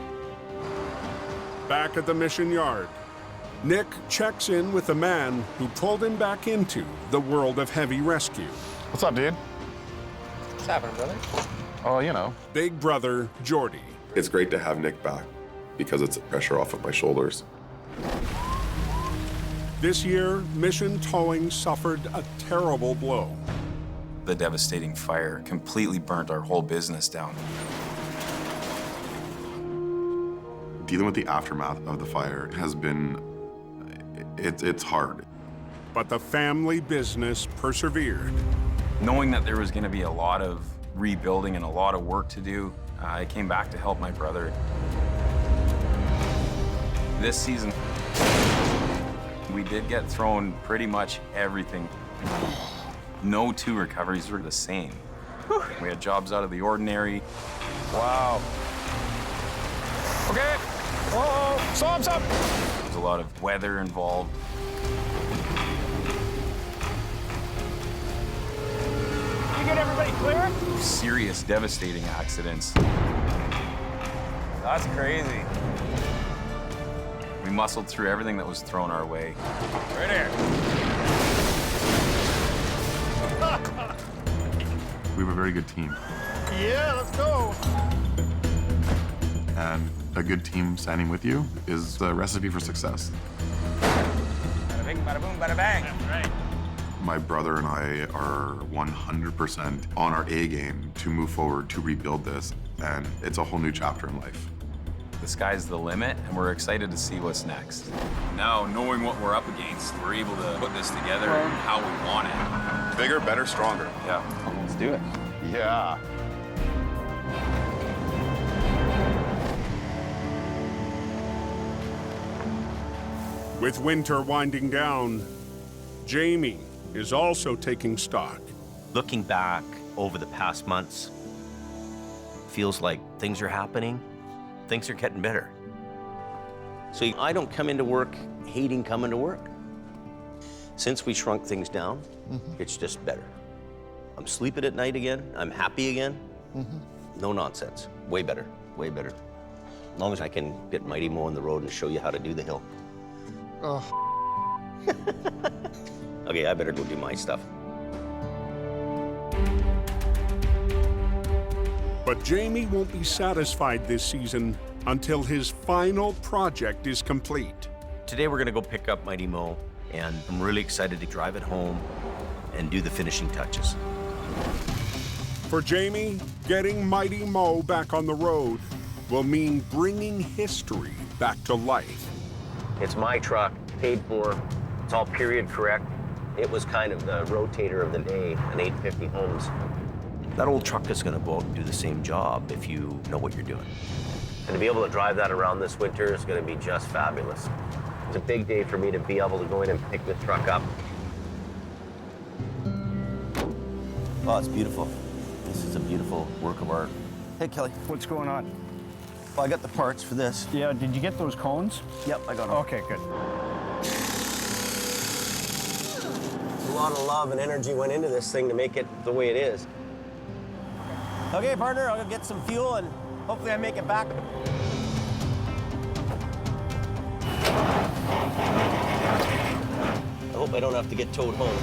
back at the mission yard, Nick checks in with the man who pulled him back into the world of heavy rescue. What's up, dude? What's happening, brother? Oh, you know. Big brother Jordy. It's great to have Nick back because it's pressure off of my shoulders. This year, Mission Towing suffered a terrible blow. The devastating fire completely burnt our whole business down. Dealing with the aftermath of the fire has been, it's hard. But the family business persevered. Knowing that there was going to be a lot of rebuilding and a lot of work to do, I came back to help my brother. This season, we did get thrown pretty much everything. No two recoveries were the same. We had jobs out of the ordinary. Wow. Okay. Whoa, stop. There's a lot of weather involved. get everybody clear? Serious, devastating accidents. That's crazy. We muscled through everything that was thrown our way. Right here. We have a very good team. Yeah, let's go. And a good team standing with you is the recipe for success. Bada bing, bada boom, bada bang. Right. My brother and I are 100% on our A game to move forward, to rebuild this, and it's a whole new chapter in life. The sky's the limit, and we're excited to see what's next. Now, knowing what we're up against, we're able to put this together how we want it. Bigger, better, stronger. Yeah, let's do it. Yeah. With winter winding down, Jamie is also taking stock. Looking back over the past months, feels like things are happening, things are getting better. So I don't come into work hating coming to work. Since we shrunk things down, it's just better. I'm sleeping at night again, I'm happy again. No nonsense, way better, way better. As long as I can get Mighty Mo on the road and show you how to do the hill. Okay, I better go do my stuff. But Jamie won't be satisfied this season until his final project is complete. Today we're gonna go pick up Mighty Mo, and I'm really excited to drive it home and do the finishing touches. For Jamie, getting Mighty Mo back on the road will mean bringing history back to life. It's my truck, paid for, it's all period correct. It was kind of the rotator of the day, an 850 Holmes. That old truck is gonna go out and do the same job if you know what you're doing. And to be able to drive that around this winter is gonna be just fabulous. It's a big day for me to be able to go in and pick this truck up. Oh, it's beautiful. This is a beautiful work of art. Hey, Kelly. What's going on? Well, I got the parts for this. Yeah, did you get those cones? Yep, I got them. Okay, good. A lot of love and energy went into this thing to make it the way it is. Okay, partner, I'll go get some fuel and hopefully I make it back. I hope I don't have to get towed home.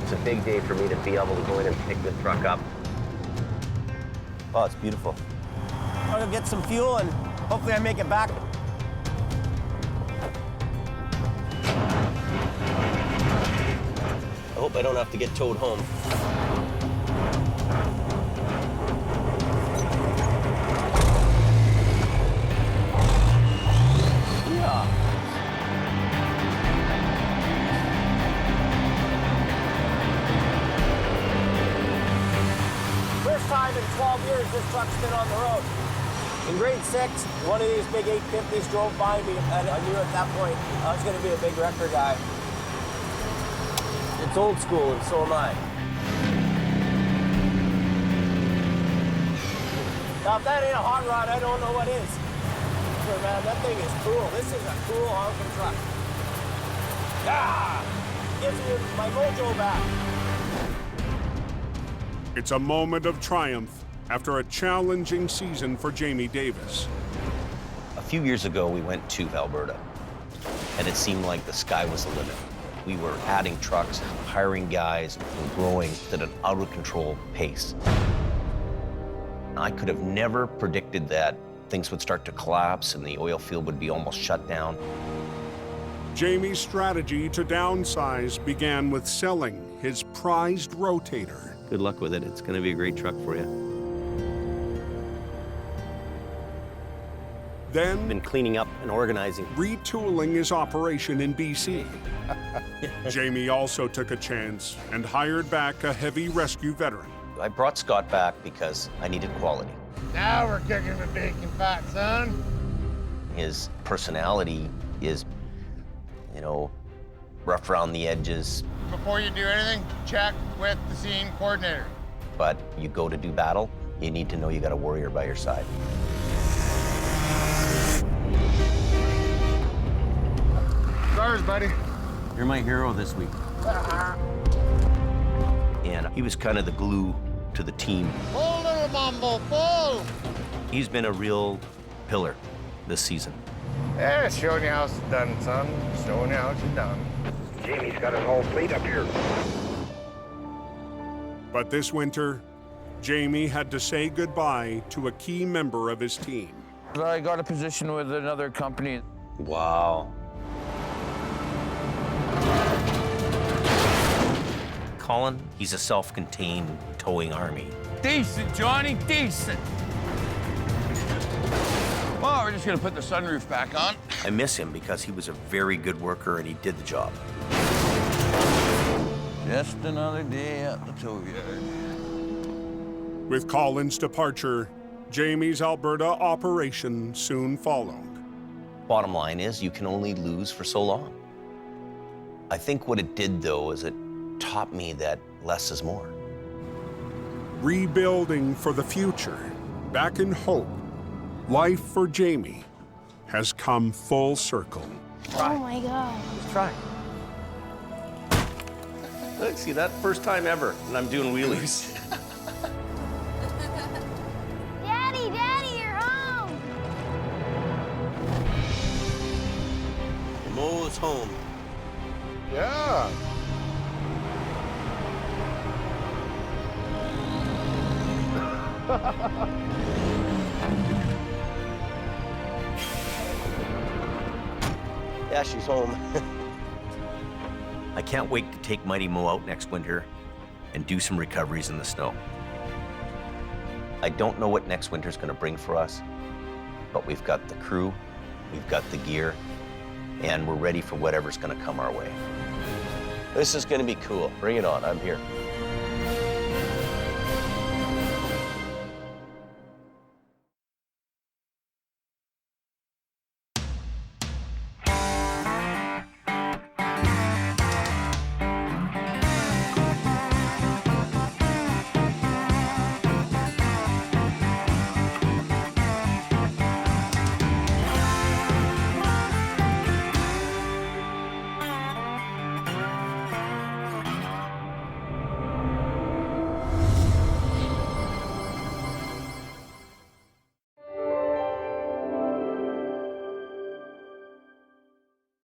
It's a big day for me to be able to go in and pick this truck up. Oh, it's beautiful. I'll go get some fuel and hopefully I make it back. I hope I don't have to get towed home. Yeah. First time in 12 years this truck's been on the road. In grade 6, one of these big 850s drove by me, and I knew at that point I was going to be a big wrecker guy. It's old school, and so am I. Now, if that ain't a hot rod, I don't know what is. So, man, that thing is cool. This is a cool honking truck. Ah! Gives me my mojo back. It's a moment of triumph after a challenging season for Jamie Davis. A few years ago, we went to Alberta, and it seemed like the sky was the limit. We were adding trucks, hiring guys, and growing at an out-of-control pace. I could have never predicted that things would start to collapse and the oil field would be almost shut down. Jamie's strategy to downsize began with selling his prized rotator. Good luck with it. It's going to be a great truck for you. Then, been cleaning up and organizing. Retooling his operation in BC. Jamie also took a chance and hired back a heavy rescue veteran. I brought Scott back because I needed quality. Now we're cooking the bacon fat, son. His personality is, you know, rough around the edges. Before you do anything, check with the scene coordinator. But you go to do battle, you need to know you got a warrior by your side. Stars, buddy. You're my hero this week. And he was kind of the glue to the team. Pull, little Mambo, pull! He's been a real pillar this season. Yeah, showing you how it's done, son. Showing you how it's done. Jamie's got his whole fleet up here. But this winter, Jamie had to say goodbye to a key member of his team. I got a position with another company. Wow. Colin, he's a self-contained towing army. Decent, Johnny, decent. Well, we're just gonna put the sunroof back on. I miss him because he was a very good worker and he did the job. Just another day at the tow yard. With Colin's departure, Jamie's Alberta operation soon followed. Bottom line is, you can only lose for so long. I think what it did, though, is it taught me that less is more. Rebuilding for the future, back in hope, life for Jamie has come full circle. Oh my God. Let's try. Look, see that? First time ever, and I'm doing wheelies. Daddy, Daddy, you're home. Mo's home. Yeah. Yeah, she's home. I can't wait to take Mighty Mo out next winter and do some recoveries in the snow. I don't know what next winter's gonna bring for us, but we've got the crew, we've got the gear, and we're ready for whatever's gonna come our way. This is gonna be cool. Bring it on, I'm here.